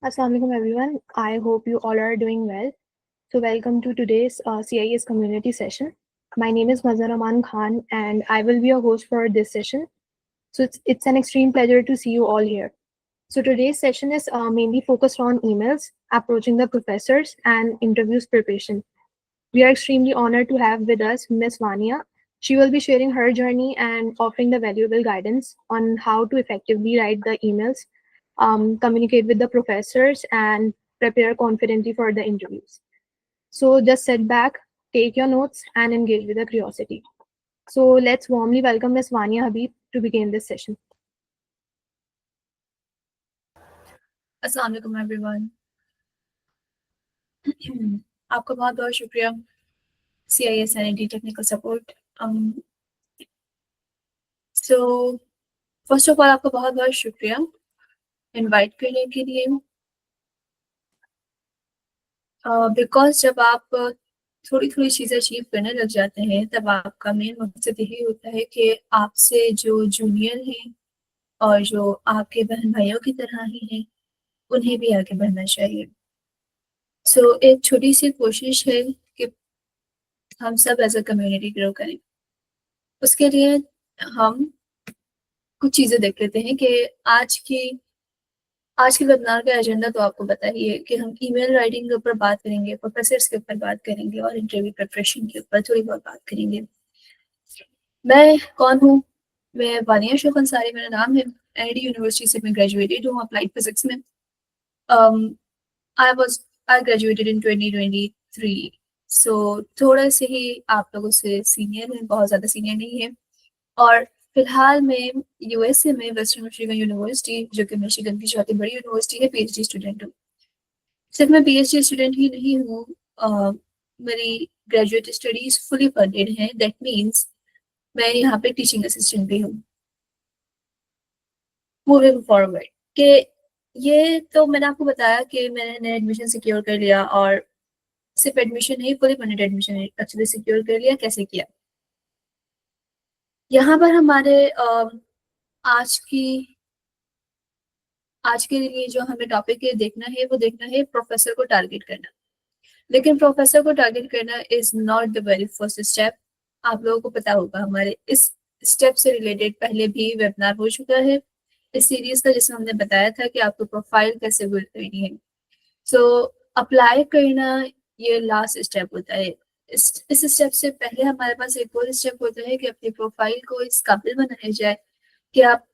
Assalamualaikum everyone. I hope you all are doing well. So welcome to today's CIS community session. My name is Mazhar Rahman Khan and I will be your host for this session. So it's an extreme pleasure to see you all here. So today's session is mainly focused on emails, approaching the professors and interviews preparation. We are extremely honored to have with us Ms. Vania. She will be sharing her journey and offering the valuable guidance on how to effectively write the emails, communicate with the professors, and prepare confidently for the interviews. So just sit back, take your notes, and engage with the curiosity. So let's warmly welcome Ms. Vania Habib to begin this session. अस्सलाम वालेकुम everyone. आपका बहुत बहुत शुक्रिया CIS NIT technical support. So first of all आपका बहुत बहुत शुक्रिया इनवाइट करने के लिए, बिकॉज जब आप थोड़ी थोड़ी चीज़ें अचीव करने लग जाते हैं तब आपका मेन मकसद यही होता है कि आपसे जो जूनियर हैं और जो आपके बहन भाइयों की तरह ही हैं उन्हें भी आगे बढ़ना चाहिए। सो एक छोटी सी कोशिश है कि हम सब एज अ कम्युनिटी ग्रो करें। उसके लिए हम कुछ चीज़ें देख लेते हैं कि आज के वेबिनार का एजेंडा तो आपको पता ही है कि हम ईमेल राइटिंग के ऊपर बात करेंगे, प्रोफेसर्स के ऊपर बात करेंगे और इंटरव्यू प्रिपरेशन के ऊपर थोड़ी बहुत बात करेंगे। मैं कौन हूँ? मैं वानिया शोख अंसारी मेरा नाम है। NIT यूनिवर्सिटी से मैं ग्रेजुएटेड हूँ अप्लाइड फिजिक्स में। I graduated in 2023। सो थोड़े से ही आप लोगों से सीनियर हैं, बहुत ज़्यादा सीनियर नहीं है। और फिलहाल मैं USA में वेस्टर्न मिशिगन यूनिवर्सिटी, जो कि मिशिगन की चौथी बड़ी यूनिवर्सिटी है, PhD स्टूडेंट हूँ। सिर्फ मैं PhD स्टूडेंट ही नहीं हूँ, मेरी ग्रेजुएट स्टडीज फुली फंडेड हैं। दैट मीन्स मैं यहाँ पे टीचिंग असिस्टेंट भी हूँ। मूविंग फॉरवर्ड के ये तो मैंने आपको बताया कि मैंने एडमिशन सिक्योर कर लिया, और सिर्फ एडमिशन नहीं, फुली फंडेड एडमिशन अच्छे से सिक्योर कर लिया। कैसे किया? यहाँ पर हमारे आज के लिए जो हमें टॉपिक देखना है वो देखना है प्रोफेसर को टारगेट करना। लेकिन प्रोफेसर को टारगेट करना is not the very first step. आप लोगों को पता होगा हमारे इस स्टेप से रिलेटेड पहले भी वेबिनार हो चुका है इस सीरीज का, जिसमें हमने बताया था कि आपको प्रोफाइल कैसे बिल्ड करनी है। सो अप्लाई करना ये लास्ट स्टेप होता है। इस स्टेप से पहले हमारे पास एक और स्टेप होता है कि अपनी प्रोफाइल को इस काबिल बनाया जाए कि आप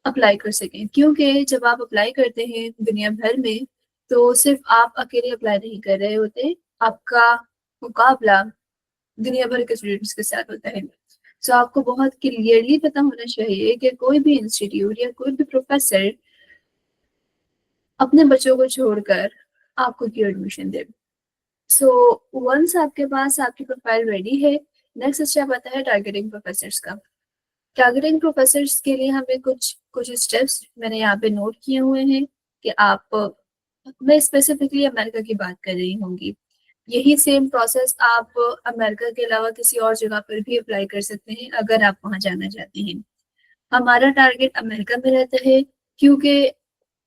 अप्लाई कर सकें। क्योंकि जब आप अप्लाई करते हैं दुनिया भर में, तो सिर्फ आप अकेले अप्लाई नहीं कर रहे होते, आपका मुकाबला दुनिया भर के स्टूडेंट्स के साथ होता है। सो आपको बहुत क्लियरली पता होना चाहिए कि कोई भी इंस्टीट्यूट या कोई भी प्रोफेसर अपने बच्चों को छोड़कर आपको क्यों एडमिशन दे। सो वंस आपके पास आपकी प्रोफाइल रेडी है, नेक्स्ट स्टेप आता है टारगेटिंग प्रोफेसर्स का। टारगेटिंग प्रोफेसर्स के लिए हमें कुछ स्टेप्स मैंने यहाँ पे नोट किए हुए हैं कि आप, मैं स्पेसिफिकली अमेरिका की बात कर रही होंगी। यही सेम प्रोसेस आप अमेरिका के अलावा किसी और जगह पर भी अप्लाई कर सकते हैं अगर आप वहाँ जाना चाहते हैं। हमारा टारगेट अमेरिका में रहता है क्योंकि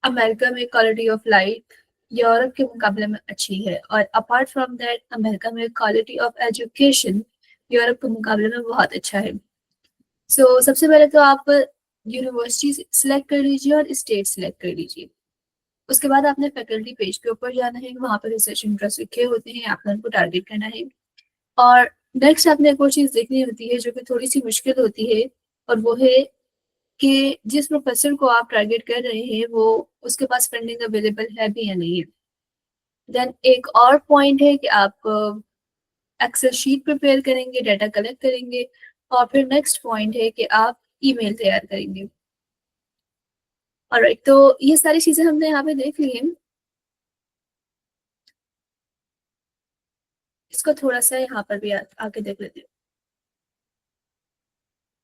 अमेरिका में क्वालिटी ऑफ लाइफ यूरोप के मुकाबले में अच्छी है, और अपार्ट फ्रॉम दैट अमेरिका में क्वालिटी ऑफ एजुकेशन यूरोप के मुकाबले में बहुत अच्छा है। सो सबसे पहले तो आप यूनिवर्सिटी सिलेक्ट कर लीजिए और स्टेट सिलेक्ट कर लीजिए। उसके बाद आपने फैकल्टी पेज के ऊपर जाना है, वहाँ पर रिसर्च इंटरेस्ट लिखे होते हैं, आपने उनको टारगेट करना है। और नेक्स्ट आपने एक और चीज़ देखनी होती है जो कि थोड़ी सी मुश्किल होती है, और वो है कि जिस प्रोफेसर को आप टारगेट कर रहे हैं वो उसके पास फंडिंग अवेलेबल है भी या नहीं है। देन एक और पॉइंट है कि आप एक्सेल शीट प्रिपेयर करेंगे, डाटा कलेक्ट करेंगे, और फिर नेक्स्ट पॉइंट है कि आप ईमेल तैयार करेंगे। ऑलराइट, तो ये सारी चीज़ें हमने यहाँ पे देख ली हैं। इसको थोड़ा सा यहाँ पर भी आके देख लेते हैं।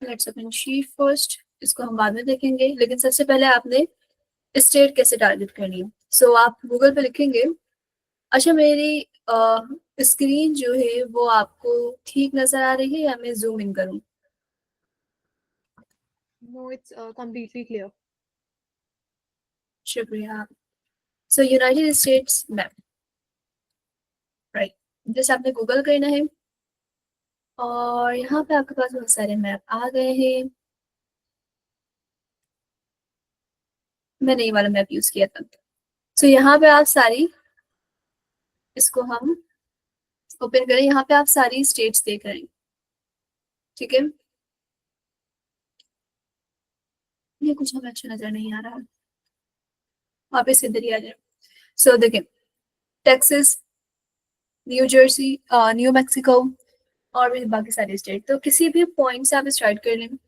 लेट्स ओपन शीट फर्स्ट, इसको हम बाद में देखेंगे, लेकिन सबसे पहले आपने स्टेट कैसे टारगेट करनी है। सो आप गूगल पे लिखेंगे। अच्छा, मेरी स्क्रीन जो है वो आपको ठीक नजर आ रही है या मैं जूम इन करूँ? No, it's completely clear. शुक्रिया। सो यूनाइटेड स्टेट्स मैप, राइट, जैसे आपने गूगल करना है और यहाँ पे आपके पास बहुत सारे मैप आ गए हैं। मैंने ये वाला मैप यूज किया था। सो यहाँ पे आप सारी, इसको हम ओपन करें, यहाँ पे आप सारी स्टेट्स देख रहे हैं, ठीक है। ये कुछ हमें अच्छा नजर नहीं आ रहा, वापस इधर ही आ जाए। सो देखिए, Texas, new Jersey, new Mexico और भी बाकी सारे स्टेट। तो किसी भी पॉइंट से आप स्टार्ट कर लें,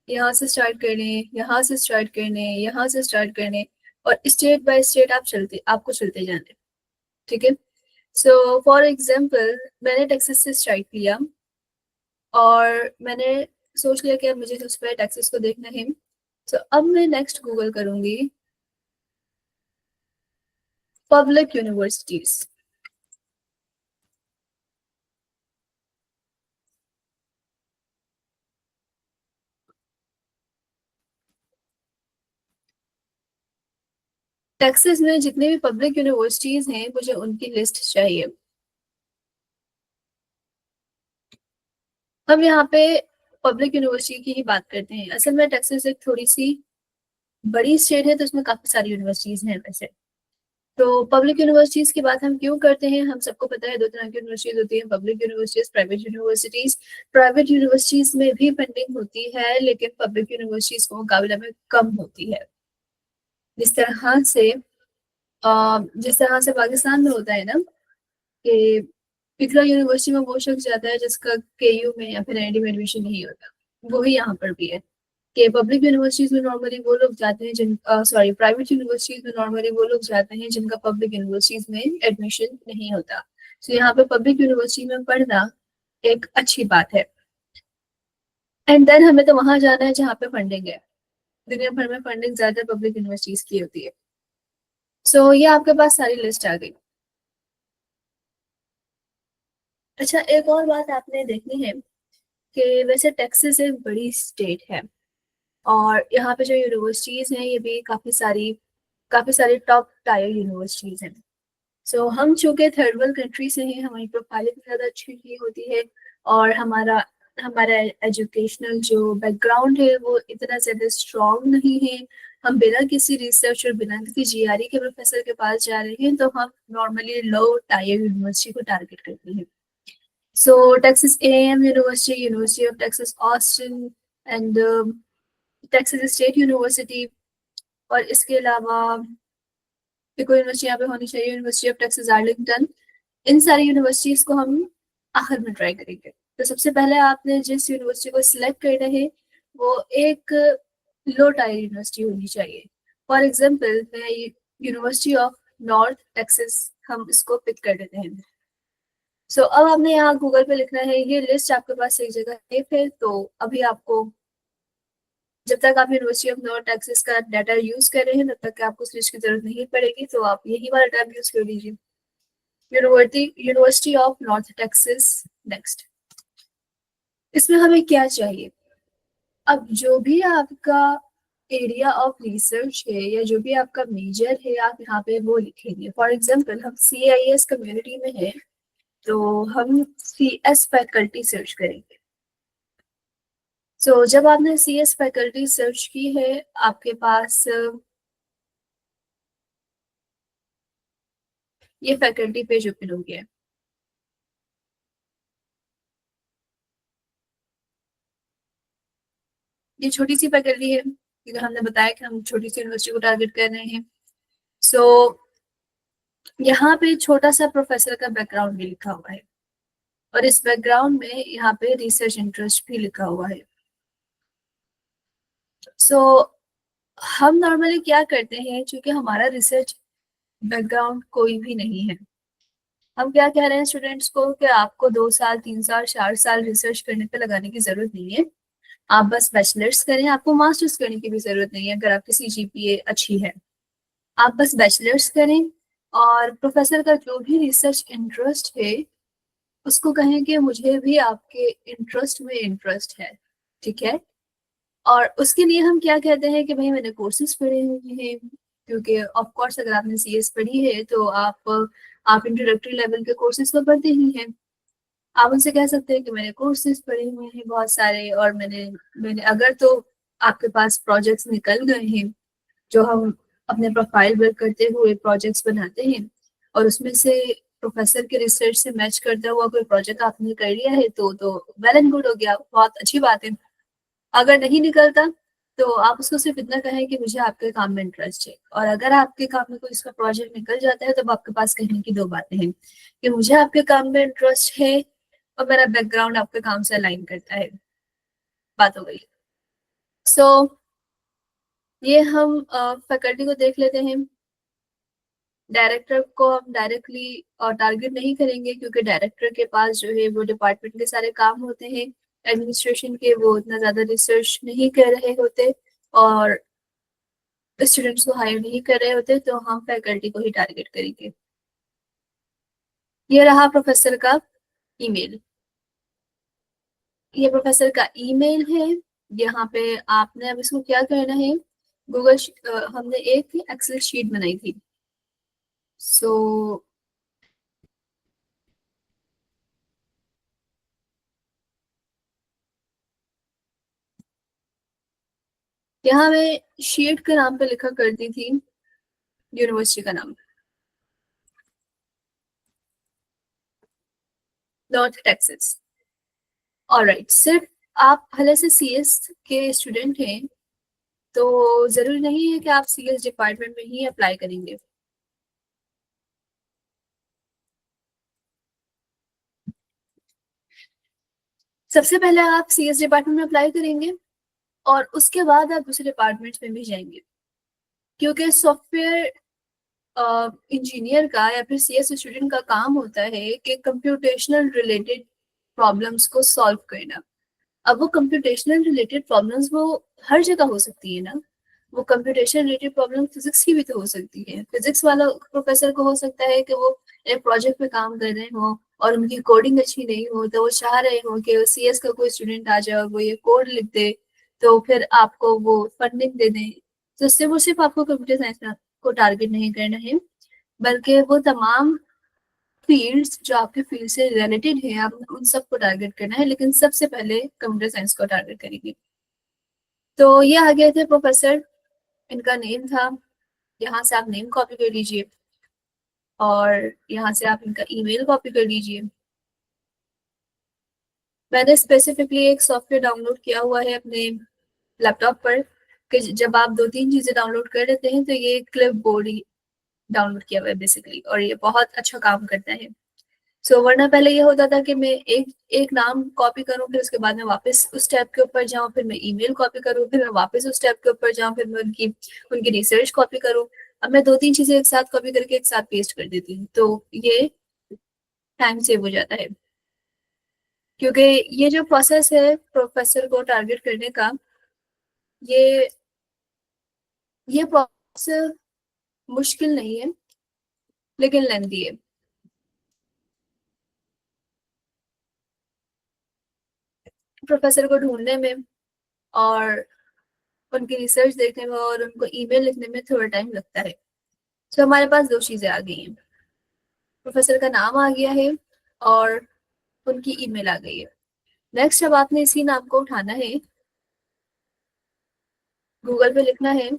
यहाँ से स्टार्ट कर लें, यहाँ से स्टार्ट कर लें, यहाँ से स्टार्ट कर लें, और स्टेट बाय स्टेट आपको चलते जाने, ठीक है। सो फॉर एग्जाम्पल मैंने टेक्सास से स्टार्ट किया और मैंने सोच लिया कि अब मुझे उस पर टेक्सास को देखना है। तो अब मैं नेक्स्ट गूगल करूंगी पब्लिक यूनिवर्सिटीज। टेक्सास में जितने भी पब्लिक यूनिवर्सिटीज हैं मुझे उनकी लिस्ट चाहिए। हम यहाँ पे पब्लिक यूनिवर्सिटी की ही बात करते हैं। असल में टेक्सास एक थोड़ी सी बड़ी स्टेट है, तो उसमें काफी सारी यूनिवर्सिटीज हैं वैसे। तो पब्लिक यूनिवर्सिटीज की बात हम क्यों करते हैं, हम सबको पता है दो तरह की यूनिवर्सिटीज होती हैं, public universities, private universities. Private universities में भी फंडिंग होती है, लेकिन पब्लिक यूनिवर्सिटीज के मुकाबले में कम होती है। जिस तरह से पाकिस्तान में होता है ना कि इकरा यूनिवर्सिटी में वो शख्स जाता है जिसका केयू में या फिर एनडी में एडमिशन नहीं होता, वही यहाँ पर भी है कि पब्लिक यूनिवर्सिटीज में नॉर्मली वो लोग जाते हैं प्राइवेट यूनिवर्सिटीज में नॉर्मली वो लोग जाते हैं जिनका पब्लिक यूनिवर्सिटीज में एडमिशन नहीं होता। तो यहाँ पे पब्लिक यूनिवर्सिटी में पढ़ना एक अच्छी बात है। एंड देन हमें तो वहां जाना है जहाँ पे फंडिंग है। दुनिया भर में फंडिंग ज्यादा पब्लिक यूनिवर्सिटीज की होती है। सो ये आपके पास सारी लिस्ट आ गई। अच्छा, एक और बात आपने देखनी है कि वैसे टेक्सास एक बड़ी स्टेट है और यहाँ पे जो यूनिवर्सिटीज हैं ये भी काफी सारी टॉप टायर यूनिवर्सिटीज हैं। सो हम चूंकि थर्ड वर्ल्ड कंट्री से हैं, हमारी प्रोफाइल भी ज्यादा अच्छी नहीं होती है और हमारा हमारा एजुकेशनल जो बैकग्राउंड है वो इतना ज्यादा स्ट्रॉन्ग नहीं है। हम बिना किसी रिसर्च और बिना किसी जीआरई के प्रोफेसर के पास जा रहे हैं, तो हम नॉर्मली लो टायर यूनिवर्सिटी को टारगेट करते हैं। So Texas A&M University, University of Texas Austin and Texas State University, और इसके अलावा एक और यूनिवर्सिटी यहाँ पे होनी चाहिए, यूनिवर्सिटी ऑफ टेक्सास आर्लिंगटन। इन सारी यूनिवर्सिटीज को हम आखिर में ट्राई करेंगे। तो सबसे पहले आपने जिस यूनिवर्सिटी को सिलेक्ट करना है वो एक लो टायर यूनिवर्सिटी होनी चाहिए। फॉर एग्जाम्पल मैं यूनिवर्सिटी ऑफ नॉर्थ टेक्सास, हम इसको पिक कर लेते हैं। सो अब आपने यहाँ गूगल पे लिखना है, ये लिस्ट आपके पास एक जगह सेफ है। तो अभी आपको, जब तक आप यूनिवर्सिटी ऑफ नॉर्थ टेक्सास का डाटा यूज कर रहे हैं तब तक आपको स्विच की जरूरत नहीं पड़ेगी, तो आप यही वाला टैब यूज कर लीजिए, university of north Texas. Next, इसमें हमें क्या चाहिए? अब जो भी आपका एरिया ऑफ रिसर्च है या जो भी आपका मेजर है आप यहाँ पे वो लिखेंगे। फॉर एग्जाम्पल हम CIS कम्युनिटी में है तो हम CS फैकल्टी सर्च करेंगे। सो जब आपने CS फैकल्टी सर्च की है आपके पास ये फैकल्टी पेज ओपन हो गया है। ये छोटी सी फैकल्टी है क्योंकि हमने बताया कि हम छोटी सी यूनिवर्सिटी को टारगेट कर रहे हैं। सो यहाँ पे छोटा सा प्रोफेसर का बैकग्राउंड भी लिखा हुआ है और इस बैकग्राउंड में यहाँ पे रिसर्च इंटरेस्ट भी लिखा हुआ है। सो हम नॉर्मली क्या करते हैं, क्योंकि हमारा रिसर्च बैकग्राउंड कोई भी नहीं है, हम क्या कह रहे हैं स्टूडेंट्स को कि आपको 2 साल 3 साल 4 साल रिसर्च करने पे लगाने की जरूरत नहीं है, आप बस बैचलर्स करें, आपको मास्टर्स करने की भी जरूरत नहीं है अगर आपकी CGPA अच्छी है। आप बस बैचलर्स करें और प्रोफेसर का जो भी रिसर्च इंटरेस्ट है उसको कहें कि मुझे भी आपके इंटरेस्ट में इंटरेस्ट है, ठीक है। और उसके लिए हम क्या कहते हैं कि भाई मैंने कोर्सेज पढ़े हुए हैं, क्योंकि ऑफ कोर्स अगर आपने सीएस पढ़ी है तो आप इंट्रोडक्टरी लेवल के कोर्सेज तो पढ़ते ही हैं। आप उनसे कह सकते हैं कि मैंने कोर्सेज पढ़े हुए हैं बहुत सारे, और मैंने मैंने अगर तो आपके पास प्रोजेक्ट्स निकल गए हैं जो हम अपने प्रोफाइल वर्क करते हुए प्रोजेक्ट्स बनाते हैं, और उसमें से प्रोफेसर के रिसर्च से मैच करता हुआ कोई प्रोजेक्ट आपने कर लिया है तो वेल एंड गुड हो गया, बहुत अच्छी बात है। अगर नहीं निकलता तो आप उसको सिर्फ इतना कहें कि मुझे आपके काम में इंटरेस्ट है, और अगर आपके काम में कोई इसका प्रोजेक्ट निकल जाता है तो आपके पास कहने की दो बातें हैं कि मुझे आपके काम में इंटरेस्ट है और मेरा बैकग्राउंड आपके काम से अलाइन करता है। बात हो गई। सो ये हम फैकल्टी को देख लेते हैं। डायरेक्टर को हम डायरेक्टली टारगेट नहीं करेंगे क्योंकि डायरेक्टर के पास जो है वो डिपार्टमेंट के सारे काम होते हैं एडमिनिस्ट्रेशन के, वो इतना ज्यादा रिसर्च नहीं कर रहे होते और स्टूडेंट्स को हायर नहीं कर रहे होते, तो हम फैकल्टी को ही टारगेट करेंगे। ये रहा प्रोफेसर का ईमेल। ये प्रोफेसर का ईमेल है। यहाँ पे आपने अब इसको क्या करना है, हमने एक एक्सेल शीट बनाई थी। सो यहाँ मैं शीट के नाम पे लिखा करती थी यूनिवर्सिटी का नाम, नॉर्थ टेक्सास। ऑलराइट, सिर्फ आप भले से सीएस के स्टूडेंट हैं तो जरूरी नहीं है कि आप सीएस डिपार्टमेंट में ही अप्लाई करेंगे। सबसे पहले आप सीएस डिपार्टमेंट में अप्लाई करेंगे और उसके बाद आप दूसरे डिपार्टमेंट्स में भी जाएंगे, क्योंकि सॉफ्टवेयर इंजीनियर का या फिर सीएस स्टूडेंट का काम होता है कि कंप्यूटेशनल रिलेटेड प्रॉब्लम्स को सॉल्व करना। अब वो कंप्यूटेशनल रिलेटेड प्रॉब्लम्स वो हर जगह हो सकती है ना, वो कंप्यूटेशन रिलेटेड प्रॉब्लम फिजिक्स की भी तो हो सकती है। फिजिक्स वाला प्रोफेसर को हो सकता है कि वो एक प्रोजेक्ट पे काम कर रहे हो और उनकी कोडिंग अच्छी नहीं हो, तो वो चाह रहे हो कि सीएस का कोई स्टूडेंट आ जाए और वो ये कोड लिख दे तो फिर आपको वो फंडिंग दे दें। तो उससे वो सिर्फ आपको कंप्यूटर साइंस को टारगेट नहीं करना है, बल्कि वो तमाम फील्ड्स जो आपके फील्ड से रिलेटेड है आप उन सबको टारगेट करना है, लेकिन सबसे पहले कंप्यूटर साइंस को टारगेट करेंगे। तो ये आ गए थे प्रोफेसर, इनका नेम था। यहाँ से आप नेम कॉपी कर लीजिए और यहाँ से आप इनका ईमेल कॉपी कर लीजिए। मैंने स्पेसिफिकली एक सॉफ्टवेयर डाउनलोड किया हुआ है अपने लैपटॉप पर कि जब आप दो तीन चीजें डाउनलोड कर लेते हैं तो ये क्लिप बोर्ड ही डाउनलोड किया हुआ है बेसिकली, और ये बहुत अच्छा काम करता है। वरना पहले ये होता था कि मैं एक एक नाम कॉपी करूं, फिर उसके बाद में वापस उस टैब के ऊपर जाऊं, फिर मैं ईमेल कॉपी करूं, फिर मैं वापस उस टैब के ऊपर जाऊं, फिर मैं उनकी उनकी रिसर्च कॉपी करूं। अब मैं दो तीन चीजें एक साथ कॉपी करके एक साथ पेस्ट कर देती हूँ, तो ये टाइम सेव हो जाता है। क्योंकि ये जो प्रोसेस है प्रोफेसर को टारगेट करने का, ये ये प्रोसेस मुश्किल नहीं है लेकिन लेंथी है। प्रोफेसर को ढूंढने में और उनकी रिसर्च देखने में और उनको ईमेल लिखने में थोड़ा टाइम लगता है। हमारे पास दो चीजें आ गई हैं, प्रोफेसर का नाम आ गया है और उनकी ईमेल आ गई है। नेक्स्ट अब आपने इसी नाम को उठाना है, गूगल पे लिखना है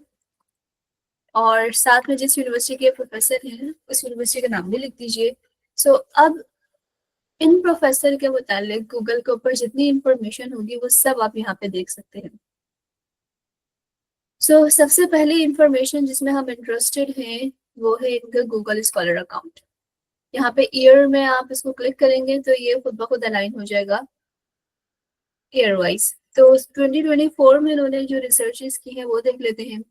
और साथ में जिस यूनिवर्सिटी के प्रोफेसर हैं उस यूनिवर्सिटी का नाम भी लिख दीजिए। अब इन प्रोफेसर के मुतालिक गूगल के ऊपर जितनी इंफॉर्मेशन होगी वो सब आप यहाँ पे देख सकते हैं। सबसे पहली इंफॉर्मेशन जिसमें हम इंटरेस्टेड हैं वो है इनका गूगल स्कॉलर अकाउंट। यहाँ पे ईयर में आप इसको क्लिक करेंगे तो ये खुद ब खुद अलाइन हो जाएगा ईयर वाइज। तो 2024 में इन्होंने जो रिसर्चेस की है वो देख लेते हैं।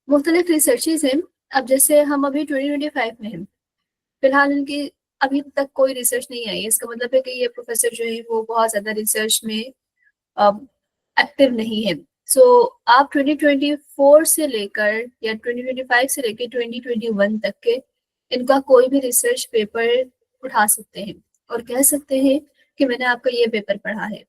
मुख्तलिफ रिसर्चेस हैं। अब जैसे हम अभी 2025 में हैं, फिलहाल इनकी अभी तक कोई रिसर्च नहीं आई है, इसका मतलब है कि ये प्रोफेसर जो है वो बहुत ज्यादा रिसर्च में एक्टिव नहीं है। आप 2024 से लेकर या 2025 से लेकर 2021 तक के इनका कोई भी रिसर्च पेपर उठा सकते हैं और कह सकते हैं कि मैंने आपका ये पेपर पढ़ा है।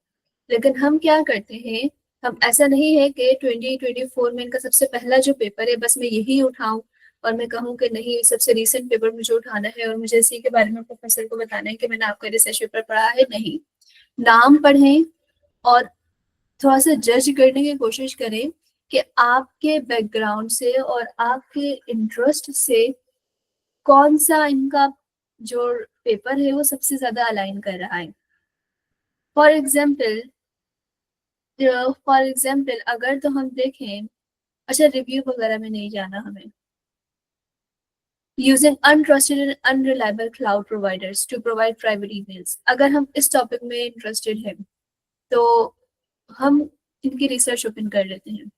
लेकिन हम क्या करते हैं, हम ऐसा नहीं है कि 2024 में इनका सबसे पहला जो पेपर है बस मैं यही उठाऊं और मैं कहूँ कि नहीं सबसे रीसेंट पेपर मुझे उठाना है और मुझे इसी के बारे में प्रोफेसर को बताना है कि मैंने आपका रिसर्च पेपर पढ़ा है। नहीं, नाम पढ़ें और थोड़ा सा जज करने की कोशिश करें कि आपके बैकग्राउंड से और आपके इंटरेस्ट से कौन सा इनका जो पेपर है वो सबसे ज्यादा अलाइन कर रहा है। फॉर एग्जाम्पल अगर तो हम देखें, अच्छा रिव्यू वगैरह में नहीं जाना हमें। Using untrusted and unreliable cloud providers to provide private emails, अगर हम इस टॉपिक में इंटरेस्टेड हैं तो हम इनकी रिसर्च ओपन कर लेते हैं।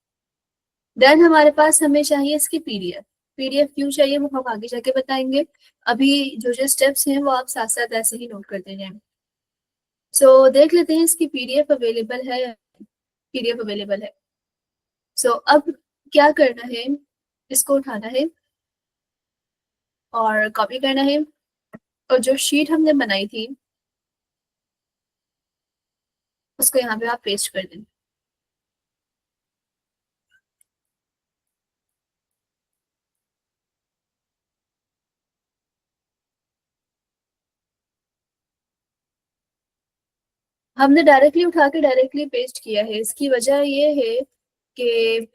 देन हमारे पास हमें चाहिए इसकी पीडीएफ। पीडीएफ क्यों चाहिए वो हम आगे जाके बताएंगे। अभी जो जो स्टेप्स हैं वो आप साथ साथ ऐसे ही नोट करते जाएं। सो देख लेते हैं इसकी पीडीएफ अवेलेबल है। पीडीएफ अवेलेबल है। सो अब क्या करना है, इसको उठाना है और कॉपी करना है और जो शीट हमने बनाई थी उसको यहाँ पे आप पेस्ट कर दें। हमने डायरेक्टली उठा के डायरेक्टली पेस्ट किया है। इसकी वजह ये है कि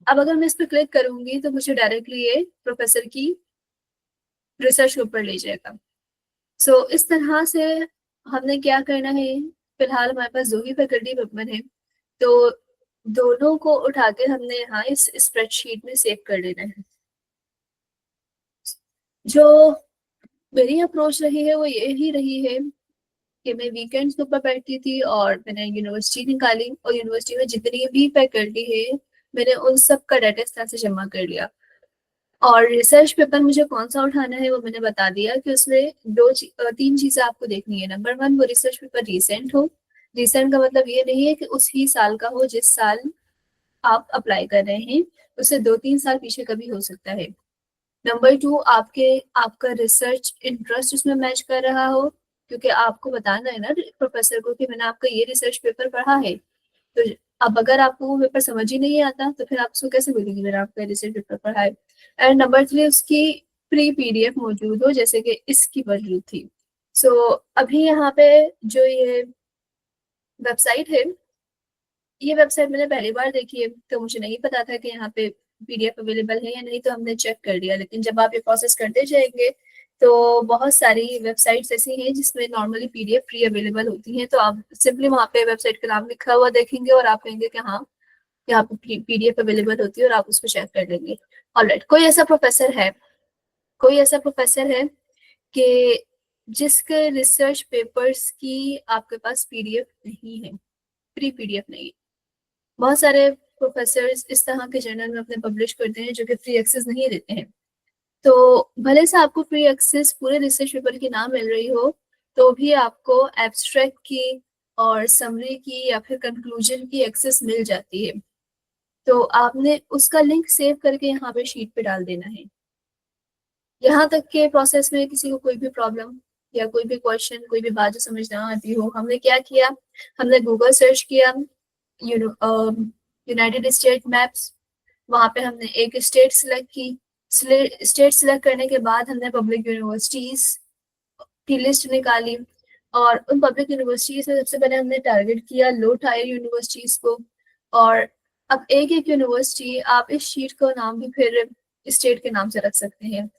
अब अगर मैं इस पर क्लिक करूंगी तो मुझे डायरेक्टली ये प्रोफेसर की रिसर्च के ऊपर ले जाएगा। सो इस तरह से हमने क्या करना है, फिलहाल हमारे पास दो ही फैकल्टी मेंबर है तो दोनों को उठा के हमने यहाँ इस स्प्रेडशीट में सेव कर लेना है। जो मेरी अप्रोच रही है वो यही रही है कि मैं वीकेंड्स के ऊपर बैठती थी और मैंने यूनिवर्सिटी निकाली और यूनिवर्सिटी में जितनी भी फैकल्टी है मैंने उन सब का डाटा इस तरह से जमा कर लिया। और रिसर्च पेपर मुझे कौन सा उठाना है वो मैंने बता दिया कि उसमें तीन चीजें आपको देखनी है। नंबर वन, वो रिसर्च पेपर रिसेंट हो। रिसेंट का मतलब ये नहीं है कि उसी साल का हो जिस साल आप अप्लाई कर रहे हैं, उससे 2-3 साल पीछे कभी हो सकता है। नंबर टू, आपका रिसर्च इंटरेस्ट उसमें मैच कर रहा हो, क्योंकि आपको बताना है ना प्रोफेसर को कि मैंने आपका ये रिसर्च पेपर पढ़ा है। तो अब अगर आपको वो पेपर समझ ही नहीं आता तो फिर आप उसको कैसे बोलेंगे मैंने आपका रिसर्च पेपर पढ़ा है। एंड नंबर थ्री, उसकी प्री पीडीएफ मौजूद हो जैसे कि इसकी मौजूद थी। सो अभी यहाँ पे जो ये वेबसाइट है, ये वेबसाइट मैंने पहली बार देखी है तो मुझे नहीं पता था कि यहाँ पे पीडीएफ अवेलेबल है या नहीं, तो हमने चेक कर लिया। लेकिन जब आप ये प्रोसेस करते जाएंगे तो बहुत सारी वेबसाइट्स ऐसी हैं जिसमें नॉर्मली पीडीएफ फ्री अवेलेबल होती हैं, तो आप सिंपली वहाँ पे वेबसाइट का नाम लिखा हुआ देखेंगे और आप कहेंगे कि हाँ यहाँ पे पीडीएफ अवेलेबल होती है और आप उसको चेक कर लेंगे। ऑलराइट, कोई ऐसा प्रोफेसर है कि जिसके रिसर्च पेपर्स की आपके पास पीडीएफ नहीं है, फ्री पीडीएफ नहीं। बहुत सारे प्रोफेसर इस तरह के जर्नल में अपने पब्लिश करते हैं जो कि फ्री एक्सेस नहीं देते हैं। तो भले से आपको फ्री एक्सेस पूरे रिसर्च पेपर की ना मिल रही हो तो भी आपको एब्स्ट्रैक्ट की और समरी की या फिर कंक्लूजन की एक्सेस मिल जाती है। तो आपने उसका लिंक सेव करके यहाँ पे शीट पे डाल देना है। यहाँ तक के प्रोसेस में किसी को कोई भी प्रॉब्लम या कोई भी क्वेश्चन, कोई भी बात जो समझ ना आती हो, हमने क्या किया, हमने गूगल सर्च किया यूनाइटेड स्टेट मैप्स। वहां पे हमने एक स्टेट सिलेक्ट की। स्टेट सिलेक्ट करने के बाद हमने पब्लिक यूनिवर्सिटीज की लिस्ट निकाली और उन पब्लिक यूनिवर्सिटीज में सबसे पहले हमने टारगेट किया लो टायर यूनिवर्सिटीज को। और अब एक एक यूनिवर्सिटी आप इस शीट का नाम भी फिर स्टेट के नाम से रख सकते हैं।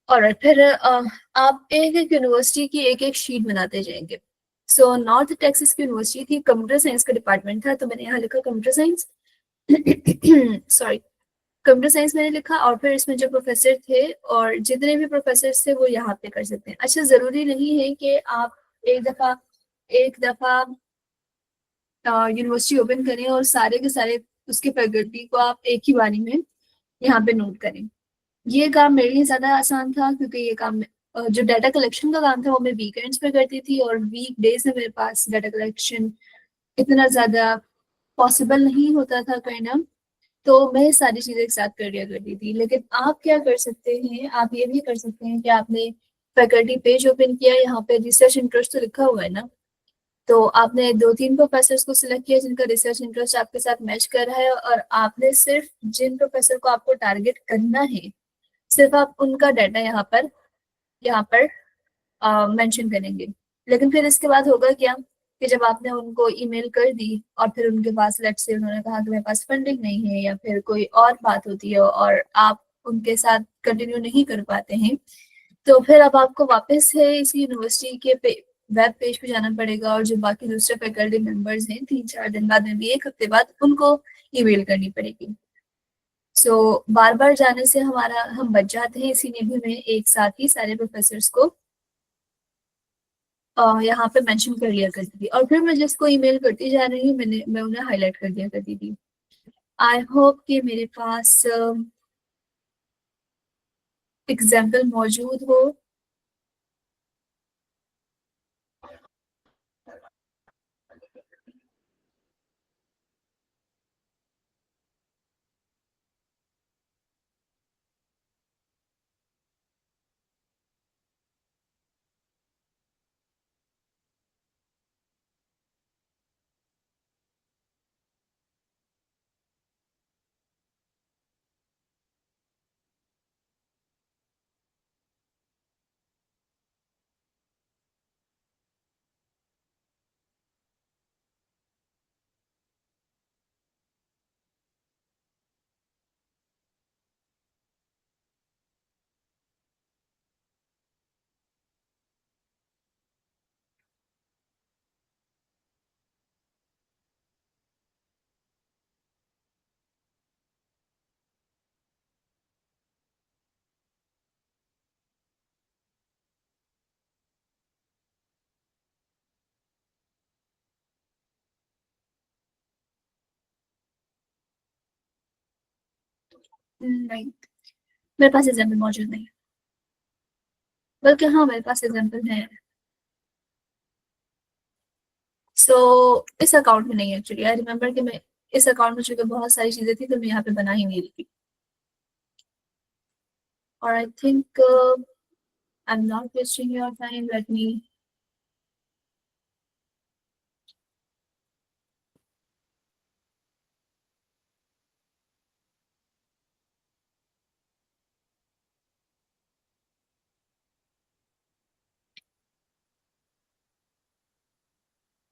और फिर आप एक एक यूनिवर्सिटी की एक एक शीट बनाते जाएंगे। सो नॉर्थ टेक्सास की यूनिवर्सिटी थी, कंप्यूटर साइंस का डिपार्टमेंट था तो मैंने यहाँ लिखा computer science. Sorry, computer science मैंने लिखा और फिर इसमें जो प्रोफेसर थे और जितने भी प्रोफेसर थे वो यहाँ पे कर सकते हैं। अच्छा, जरूरी नहीं है कि आप एक दफा यूनिवर्सिटी ओपन करें और सारे के सारे उसके फैकल्टी को आप एक ही बारी में यहाँ पे नोट करें। ये काम मेरे लिए ज्यादा आसान था क्योंकि ये काम जो डाटा कलेक्शन का काम था वो मैं वीकेंड्स पे करती थी और वीक डेज में मेरे पास डाटा कलेक्शन इतना ज्यादा पॉसिबल नहीं होता था करना, तो मैं सारी चीजें एक साथ कर लिया करती थी। लेकिन आप क्या कर सकते हैं, आप ये भी कर सकते हैं कि आपने फैकल्टी पेज ओपन किया, यहाँ पे रिसर्च इंटरेस्ट तो लिखा हुआ है ना, तो आपने 2-3 प्रोफेसर को सिलेक्ट किया जिनका रिसर्च इंटरेस्ट आपके साथ मैच कर रहा है, और आपने सिर्फ जिन प्रोफेसर को आपको टारगेट करना है सिर्फ आप उनका डाटा यहाँ पर मेंशन करेंगे। लेकिन फिर इसके बाद होगा क्या कि जब आपने उनको ईमेल कर दी और फिर उनके पास लेट्स से उन्होंने कहा कि मेरे पास फंडिंग नहीं है या फिर कोई और बात होती है और आप उनके साथ कंटिन्यू नहीं कर पाते हैं, तो फिर अब आपको वापस से इसी यूनिवर्सिटी के वेब पेज पे जाना पड़ेगा और जो बाकी दूसरे फैकल्टी मेंबर्स हैं 3-4 दिन बाद में भी 1 हफ्ते बाद उनको ईमेल करनी पड़ेगी। सो बार बार जाने से हम बच जाते हैं, इसीलिए भी मैं एक साथ ही सारे प्रोफेसर्स को यहाँ पे मेंशन कर लिया करती थी, और फिर मैं जिसको ईमेल करती जा रही हूँ मैं उन्हें हाईलाइट कर दिया करती थी। आई होप कि मेरे पास एग्जाम्पल मौजूद हो। नहीं, मेरे पास एग्जाम्पल मौजूद नहीं है, बल्कि हाँ मेरे पास एग्जाम्पल है। सो इस अकाउंट में नहीं, एक्चुअली आई रिमेम्बर कि मैं इस अकाउंट में चूंकि बहुत सारी चीजें थी तो मैं यहाँ पे बना ही नहीं रही थी, और I think I am not wasting your time, let me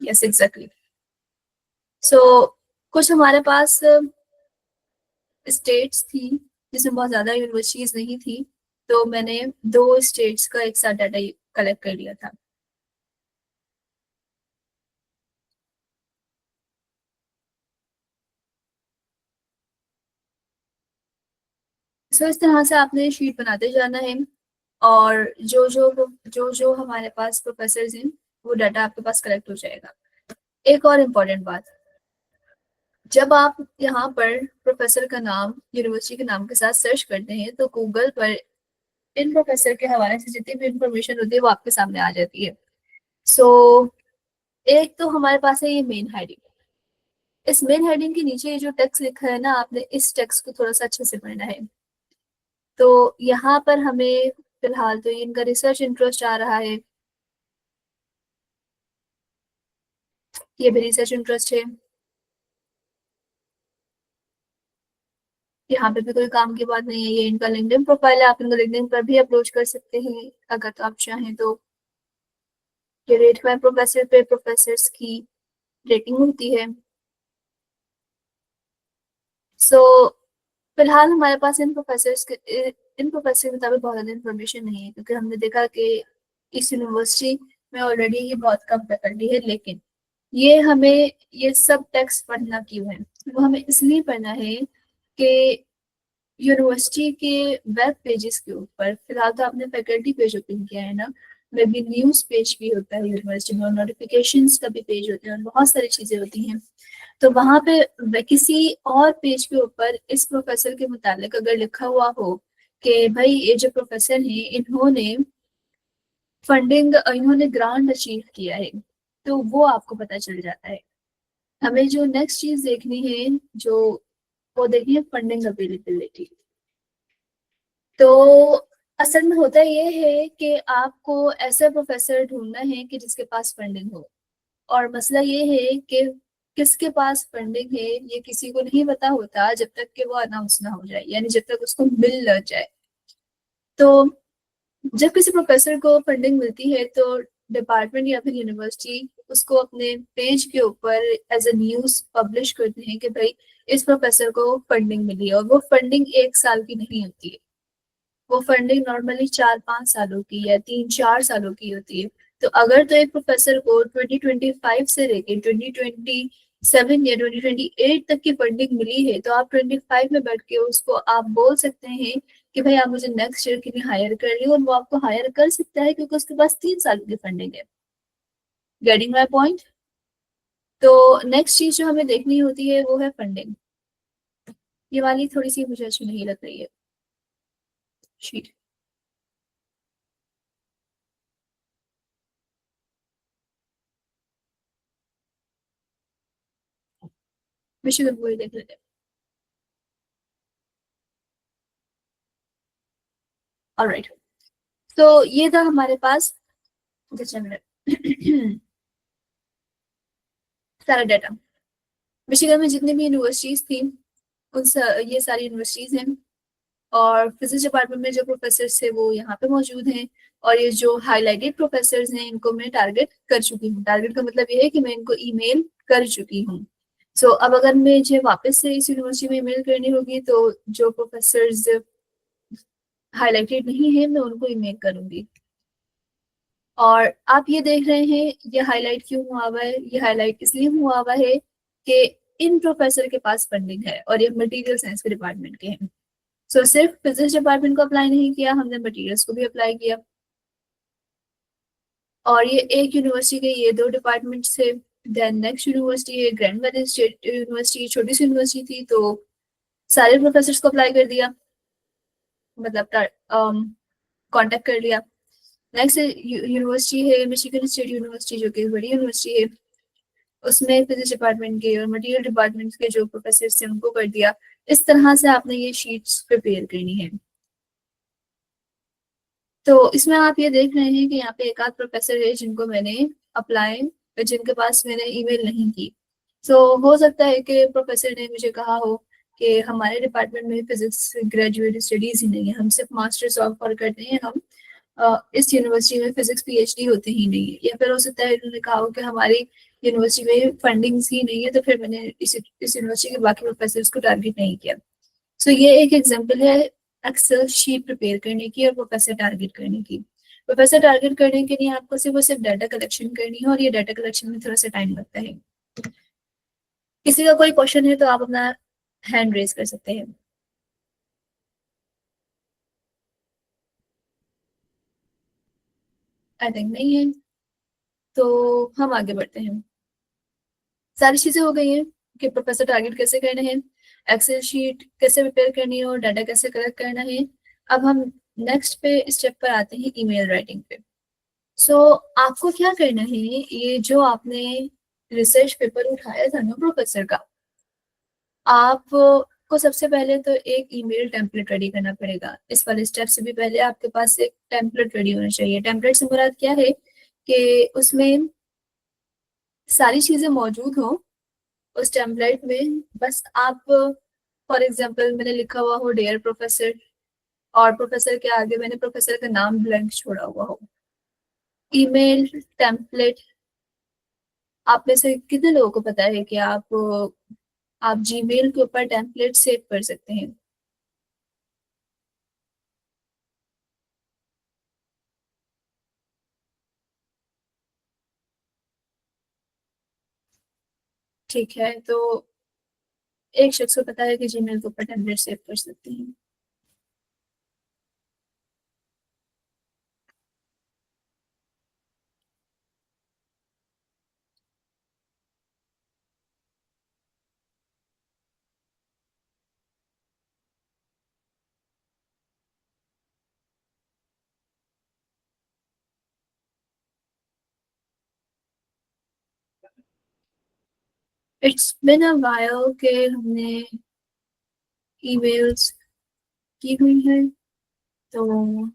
yes exactly. So कुछ हमारे पास स्टेट्स थी जिसमें बहुत ज्यादा यूनिवर्सिटीज नहीं थी, तो मैंने 2 स्टेट्स का एक साथ डाटा कलेक्ट कर लिया था। सो इस तरह से आपने शीट बनाते जाना है, और जो हमारे पास प्रोफेसर हैं वो डाटा आपके पास कलेक्ट हो जाएगा। एक और इम्पोर्टेंट बात, जब आप यहाँ पर प्रोफेसर का नाम यूनिवर्सिटी के नाम के साथ सर्च करते हैं तो गूगल पर इन प्रोफेसर के हवाले से जितनी भी इंफॉर्मेशन होती है वो आपके सामने आ जाती है। सो एक तो हमारे पास है ये मेन हेडिंग। इस मेन हेडिंग के नीचे ये जो टेक्स्ट लिखा है ना, आपने इस टेक्स्ट को थोड़ा सा अच्छे से पढ़ना है। तो यहाँ पर हमें फिलहाल तो इनका रिसर्च इंटरेस्ट आ रहा है, ये भी रिसर्च इंटरेस्ट है। यहाँ पे भी कोई काम की बात नहीं है, ये इनका लिंक्डइन प्रोफाइल है, आप इनका लिंक्डइन पर भी अप्रोच कर सकते हैं अगर तो आप चाहें तो। ये रेट बाय प्रोफेसर पे प्रोफेसर्स की रेटिंग होती है। सो फिलहाल हमारे पास इन प्रोफेसर के मुताबिक बहुत ज़्यादा इन्फॉर्मेशन नहीं है, क्योंकि हमने देखा कि इस यूनिवर्सिटी में ऑलरेडी ये बहुत कम फैकल्टी है। लेकिन ये हमें ये सब टेक्स्ट पढ़ना क्यों है, वो हमें इसलिए पढ़ना है कि यूनिवर्सिटी के वेब पेजेस के ऊपर, फिलहाल तो आपने फैकल्टी पेज ओपन किया है ना, मे बी न्यूज पेज भी होता है यूनिवर्सिटी में, और नोटिफिकेशंस का भी पेज होते हैं और बहुत सारी चीजें होती हैं। तो वहां पे किसी और पेज के ऊपर इस प्रोफेसर के मुतालिक अगर लिखा हुआ हो कि भाई ये जो प्रोफेसर हैं इन्होंने ग्रांट अचीव किया है, तो वो आपको पता चल जाता है। हमें जो नेक्स्ट चीज देखनी है, वो देखनी है फंडिंग अवेलेबिलिटी। तो असल में होता ये है कि आपको ऐसा प्रोफेसर ढूंढना है कि जिसके पास फंडिंग हो, और मसला ये है कि किसके पास फंडिंग है ये किसी को नहीं पता होता जब तक कि वो अनाउंस ना हो जाए, यानी जब तक उसको मिल न जाए। तो जब किसी प्रोफेसर को फंडिंग मिलती है तो डिपार्टमेंट या फिर यूनिवर्सिटी उसको अपने पेज के ऊपर एज अ न्यूज पब्लिश करते हैं कि भाई इस प्रोफेसर को फंडिंग मिली है, और वो फंडिंग 1 साल की नहीं होती है। वो फंडिंग नॉर्मली 4-5 सालों की या 3-4 सालों की होती है। तो अगर तो एक प्रोफेसर को 2025 से लेके 2027 या 2028 तक की फंडिंग मिली है, तो आप 25 में बैठ के उसको आप बोल सकते हैं कि भाई आप मुझे नेक्स्ट ईयर के लिए हायर कर रही हो, और वो आपको हायर कर सकता है क्योंकि उसके पास 3 साल की फंडिंग है। Getting my point? तो नेक्स्ट चीज जो हमें देखनी होती है वो है फंडिंग। ये वाली थोड़ी सी मुझे अच्छी नहीं लग रही है शीट। विषय वही देख लेते हैं। ऑलराइट, तो ये था हमारे पास जैसे हमने सारा डाटा। मिशिगन में जितनी भी यूनिवर्सिटीज थी ये सारी यूनिवर्सिटीज हैं, और फिजिक्स डिपार्टमेंट में जो प्रोफेसर थे वो यहाँ पे मौजूद हैं। और ये जो हाईलाइटेड प्रोफेसर हैं इनको मैं टारगेट कर चुकी हूँ। टारगेट का मतलब ये है कि मैं इनको ईमेल कर चुकी हूँ। सो अब अगर मुझे वापस से इस यूनिवर्सिटी में ईमेल करनी होगी तो जो प्रोफेसर हाईलाइटेड नहीं है मैं उनको ईमेल करूंगी। और आप ये देख रहे हैं ये हाईलाइट क्यों हुआ हुआ है? ये हाईलाइट इसलिए हुआ हुआ है कि इन प्रोफेसर के पास फंडिंग है और ये मटेरियल साइंस के डिपार्टमेंट के हैं। सो सिर्फ फिजिक्स डिपार्टमेंट को अप्लाई नहीं किया, हमने मटेरियल्स को भी अप्लाई किया। और ये एक यूनिवर्सिटी के ये दो डिपार्टमेंट थे। देन नेक्स्ट यूनिवर्सिटी है ग्रैंड वैली स्टेट यूनिवर्सिटी, छोटी सी यूनिवर्सिटी थी, तो सारे प्रोफेसर को अप्लाई कर दिया, मतलब कांटेक्ट कर लिया। नेक्स्ट यूनिवर्सिटी है मिशिगन स्टेट यूनिवर्सिटी, जो कि बड़ी यूनिवर्सिटी है। उसमें फिजिक्स डिपार्टमेंट के और मटेरियल डिपार्टमेंट के जो प्रोफेसर थे उनको कर दिया। इस तरह से आपने ये शीट्स प्रिपेयर करनी है। तो इसमें आप ये देख रहे हैं कि यहाँ पे एक आध प्रोफेसर है जिनको मैंने अप्लाई, जिनके पास मैंने ईमेल नहीं की। हो सकता है कि प्रोफेसर ने मुझे कहा हो कि हमारे डिपार्टमेंट में फिजिक्स ग्रेजुएट स्टडीज ही नहीं है, हम सिर्फ मास्टर्स ऑफर करते हैं, हम इस यूनिवर्सिटी में फिजिक्स पीएचडी होते ही नहीं है। या फिर हो सकता है उन्होंने कहा हो कि हमारी यूनिवर्सिटी में फंडिंग्स ही नहीं है, तो फिर मैंने इस यूनिवर्सिटी के बाकी प्रोफेसर को टारगेट नहीं किया। ये एक एग्जाम्पल है एक्सेल शीट प्रिपेयर करने की और प्रोफेसर टारगेट करने की। प्रोफेसर टारगेट करने के लिए आपको सिर्फ और सिर्फ डाटा कलेक्शन करनी है, और ये डाटा कलेक्शन में थोड़ा सा टाइम लगता है। किसी का कोई क्वेश्चन है तो आप अपना हैंड रेज कर सकते हैं। आई थिंक नहीं है, तो हम आगे बढ़ते हैं। सारी चीजें हो गई हैं कि प्रोफेसर टारगेट कैसे करना है, एक्सेल शीट कैसे प्रिपेयर करनी है, और डाटा कैसे कलेक्ट करना है। अब हम नेक्स्ट पे स्टेप पर आते हैं ईमेल राइटिंग पे। आपको क्या करना है, ये जो आपने रिसर्च पेपर उठाया था ना प्रोफेसर का, आप को सबसे पहले तो एक ईमेल टेम्पलेट रेडी करना पड़ेगा। इस वाले स्टेप से भी पहले आपके पास एक टेम्पलेट रेडी होना चाहिए। टेम्पलेट से मुराद क्या है कि उसमें सारी चीजें मौजूद हो उस टेम्पलेट में। बस आप फॉर एग्जांपल मैंने लिखा हुआ हो डियर प्रोफेसर, और प्रोफेसर के आगे मैंने प्रोफेसर का नाम ब्लैंक छोड़ा हुआ हो। ईमेल टेम्पलेट, आप में से कितने लोगों को पता है कि आप जीमेल के ऊपर टेम्पलेट सेव कर सकते हैं? ठीक है, तो एक शख्स को पता है कि जीमेल के ऊपर टेम्पलेट सेव कर सकते हैं। इट्स बिन अ वाइल के हमने ईमेल्स की हुई है, तो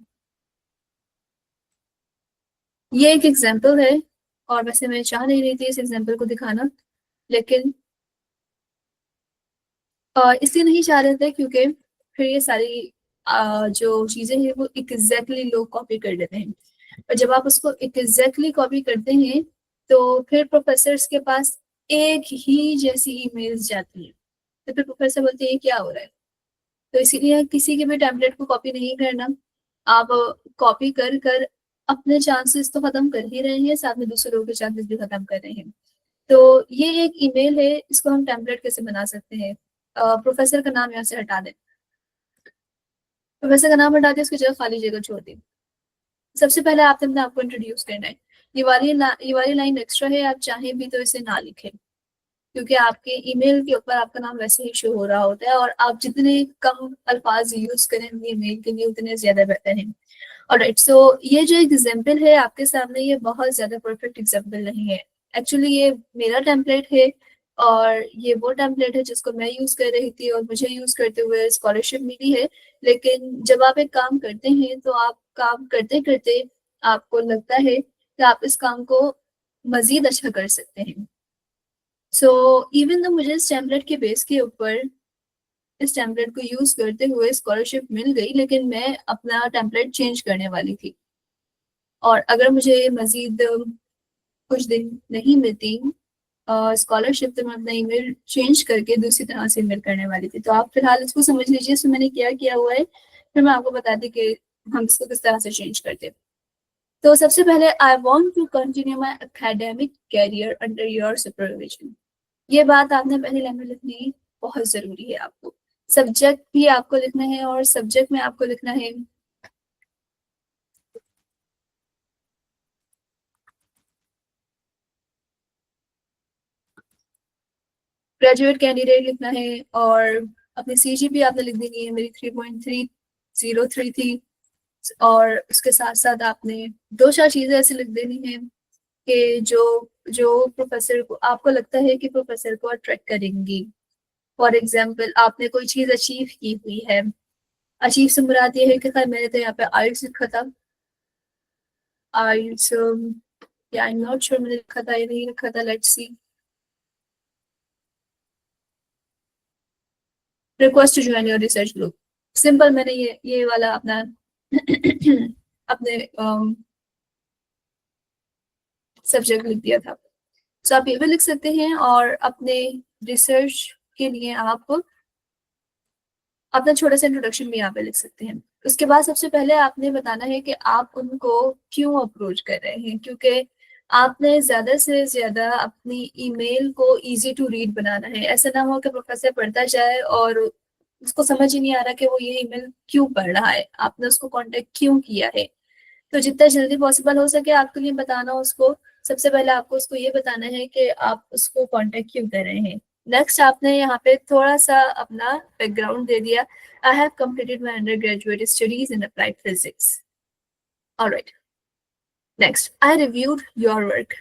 ये एक एग्जाम्पल है, और वैसे मैं चाह नहीं रही थी इस एग्जाम्पल को दिखाना, लेकिन इसलिए नहीं चाह रहे थे क्योंकि फिर ये सारी जो चीजें हैं वो एग्जैक्टली लोग कॉपी कर लेते हैं, और जब आप उसको एग्जैक्टली कॉपी करते हैं तो फिर प्रोफेसर्स के पास एक ही जैसी ईमेल्स जाती हैं, तो फिर प्रोफेसर बोलते हैं क्या हो रहा है। तो इसीलिए किसी के भी टेम्पलेट को कॉपी नहीं करना। आप कॉपी कर कर अपने चांसेस तो खत्म कर ही रहे हैं, साथ में दूसरे लोगों के चांसेस भी खत्म कर रहे हैं। तो ये एक ईमेल है, इसको हम टेम्पलेट कैसे बना सकते हैं। प्रोफेसर का नाम यहाँ से हटा दें, प्रोफेसर का नाम हटा के उसकी जगह खाली जगह छोड़ दें। सबसे पहले आपने अपने आप को इंट्रोड्यूस करना है। ये वाली लाइन एक्स्ट्रा है, आप चाहें भी तो इसे ना लिखें, क्योंकि आपके ईमेल के ऊपर आपका नाम वैसे ही शो हो रहा होता है, और आप जितने कम अल्फाज यूज करें अपनी ईमेल के लिए उतने ज्यादा बेहतर है। ऑलराइट, सो ये जो एग्जाम्पल है आपके सामने, ये बहुत ज्यादा परफेक्ट एग्जाम्पल नहीं है। एक्चुअली ये मेरा टेम्पलेट है, और ये वो टेम्पलेट है जिसको मैं यूज कर रही थी और मुझे यूज करते हुए स्कॉलरशिप मिली है। लेकिन जब आप एक काम करते हैं तो आप काम करते करते आपको लगता है कि आप इस काम को मजीद अच्छा कर सकते हैं। सो इवन तो मुझे इस टेम्पलेट के बेस के ऊपर इस टेम्पलेट को यूज करते हुए स्कॉलरशिप मिल गई, लेकिन मैं अपना टेम्पलेट चेंज करने वाली थी, और अगर मुझे मजीद कुछ दिन नहीं मिलती स्कॉलरशिप तो मैं अपना ईमेल चेंज करके दूसरी तरह से ईमेल करने वाली थी। तो आप फिलहाल इसको समझ लीजिए, इसमें मैंने क्या किया हुआ है, फिर मैं आपको बताती कि हम इसको किस तरह से चेंज करते हैं। तो सबसे पहले, I want to continue my academic career under your supervision. ये बात आपने पहली लाइन में लिखनी बहुत जरूरी है। आपको सब्जेक्ट भी आपको लिखना है, और सब्जेक्ट में आपको लिखना है ग्रेजुएट कैंडिडेट लिखना है, और अपनी सीजीपी आपने लिख देनी है, मेरी 3.303 थी। और उसके साथ साथ आपने दो चार चीजें ऐसी लिख देनी है कि जो जो प्रोफेसर को आपको लगता है कि प्रोफेसर को अट्रैक्ट करेंगी। फॉर एग्जाम्पल, आपने कोई चीज अचीव की हुई है। अचीव से मुराद ये है कि खैर मैंने तो यहाँ पे आइल्स लिखा था, आइल्स या आई एम नॉट श्योर मैंने लिखा था या नहीं लिखा था, let's see. Request to join your research group, simple मैंने ये वाला अपना अपने सब्जेक्ट लिख दिया था। सो आप ये भी लिख सकते हैं, और अपने रिसर्च के लिए आप अपना छोटा सा इंट्रोडक्शन भी यहाँ पे लिख सकते हैं। उसके बाद सबसे पहले आपने बताना है कि आप उनको क्यों अप्रोच कर रहे हैं, क्योंकि आपने ज्यादा से ज्यादा अपनी ईमेल को इजी टू रीड बनाना है। ऐसा ना हो कि प्रोफेसर पढ़ता जाए और उसको समझ ही नहीं आ रहा कि वो ये ईमेल क्यों पढ़ रहा है, आपने उसको कांटेक्ट क्यों किया है। तो जितना जल्दी पॉसिबल हो सके आपके लिए बताना उसको। सबसे पहले आपको उसको ये बताना है कि आप उसको कांटेक्ट क्यों कर रहे हैं। नेक्स्ट आपने यहाँ पे थोड़ा सा अपना बैकग्राउंड दे दिया। आई have completed my under graduate studies in applied physics. Alright, next, I reviewed your work.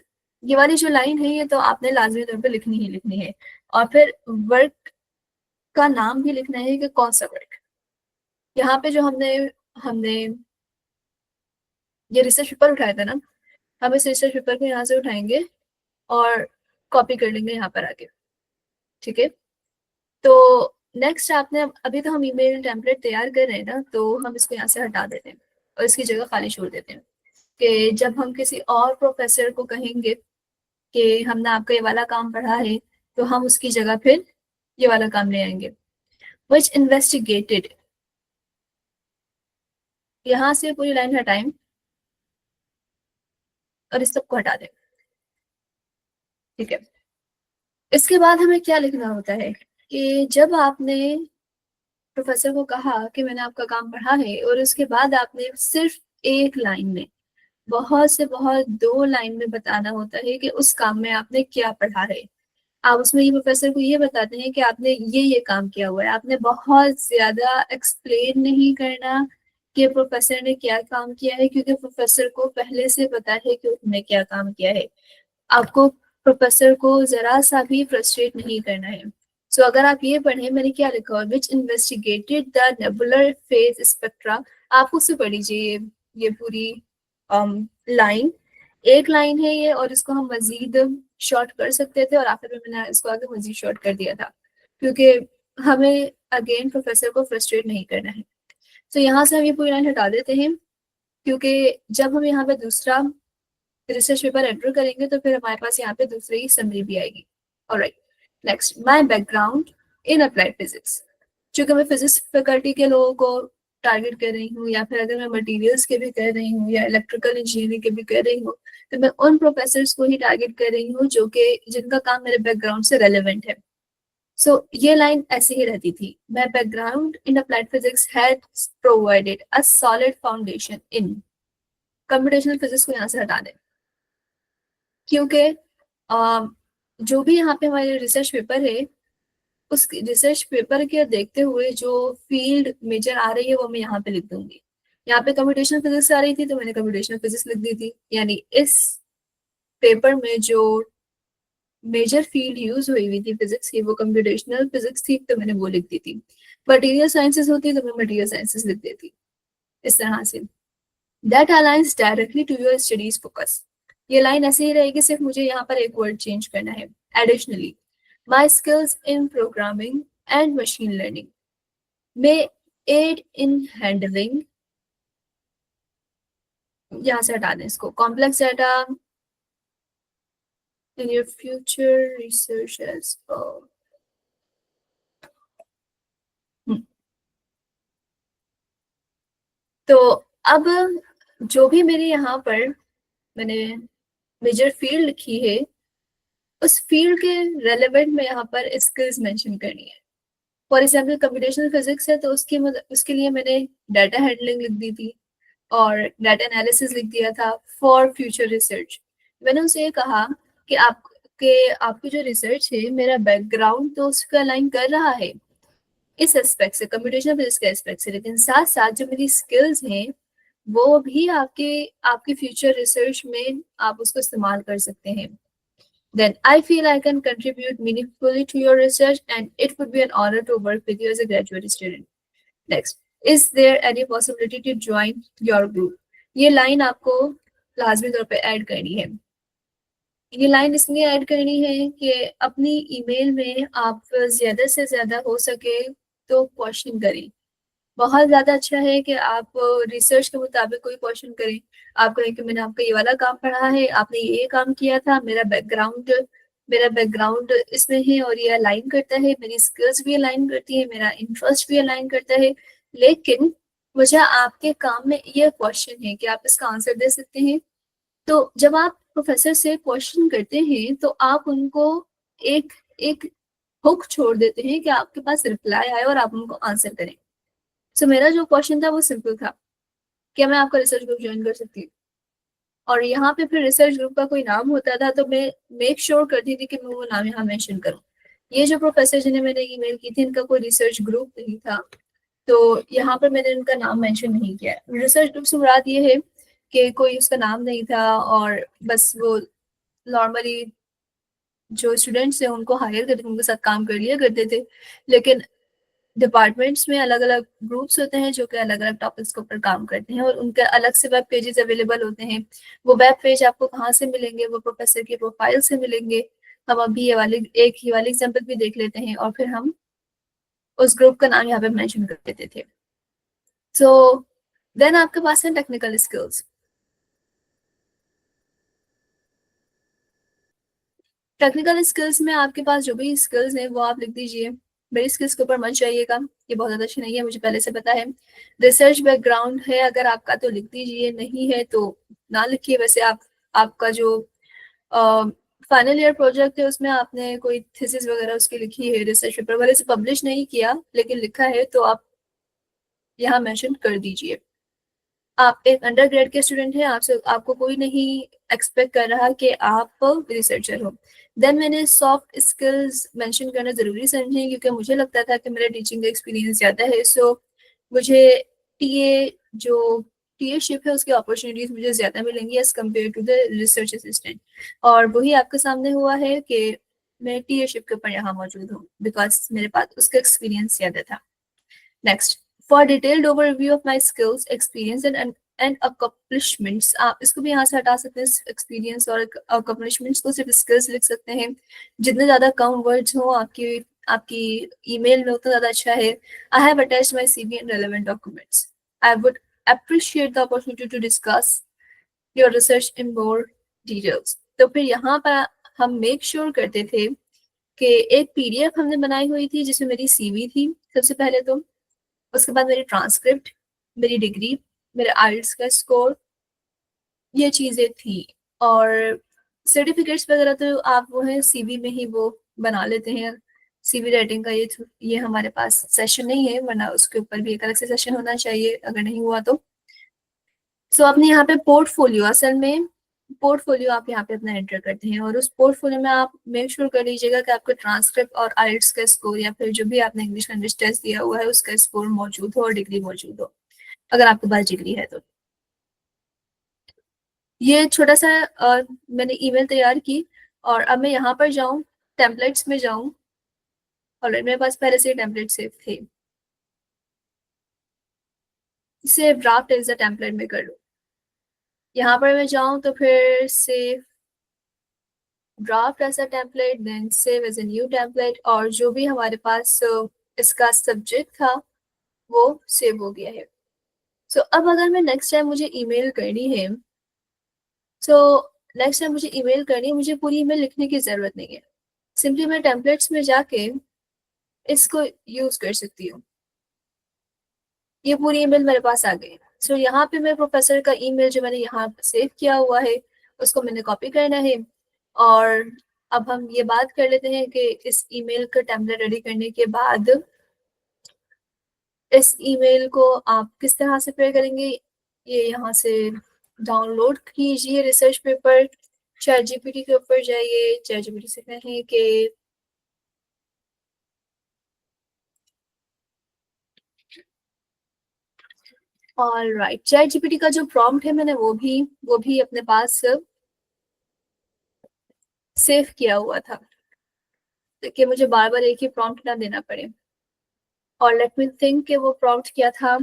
ये वाली जो लाइन है ये तो आपने लाजमी तौर पे लिखनी ही लिखनी है, और फिर वर्क का नाम भी लिखना है कि कौन सा वर्क। यहाँ पे जो हमने हमने ये रिसर्च पेपर उठाया था ना, हम इस रिसर्च पेपर को यहाँ से उठाएंगे और कॉपी कर लेंगे यहाँ पर आके, ठीक है। तो नेक्स्ट आपने अभी तो हम ईमेल टेम्पलेट तैयार कर रहे हैं ना, तो हम इसको यहाँ से हटा देते हैं और इसकी जगह खाली छोड़ देते हैं, कि जब हम किसी और प्रोफेसर को कहेंगे कि हमने आपका ये वाला काम पढ़ा है, तो हम उसकी जगह फिर ये वाला काम ले आएंगे। विच इन्वेस्टिगेटेड, यहाँ से पूरी लाइन हटाएं और इस सबको हटा दें, ठीक है। इसके बाद हमें क्या लिखना होता है कि जब आपने प्रोफेसर को कहा कि मैंने आपका काम पढ़ा है, और उसके बाद आपने सिर्फ एक लाइन में, बहुत से बहुत दो लाइन में बताना होता है कि उस काम में आपने क्या पढ़ा है। आप उसमें ये प्रोफेसर को ये बताते हैं कि आपने ये काम किया हुआ है। आपने बहुत ज्यादा एक्सप्लेन नहीं करना कि प्रोफेसर ने क्या काम किया है, क्योंकि प्रोफेसर को पहले से पता है कि उसने क्या काम किया है। आपको प्रोफेसर को जरा सा भी फ्रस्ट्रेट नहीं करना है। सो अगर आप ये पढ़े, मैंने क्या लिखा है, which investigated the nebular phase spectra. आप उससे पढ़ लीजिए ये पूरी लाइन, एक लाइन है ये, और इसको हम मजीद शॉर्ट कर सकते थे, और आखिर में मैंने इसको आगे मजीद शॉर्ट कर दिया था, क्योंकि हमें अगेन प्रोफेसर को फ्रस्ट्रेट नहीं करना है। तो यहाँ से हम ये पूरी लाइन हटा देते हैं, क्योंकि जब हम यहाँ पे दूसरा रिसर्च पेपर एंटर करेंगे तो फिर हमारे पास यहाँ पे दूसरी समरी भी आएगी। Alright, next, my background in applied physics. चूंकि मैं फिजिक्स फैकल्टी के लोगों को टारगेट कर रही हूँ, या फिर अगर मैं मटेरियल्स के भी कर रही हूँ या इलेक्ट्रिकल इंजीनियरिंग के भी कर रही हूँ, तो मैं उन प्रोफेसर्स को ही टारगेट कर रही हूँ जो कि जिनका काम मेरे बैकग्राउंड से रेलिवेंट है। सो ये लाइन ऐसे ही रहती थी, my background in applied physics had provided a solid foundation in. Computational physics को यहाँ से हटा दें, क्योंकि जो भी यहाँ पे हमारे रिसर्च पेपर है, उस रिसर्च पेपर के देखते हुए जो फील्ड मेजर आ रही है वो मैं यहाँ पे लिख दूंगी। यहाँ पे कंप्यूटेशनल फिजिक्स आ रही थी तो मैंने कंप्यूटेशनल फिजिक्स लिख दी थी, यानी इस पेपर में जो मेजर फील्ड यूज हुई थी फिजिक्स की वो कंप्यूटेशनल फिजिक्स थी, तो मैंने वो लिख दी थी। मटीरियल साइंसेज होती तो मैं मटीरियल साइंसेज लिख देती, इस तरह से। That aligns directly to your studies focus. ये लाइन ऐसे ही रहेगी, सिर्फ मुझे यहाँ पर एक वर्ड चेंज करना है, additionally my skills in programming and machine learning may aid in handling, यहाँ से हटा दें इसको, complex data in your future research as well. तो अब जो भी मेरे यहाँ पर मैंने मेजर फील्ड लिखी है, उस फील्ड के रेलेवेंट में यहाँ पर स्किल्स मेंशन करनी है। फॉर एग्जाम्पल कंप्यूटेशनल फिजिक्स है तो उसके लिए मैंने डाटा हैंडलिंग लिख दी थी और डाटा एनालिसिस लिख दिया था फॉर फ्यूचर रिसर्च। मैंने उनसे ये कहा कि आपकी जो रिसर्च है, मेरा बैकग्राउंड तो उसका अलाइन कर रहा है इस एस्पेक्ट से, कंप्यूटेशनल फिजिक्स के एस्पेक्ट से, लेकिन साथ साथ जो मेरी स्किल्स हैं वो भी आपके फ्यूचर रिसर्च में आप उसको इस्तेमाल कर सकते हैं। Then I feel I can contribute meaningfully to your research and it would be an honor to work with you as a graduate student. Next, is there any possibility to join your group? ये line आपको लाजमी तौर पे add करनी है। ये line इसलिए add करनी है कि अपनी ईमेल में आप ज्यादा से ज्यादा हो सके तो क्वेश्चन करें। बहुत ज्यादा अच्छा है कि आप रिसर्च के मुताबिक कोई क्वेश्चन करें। आप कहें कि मैंने आपका ये वाला काम पढ़ा है, आपने ये काम किया था, मेरा बैकग्राउंड इसमें है और ये अलाइन करता है, मेरी स्किल्स भी अलाइन करती है, मेरा इंटरेस्ट भी अलाइन करता है, लेकिन मुझे आपके काम में ये क्वेश्चन है कि आप इसका आंसर दे सकते हैं। तो जब आप प्रोफेसर से क्वेश्चन करते हैं तो आप उनको एक एक हुक छोड़ देते हैं कि आपके पास रिप्लाई आए और आप उनको आंसर करें। सो मेरा जो क्वेश्चन था वो सिंपल था, क्या मैं आपका रिसर्च ग्रुप ज्वाइन कर सकती हूँ? और यहाँ पे फिर रिसर्च ग्रुप का कोई नाम होता था तो मैं मेक श्योर करती थी कि मैं वो नाम यहाँ मेंशन करूँ। ये जो प्रोफेसर जिन्हें मैंने ईमेल की थी, इनका कोई रिसर्च ग्रुप नहीं था, तो यहाँ पर मैंने उनका नाम मेंशन नहीं किया। रिसर्च ग्रुप से मुराद ये है कि कोई उसका नाम नहीं था और बस वो नॉर्मली जो स्टूडेंट्स हैं उनको हायर करके उनके साथ काम कर लिया करते थे, लेकिन डिपार्टमेंट्स में अलग अलग ग्रुप्स होते हैं जो कि अलग अलग टॉपिक्स के ऊपर काम करते हैं और उनके अलग से वेब पेजेस अवेलेबल होते हैं। वो वेब पेज आपको कहाँ से मिलेंगे? वो प्रोफेसर की प्रोफाइल से मिलेंगे। हम अभी ये वाली एग्जाम्पल भी देख लेते हैं और फिर हम उस ग्रुप का नाम यहाँ पे मेंशन कर देते थे। सो देन आपके पास है टेक्निकल स्किल्स। टेक्निकल स्किल्स में आपके पास जो भी स्किल्स हैं वो आप लिख दीजिए। मेरी स्किल्स के ऊपर मत जाइएगा, ये बहुत ज़्यादा अच्छी नहीं है, मुझे पहले से पता है। रिसर्च बैकग्राउंड है अगर आपका तो लिख दीजिए, नहीं है तो ना लिखिए। वैसे आपका जो फाइनल ईयर प्रोजेक्ट है उसमें आपने कोई थीसिस वगैरह उसकी लिखी है, रिसर्च पेपर वाले से पब्लिश नहीं किया लेकिन लिखा है, तो आप यहाँ मेंशन कर दीजिए। आप एक अंडर ग्रेड के स्टूडेंट हैं, आपको कोई नहीं एक्सपेक्ट कर रहा कि आप रिसर्चर हो। देन मैंने सॉफ्ट स्किल्स मेंशन करना ज़रूरी समझी क्योंकि मुझे लगता था कि मेरा टीचिंग का एक्सपीरियंस ज़्यादा है, सो मुझे जो टीएशिप है उसकी अपॉर्चुनिटीज़ मुझे ज़्यादा मिलेंगी as compare to the research assistant. और वही आपके सामने हुआ है कि मैं टीएशिप के ऊपर यहाँ मौजूद हूँ बिकॉज मेरे पास उसका एक्सपीरियंस ज़्यादा था। Next, for detailed overview of my skills, experience and accomplishments, आप इसको भी यहाँ से हटा सकते हैं, एक्सपीरियंस और अकम्पलिशमेंट्स को सिर्फ स्किल्स लिख सकते हैं। जितने ज्यादा कम वर्ड्स हो आपकी आपकी ईमेल में उतना ज्यादा अच्छा है। I have attached my CV and relevant documents. I would appreciate the opportunity to discuss your research in more details। तो फिर यहाँ पर हम मेक श्योर करते थे कि एक पीडीएफ हमने बनाई हुई थी जिसमें मेरी सीवी थी सबसे पहले, तो उसके बाद मेरी ट्रांसक्रिप्ट, मेरी डिग्री, मेरे आइल्स का स्कोर, ये चीजें थी। और सर्टिफिकेट्स वगैरह तो आप वो है सीवी में ही वो बना लेते हैं। सीवी राइटिंग का ये हमारे पास सेशन नहीं है, वरना उसके ऊपर भी एक अलग से सेशन होना चाहिए अगर नहीं हुआ तो। सो आपने यहाँ पे पोर्टफोलियो, असल में पोर्टफोलियो आप यहाँ पे अपना एंटर करते हैं और उस पोर्टफोलियो में आप मेक श्योर कर लीजिएगा कि आपका ट्रांसक्रिप्ट और आइल्स का स्कोर या फिर जो भी आपने इंग्लिश लैंग्वेज टेस्ट दिया हुआ है उसका स्कोर मौजूद हो और डिग्री मौजूद हो, अगर आपके पास डिग्री है तो। ये छोटा सा मैंने ईमेल तैयार की और अब मैं यहाँ पर जाऊँ, टेम्पलेट्स में जाऊँ, ऑलरेडी मेरे पास पहले से टेम्पलेट सेव थे, इसे ड्राफ्ट एज अ टेम्पलेट में कर लो। यहाँ पर मैं जाऊँ तो फिर save draft as a template, then save as a new template, और जो भी हमारे पास इसका सब्जेक्ट था वो सेव हो गया है। सो अब अगर मैं नेक्स्ट टाइम मुझे ईमेल करनी है, सो नेक्स्ट टाइम मुझे ईमेल करनी है, मुझे पूरी ईमेल लिखने की जरूरत नहीं है, सिंपली मैं टेम्पलेट्स में जाके इसको यूज कर सकती हूँ। ये पूरी ईमेल मेरे पास आ गई। सो यहाँ पे मैं प्रोफेसर का ईमेल जो मैंने यहाँ सेव किया हुआ है उसको मैंने कॉपी करना है। और अब हम ये बात कर लेते हैं कि इस ईमेल का टेम्पलेट रेडी करने के बाद इस ईमेल को आप किस तरह से प्रिपेयर करेंगे। ये यहाँ से डाउनलोड कीजिए रिसर्च पेपर, चैट जीपीटी के ऊपर जाइए, चैट जीपीटी से कहें कि ऑलराइट, चैट जीपीटी का जो प्रॉम्प्ट है मैंने वो भी अपने पास सेव किया हुआ था कि मुझे बार बार एक ही प्रॉम्प्ट ना देना पड़े। और लेट मी थिंक कि वो प्रॉम्प्ट क्या था।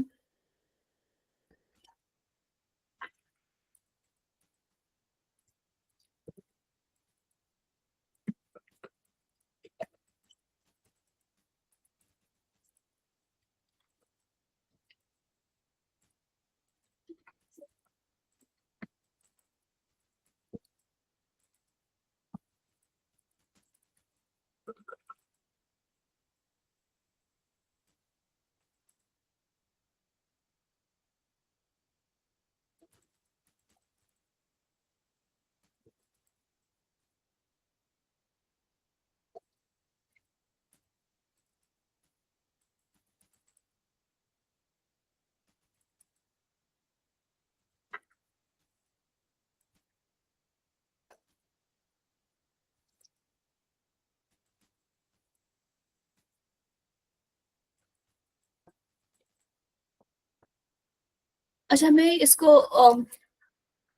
अच्छा, मैं इसको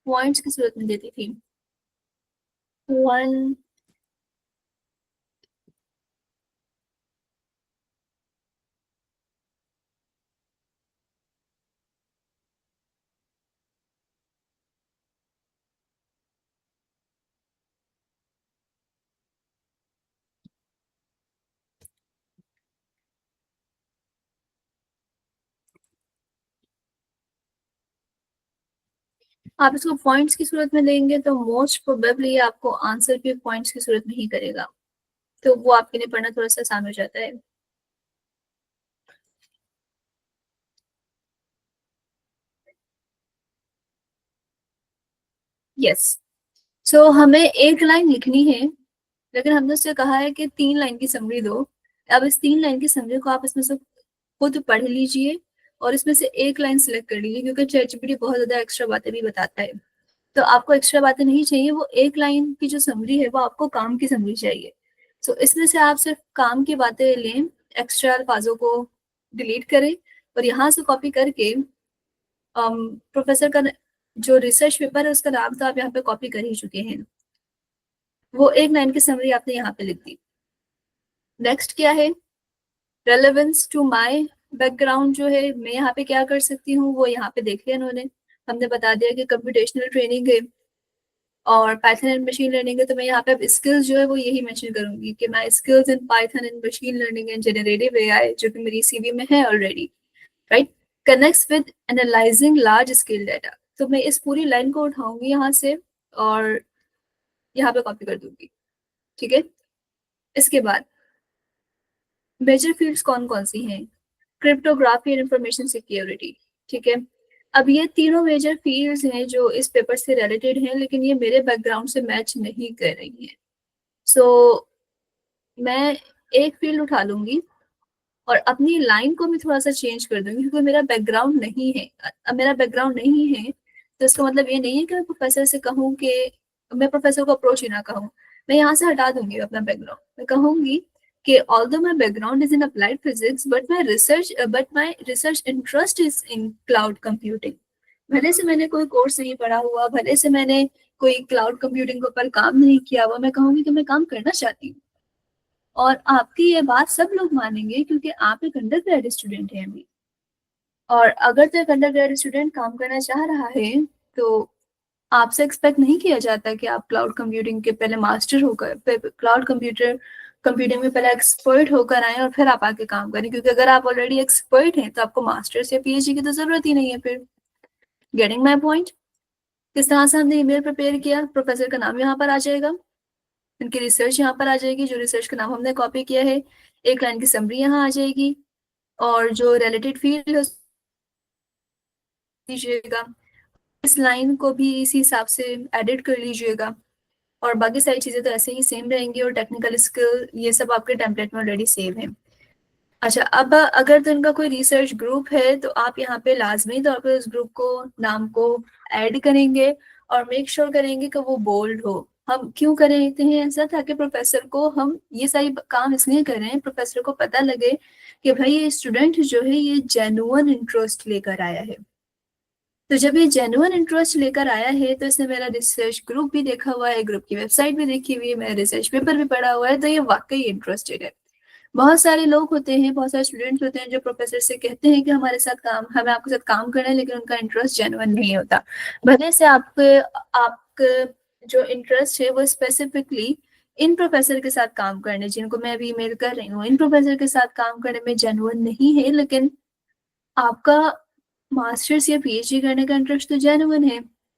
पॉइंट्स की सूरत में देती थी। वन, आप इसको पॉइंट्स की सूरत में देंगे तो मोस्ट प्रोबेबली आपको आंसर भी पॉइंट्स की सूरत में ही करेगा, तो वो आपके लिए पढ़ना थोड़ा सा आसान हो जाता है। यस, सो हमें एक लाइन लिखनी है, लेकिन हमने उससे कहा है कि 3 लाइन की समरी दो। अब इस 3 लाइन की समरी को आप इसमें से खुद पढ़ लीजिए और इसमें से एक लाइन सिलेक्ट कर लीजिए, क्योंकि चैटजीपीटी बहुत ज्यादा एक्स्ट्रा बातें भी बताता है, तो आपको एक्स्ट्रा बातें नहीं चाहिए। वो एक लाइन की जो समरी है वो आपको काम की समरी चाहिए। सो इसमें से आप सिर्फ काम की बातें लें, एक्स्ट्रा अल्फाजों को डिलीट करें और यहाँ से कॉपी करके प्रोफेसर का जो रिसर्च पेपर है उसका नाम तो आप यहाँ पे कॉपी कर ही चुके हैं, वो एक लाइन की समरी आपने यहाँ पे लिख दी। नेक्स्ट क्या है, रेलेवेंस टू माय बैकग्राउंड जो है मैं यहाँ पे क्या कर सकती हूँ वो यहाँ पे देख लिया उन्होंने। हमने बता दिया कि कंप्यूटेशनल ट्रेनिंग है और पाइथन एंड मशीन लर्निंग है, तो मैं यहाँ पे अब स्किल्स जो है वो यही मेंशन करूंगी कि my skills in Python and machine learning and generative AI, जो कि मेरी सीवी में है already, right, connects with analysing large scale data. तो मैं इस पूरी लाइन को उठाऊंगी यहाँ से और यहाँ पे कॉपी कर दूंगी, ठीक है। इसके बाद मेजर फील्ड्स कौन कौन सी हैं? क्रिप्टोग्राफी एंड इंफॉर्मेशन सिक्योरिटी, ठीक है। अब ये तीनों मेजर फील्ड्स हैं जो इस पेपर से रिलेटेड हैं, लेकिन ये मेरे बैकग्राउंड से मैच नहीं कर रही हैं। सो मैं एक फील्ड उठा लूंगी और अपनी लाइन को भी थोड़ा सा चेंज कर दूंगी, क्योंकि मेरा बैकग्राउंड नहीं है। अब मेरा बैकग्राउंड नहीं है तो इसका मतलब ये नहीं है कि मैं प्रोफेसर से कहूँ कि मैं प्रोफेसर को अप्रोच ही ना कहूँ। मैं यहाँ से हटा दूंगी अपना बैकग्राउंड। मैं कहूंगी कि although my background is in applied physics but my research interest is in cloud computing. भले से मैंने कोई कोर्स नहीं पढ़ा हुआ, भले से मैंने कोई क्लाउड कंप्यूटिंग के ऊपर काम नहीं किया हुआ, मैं कहूंगी कि मैं काम करना चाहती हूँ। और आपकी ये बात सब लोग मानेंगे क्योंकि आप एक अंडर ग्रेड स्टूडेंट हैं अभी। और अगर तो एक अंडर ग्रेड स्टूडेंट काम करना चाह रहा है तो आपसे एक्सपेक्ट नहीं किया जाता कि आप क्लाउड कंप्यूटिंग के पहले मास्टर होकर, क्लाउड कंप्यूटिंग में पहले एक्सपर्ट होकर आए और फिर आप आके काम करें, क्योंकि अगर आप ऑलरेडी एक्सपर्ट हैं तो आपको मास्टर्स या पीएचडी की तो जरूरत ही नहीं है फिर। Getting my point? किस तरह से हमने ईमेल प्रिपेयर किया, प्रोफेसर का नाम यहाँ पर आ जाएगा, उनकी रिसर्च यहाँ पर आ जाएगी, जो रिसर्च का नाम हमने कॉपी किया है, एक लाइन की समरी यहाँ आ जाएगी, और जो रिलेटेड फील्ड है दीजिएगा, इस लाइन को भी इसी हिसाब से एडिट कर लीजिएगा, और बाकी सारी चीजें तो ऐसे ही सेम रहेंगी, और टेक्निकल स्किल ये सब आपके टेम्पलेट में ऑलरेडी सेव है। अच्छा, अब अगर तो इनका कोई रिसर्च ग्रुप है तो आप यहाँ पे लाजमी तौर पे उस ग्रुप को, नाम को ऐड करेंगे और मेक श्योर करेंगे कि वो बोल्ड हो। हम क्यों कर रहे हैं ऐसा? ताकि प्रोफेसर को, हम ये सारी काम इसलिए कर रहे हैं, प्रोफेसर को पता लगे कि भाई ये स्टूडेंट जो है ये जेन्युइन इंटरेस्ट लेकर आया है। तो जब ये जेन्युइन इंटरेस्ट लेकर आया है तो इसने मेरा रिसर्च ग्रुप भी देखा हुआ है, ग्रुप की वेबसाइट भी देखी हुई है, मेरा रिसर्च पेपर भी पढ़ा हुआ है, तो ये वाकई इंटरेस्टेड है। बहुत सारे लोग होते हैं, बहुत सारे स्टूडेंट्स होते हैं जो प्रोफेसर से कहते हैं कि हमें आपके साथ काम करना है, लेकिन उनका इंटरेस्ट जेन्युइन नहीं होता। भले से आपके जो इंटरेस्ट है वो स्पेसिफिकली इन प्रोफेसर के साथ काम करने, जिनको मैं अभी ईमेल कर रही हूँ, इन प्रोफेसर के साथ काम करने में जेन्युइन नहीं है, लेकिन आपका मास्टर्स या पीएचडी करने का इंटरेस्ट तो जेन्युइन है,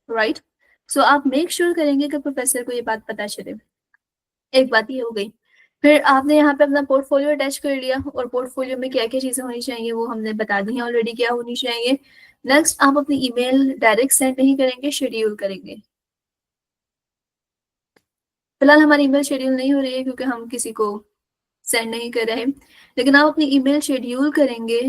राइट। सो आप मेक श्योर करेंगे कि प्रोफेसर को ये बात पता चले। एक बात ये हो गई। फिर आपने यहाँ पे अपना पोर्टफोलियो अटैच कर लिया, और पोर्टफोलियो में क्या क्या चीजें होनी चाहिए वो हमने बता दी है ऑलरेडी क्या होनी चाहिए। नेक्स्ट, आप अपनी ईमेल डायरेक्ट सेंड नहीं करेंगे, शेड्यूल करेंगे। फिलहाल हमारी ईमेल शेड्यूल नहीं हो रही है क्योंकि हम किसी को सेंड नहीं कर रहे हैं, लेकिन आप अपनी ईमेल शेड्यूल करेंगे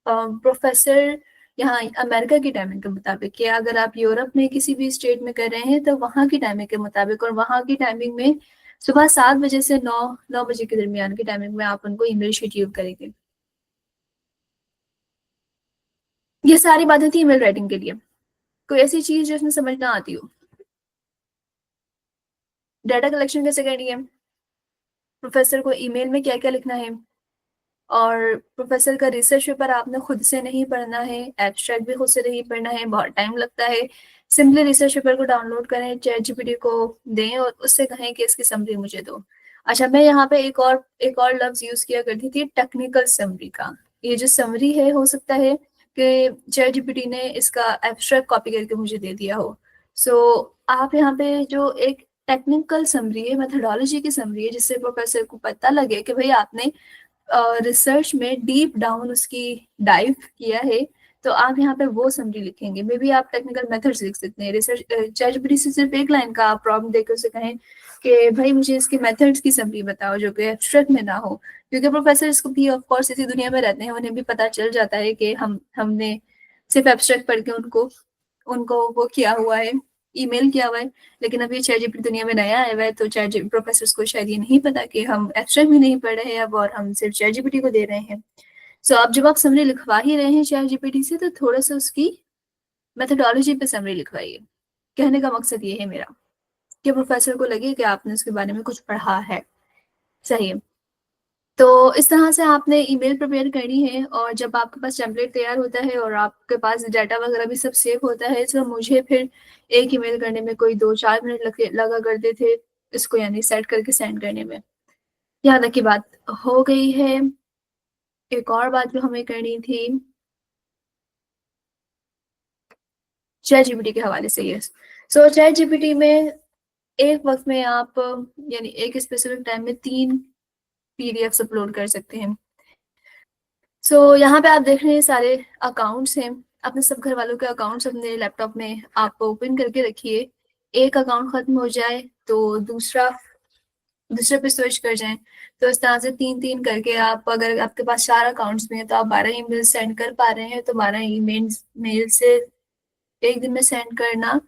प्रोफेसर यहाँ अमेरिका की टाइमिंग के मुताबिक, या अगर आप यूरोप में किसी भी स्टेट में कर रहे हैं तो वहाँ की टाइमिंग के मुताबिक, और वहाँ की टाइमिंग में सुबह 7 बजे से 9 बजे के दरमियान की टाइमिंग में आप उनको ईमेल शेड्यूल करेंगे। ये सारी बातें थी ईमेल राइटिंग के लिए। कोई ऐसी चीज जो इसमें समझ ना आती हो? डाटा कलेक्शन कैसे करनी है, प्रोफेसर को ईमेल में क्या क्या लिखना है, और प्रोफेसर का रिसर्च पेपर आपने खुद से नहीं पढ़ना है, एब्स्ट्रैक्ट भी खुद से नहीं पढ़ना है, बहुत टाइम लगता है। सिंपली रिसर्च पेपर को डाउनलोड करें, चैट जीपीटी को दें और उससे कहें कि इसकी समरी मुझे दो। अच्छा, मैं यहाँ पे एक और लफ्ज यूज किया करती थी, टेक्निकल समरी का। ये जो समरी है, हो सकता है कि चैट जीपीटी ने इसका एब्स्ट्रैक्ट कॉपी करके मुझे दे दिया हो। सो आप यहाँ पे जो एक टेक्निकल समरी है, मेथोडोलॉजी की समरी है, जिससे प्रोफेसर को पता लगे कि भाई आपने रिसर्च में डीप डाउन उसकी डाइव किया है, तो आप यहाँ पे वो समरी लिखेंगे। मे बी आप टेक्निकल मेथड्स लिख सकते हैं। रिसर्च चैटजीपीटी से सिर्फ एक लाइन का आप प्रॉब्लम देकर उसे कहें कि भाई मुझे इसके मेथड्स की समरी बताओ जो कि एब्स्ट्रैक्ट में ना हो, क्योंकि प्रोफेसर इसको भी ऑफ कोर्स इसी दुनिया में रहते हैं, उन्हें भी पता चल जाता है कि हमने सिर्फ एब्स्ट्रैक्ट पढ़ के उनको उनको वो किया हुआ है, ईमेल किया हुआ है। लेकिन अभी चैट जीपीटी दुनिया में नया आया हुआ है, तो चैट प्रोफेसर को शायद ये नहीं पता कि हम एब्स्ट्रैक्ट भी नहीं पढ़ रहे हैं अब, और हम सिर्फ चैट जीपीटी को दे रहे हैं। सो अब जब आप समरी लिखवा ही रहे हैं चैट जीपीटी से, तो थोड़ा सा उसकी मेथोडोलॉजी पे समरी लिखवाइए। कहने का मकसद ये है मेरा कि प्रोफेसर को लगे कि आपने उसके बारे में कुछ पढ़ा है। सही है। तो इस तरह से आपने ईमेल प्रिपेयर करनी है, और जब आपके पास टेम्पलेट तैयार होता है और आपके पास डाटा वगैरह भी सब सेव होता है, तो मुझे फिर एक ईमेल करने में कोई 2-4 मिनट लगा करते थे इसको, यानी सेट करके सेंड करने में। यहाँ तक की बात हो गई है। एक और बात जो हमें करनी थी चैट जीपीटी के हवाले से, यस। सो चैट जीपीटी में एक वक्त में आप यानी एक स्पेसिफिक टाइम में 3 पीडीएफ्स अपलोड कर सकते हैं। सो यहाँ पे आप देख रहे हैं सारे अकाउंट्स हैं, अपने सब घर वालों के अकाउंट्स अपने लैपटॉप में आप ओपन करके रखिए। एक अकाउंट खत्म हो जाए तो दूसरे पे स्विच कर जाएं। तो इस तरह से 3-3 करके आप, अगर आपके पास 4 अकाउंट्स में हैं तो आप 12 ईमेल सेंड कर पा रहे हैं, तो 12 ईमेल मेल से एक दिन में सेंड करना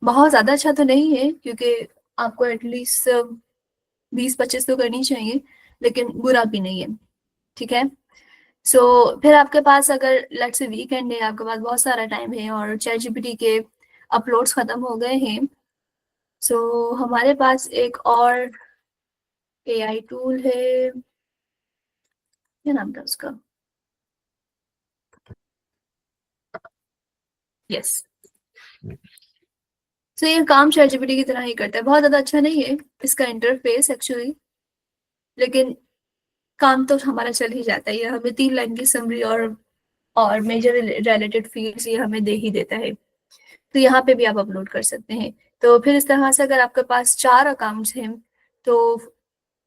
बहुत ज़्यादा अच्छा तो नहीं है, क्योंकि आपको एटलीस्ट 20-25 तो करनी चाहिए, लेकिन बुरा भी नहीं है, ठीक है। सो फिर आपके पास अगर लेट्स से वीकेंड है, आपके पास बहुत सारा टाइम है और चैट जीपीटी के अपलोड्स खत्म हो गए हैं, सो हमारे पास एक और एआई टूल है, क्या नाम था उसका, यस। सो ये काम चैट जीपीटी की तरह ही करता है, बहुत ज़्यादा अच्छा नहीं है इसका इंटरफेस एक्चुअली, लेकिन काम तो हमारा चल ही जाता है। ये हमें 3 लाइन की समरी और मेजर रिलेटेड फील्ड्स ये हमें दे ही देता है। तो यहाँ पे भी आप अपलोड कर सकते हैं। तो फिर इस तरह से अगर आपके पास 4 अकाउंट्स हैं तो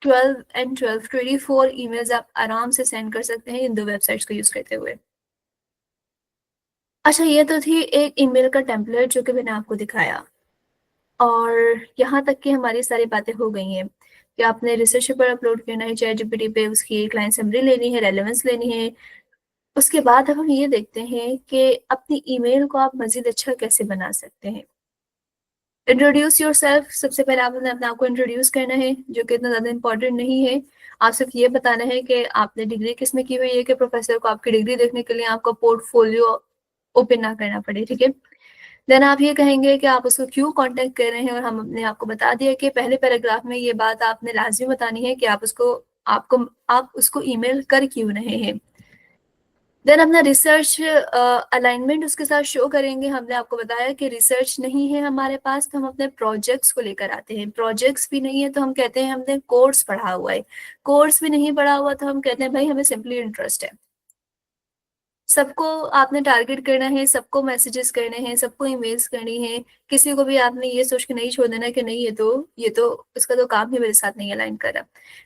12 एंड 12 24 ईमेल्स आप आराम से सेंड कर सकते हैं इन 2 वेबसाइट्स को यूज करते हुए। अच्छा, ये तो थी एक ईमेल का टेम्पलेट जो कि मैंने आपको दिखाया, और यहाँ तक कि हमारी सारी बातें हो गई हैं कि आपने रिसर्च पेपर अपलोड करना है चैट जीपीटी पे, उसकी क्लाइंट समरी लेनी है, रेलेवेंस लेनी है। उसके बाद अब हम ये देखते हैं कि अपनी ईमेल को आप मजीद अच्छा कैसे बना सकते हैं। इंट्रोड्यूस योरसेल्फ, सबसे पहले आपने अपने आप को इंट्रोड्यूस करना है, जो कि इतना ज़्यादा इंपॉर्टेंट नहीं है। आप सिर्फ ये बताना है कि आपने डिग्री किस में की हुई है, कि प्रोफेसर को आपकी डिग्री देखने के लिए आपका पोर्टफोलियो ओपन ना करना पड़े, ठीक है। देन आप ये कहेंगे कि आप उसको क्यों कांटेक्ट कर रहे हैं, और हमने आपको बता दिया कि पहले पैराग्राफ में ये बात आपने लाजमी बतानी है कि आप उसको ईमेल कर क्यों रहे हैं। देन अपना रिसर्च अलाइनमेंट उसके साथ शो करेंगे। हमने आपको बताया कि रिसर्च नहीं है हमारे पास तो हम अपने प्रोजेक्ट्स को लेकर आते हैं, प्रोजेक्ट्स भी नहीं है तो हम कहते हैं हमने कोर्स पढ़ा हुआ है, कोर्स भी नहीं पढ़ा हुआ तो हम कहते हैं भाई हमें सिंपली इंटरेस्ट है। सबको आपने टारगेट करना है, सबको मैसेजेस करने हैं, सबको ईमेल्स करनी है। किसी को भी आपने ये सोच के नहीं छोड़ देना कि नहीं ये तो इसका तो काम ही मेरे साथ नहीं अलाइन कर रहा।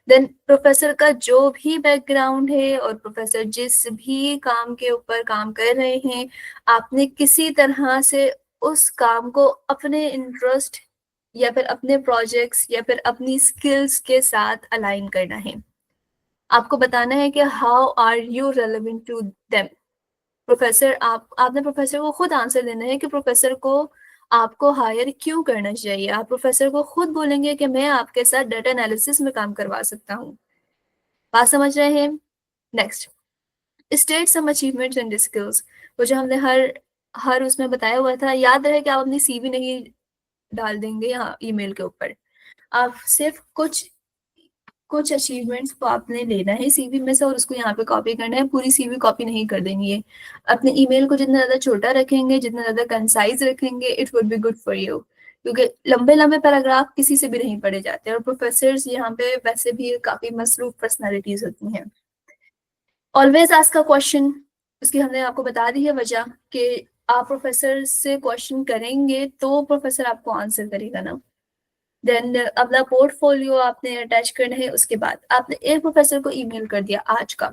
देन प्रोफेसर का जो भी बैकग्राउंड है और प्रोफेसर जिस भी काम के ऊपर काम कर रहे हैं, आपने किसी तरह से उस काम को अपने इंटरेस्ट या फिर अपने प्रोजेक्ट्स या फिर अपनी स्किल्स के साथ अलाइन करना है। आपको बताना है कि how are you relevant to them. Professor आपने प्रोफेसर को खुद आंसर देना है कि प्रोफेसर को आपको हायर क्यों करना चाहिए। आप प्रोफेसर को खुद बोलेंगे कि मैं आपके साथ डाटा एनालिसिस में काम करवा सकता हूँ। बात समझ रहे हैं? Next, state some achievements and skills, वो जो हमने हर हर उसमें बताया हुआ था, याद रहे कि आप अपनी सीवी नहीं डाल देंगे यहाँ ईमेल के ऊपर। आप सिर्फ कुछ अचीवमेंट्स को आपने लेना है सीवी में से और उसको यहाँ पे कॉपी करना है, पूरी सीवी कॉपी नहीं कर देनी है। अपने ईमेल को जितना ज्यादा छोटा रखेंगे, जितना ज्यादा कंसाइज रखेंगे, it would be good for you, क्योंकि लंबे लंबे पैराग्राफ किसी से भी नहीं पढ़े जाते और प्रोफेसर्स यहाँ पे वैसे भी काफी मसरूफ पर्सनैलिटीज होती हैं। ऑलवेज आस्क अ क्वेश्चन, उसकी हमने आपको बता दी है वजह कि आप प्रोफेसर से क्वेश्चन करेंगे तो प्रोफेसर आपको आंसर करेगा ना। देन अपना पोर्टफोलियो आपने अटैच करना है। उसके बाद आपने एक प्रोफेसर को ईमेल कर दिया आज का,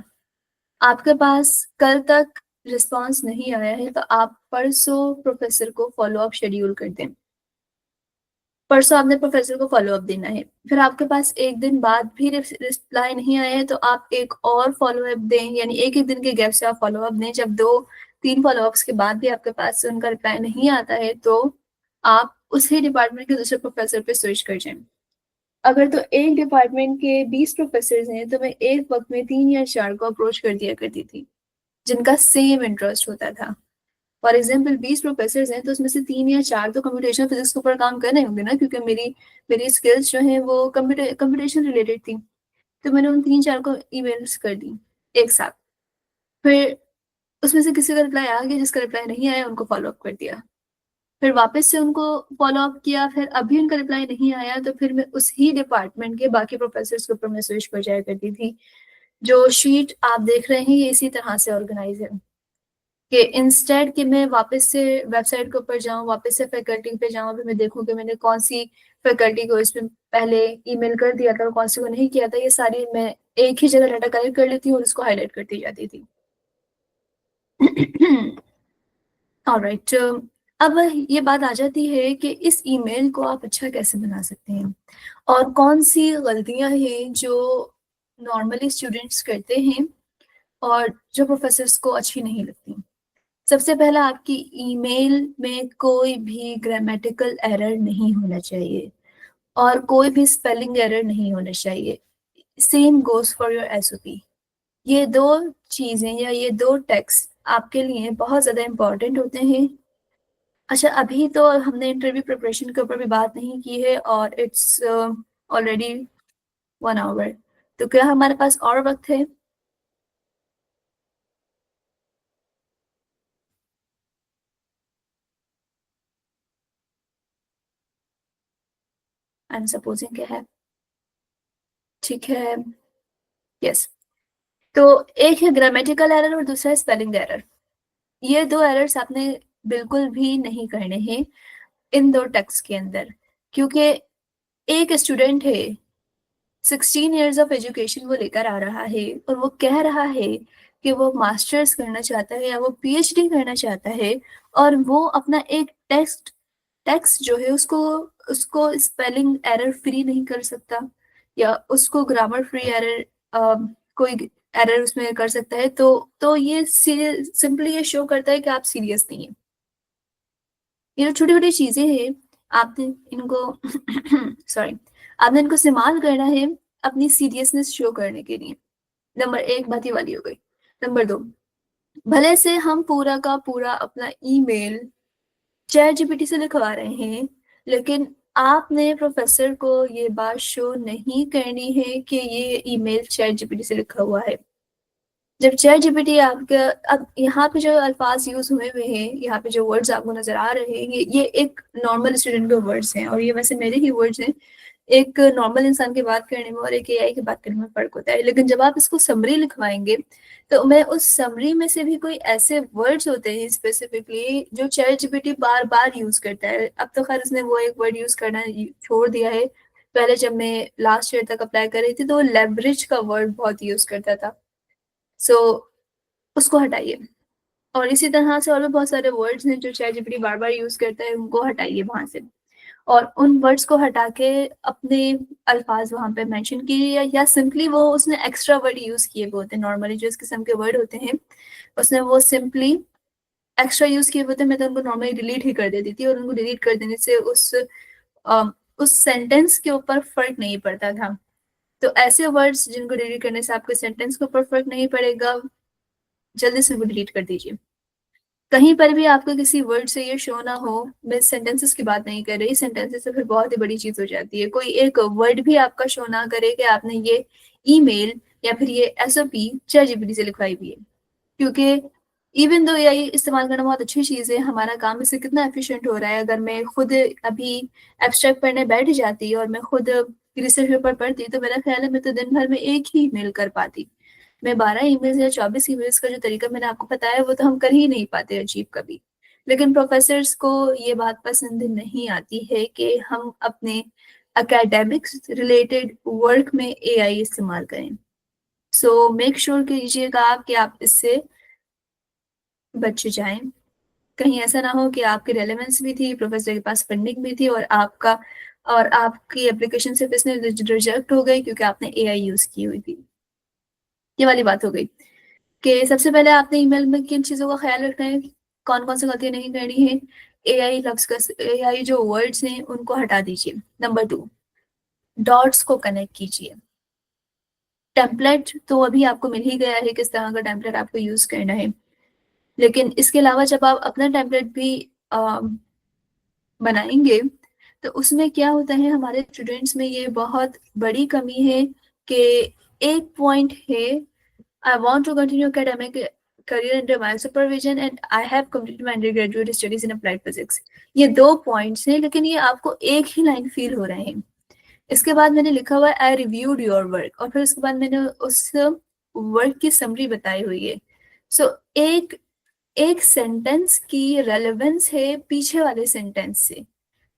आपके पास कल तक रिस्पांस नहीं आया है, तो आप परसों प्रोफेसर को फॉलो अप शेड्यूल कर दें। परसों आपने प्रोफेसर को फॉलो अप देना है। फिर आपके पास एक दिन बाद भी रिप्लाई नहीं आया है तो आप एक और फॉलो अप दें, यानी एक एक दिन के गैप से आप फॉलो अप दें। जब 2-3 फॉलो अप्स के बाद भी आपके पास से उनका रिप्लाई नहीं आता है तो आप उसी डिपार्टमेंट के दूसरे प्रोफेसर पे स्विच कर जाएं। अगर तो एक डिपार्टमेंट के 20 प्रोफेसर हैं तो मैं एक वक्त में 3 या 4 को अप्रोच कर दिया करती थी जिनका सेम इंटरेस्ट होता था। फॉर एग्जाम्पल 20 प्रोफेसर हैं तो उसमें से 3 या 4 तो कंप्यूटेशन फिजिक्स के ऊपर काम कर रहे होंगे ना, क्योंकि मेरी मेरी स्किल्स जो हैं वो कंप्यूटेशन रिलेटेड थी। तो मैंने उन 3-4 को ईमेल्स कर दी एक साथ। फिर उसमें से किसी का रिप्लाई आ गया, जिसका रिप्लाई नहीं आया उनको फॉलो अप कर दिया। फिर वापस से उनको फॉलो अप किया, फिर अभी उनका रिप्लाई नहीं आया, तो फिर मैं उस ही डिपार्टमेंट के बाकी प्रोफेसर्स के ऊपर मैं स्विच कर जाया करती थी। जो शीट आप देख रहे हैं ये इसी तरह से ऑर्गेनाइज है कि इंस्टेड कि मैं वापस से वेबसाइट के ऊपर जाऊं, वापस से फैकल्टी पे जाऊं, फिर मैं देखूं कि मैंने कौन सी फैकल्टी को इसमें पहले ईमेल कर दिया था और कौन सी को नहीं किया था, ये सारी मैं एक ही जगह डाटा कलेक्ट कर लेती हूँ और उसको हाईलाइट करती जाती थी। ऑलराइट, अब ये बात आ जाती है कि इस ईमेल को आप अच्छा कैसे बना सकते हैं और कौन सी गलतियां हैं जो नॉर्मली स्टूडेंट्स करते हैं और जो प्रोफेसर्स को अच्छी नहीं लगती। सबसे पहला, आपकी ईमेल में कोई भी ग्रामेटिकल एरर नहीं होना चाहिए और कोई भी स्पेलिंग एरर नहीं होना चाहिए। Same goes for your SOP. ये दो चीजें या ये दो टेक्स्ट आपके लिए बहुत ज्यादा इंपॉर्टेंट होते हैं। अच्छा, अभी तो हमने इंटरव्यू प्रिपरेशन के ऊपर भी बात नहीं की है और इट्स ऑलरेडी 1 आवर, तो क्या हमारे पास और वक्त है? आई एम सपोजिंग क्या है, ठीक है, यस। तो एक है ग्रामेटिकल एरर और दूसरा है स्पेलिंग एरर। ये दो एरर्स आपने बिल्कुल भी नहीं करने हैं इन दो टेक्स्ट के अंदर, क्योंकि एक स्टूडेंट है, 16 years ऑफ एजुकेशन वो लेकर आ रहा है और वो कह रहा है कि वो मास्टर्स करना चाहता है या वो पीएचडी करना चाहता है, और वो अपना एक टेक्स्ट जो है उसको उसको स्पेलिंग एरर फ्री नहीं कर सकता या उसको ग्रामर फ्री एरर कोई एरर उसमें कर सकता है, तो ये सिंपली ये शो करता है कि आप सीरियस नहीं है। ये जो छोटी छोटी चीजें हैं, आपने इनको सॉरी, आपने इनको इस्तेमाल करना है अपनी सीरियसनेस शो करने के लिए। नंबर एक बात ये वाली हो गई। नंबर दो, भले से हम पूरा का पूरा अपना ईमेल चैट जीपीटी से लिखवा रहे हैं, लेकिन आपने प्रोफेसर को ये बात शो नहीं करनी है कि ये ईमेल चैट जीपीटी से लिखा हुआ है। जब चैट जीपीटी आपका, अब यहाँ पे जो अल्फाज यूज हुए हुए हैं, यहाँ पे जो वर्ड्स आपको नजर आ रहे हैं, ये एक नॉर्मल स्टूडेंट के वर्ड्स हैं और ये वैसे मेरे ही वर्ड्स हैं। एक नॉर्मल इंसान की बात करने में और एक एआई की बात करने में फर्क होता है, लेकिन जब आप इसको समरी लिखवाएंगे तो मैं उस समरी में से भी कोई ऐसे वर्ड्स होते हैं स्पेसिफिकली जो चैट जीपीटी बार बार यूज करता है। अब तो खैर उसने वो एक वर्ड यूज करना छोड़ दिया है, पहले जब मैं लास्ट ईयर तक अप्लाई कर रही थी तो लेवरेज का वर्ड बहुत यूज करता था। सो उसको हटाइए। और इसी तरह से और भी बहुत सारे वर्ड्स हैं जो चैट जीपीटी बार बार यूज करता है, उनको हटाइए वहां से। और उन वर्ड्स को हटा के अपने अल्फाज वहां पे मेंशन कीजिए, या सिंपली वो उसने एक्स्ट्रा वर्ड यूज किए हुए होते हैं, नॉर्मली जो इस किस्म के वर्ड होते हैं उसने वो सिंपली एक्स्ट्रा यूज किए हुए थे, मैं तो उनको नॉर्मली डिलीट ही कर देती थी और उनको डिलीट कर देने से उस सेंटेंस के ऊपर फर्क नहीं पड़ता था। तो ऐसे वर्ड्स जिनको डिलीट करने से आपके सेंटेंस के ऊपर फर्क नहीं पड़ेगा, जल्दी से वो डिलीट कर दीजिए। कहीं पर भी आपको किसी वर्ड से ये शो ना हो, मैं सेंटेंसेस की बात नहीं कर रही, सेंटेंसेस से फिर बहुत ही बड़ी चीज हो जाती है, कोई एक वर्ड भी आपका शो ना करे कि आपने ये ईमेल या फिर ये एसओपी चैट जीपीटी से लिखवाई हुई है। क्योंकि इवन दो ये इस्तेमाल करना बहुत अच्छी चीज है, हमारा काम इससे कितना एफिशिएंट हो रहा है। अगर मैं खुद अभी एब्स्ट्रैक्ट पढ़ने बैठ जाती और मैं खुद रिसर्च पेपर पढ़ती तो मेरा ख्याल है मैं तो दिन भर में एक ही ईमेल कर पाती। मैं 12 ईमेल्स या 24 ईमेल्स का जो तरीका मैंने आपको बताया वो तो हम कर ही नहीं पाते अचीव कभी। लेकिन प्रोफेसर्स को ये बात पसंद नहीं आती है कि हम अपने एकेडमिक्स रिलेटेड वर्क में एआई इस्तेमाल करें। सो मेक श्योर कीजिएगा आप कि आप इससे बच जाएं। कहीं ऐसा ना हो कि आपकी रेलेवेंस भी थी, प्रोफेसर के पास फंडिंग भी थी और आपकी एप्लीकेशन सिर्फ इसने रिजेक्ट हो गई क्योंकि आपने एआई यूज की हुई थी। ये वाली बात हो गई कि सबसे पहले आपने ईमेल में किन चीजों का ख्याल रखना है, कौन कौन सी गलतियां नहीं करनी है। एआई लफ्ज का, एआई जो वर्ड्स हैं उनको हटा दीजिए। नंबर 2, डॉट्स को कनेक्ट कीजिए। टेम्पलेट तो अभी आपको मिल ही गया है किस तरह का टेम्पलेट आपको यूज करना है, लेकिन इसके अलावा जब आप अपना टेम्पलेट भी बनाएंगे तो उसमें क्या होता है, हमारे स्टूडेंट्स में ये बहुत बड़ी कमी है कि एक पॉइंट है, I want to continue academic career under my supervision and I have completed my undergraduate studies in applied physics. ये 2 पॉइंट्स हैं, लेकिन ये आपको एक ही लाइन फील हो रहे हैं। इसके बाद मैंने लिखा हुआ है आई रिव्यूड योर वर्क, और फिर उसके बाद मैंने उस वर्क की समरी बताई हुई है। सो एक एक सेंटेंस की रेलेवेंस है पीछे वाले सेंटेंस से।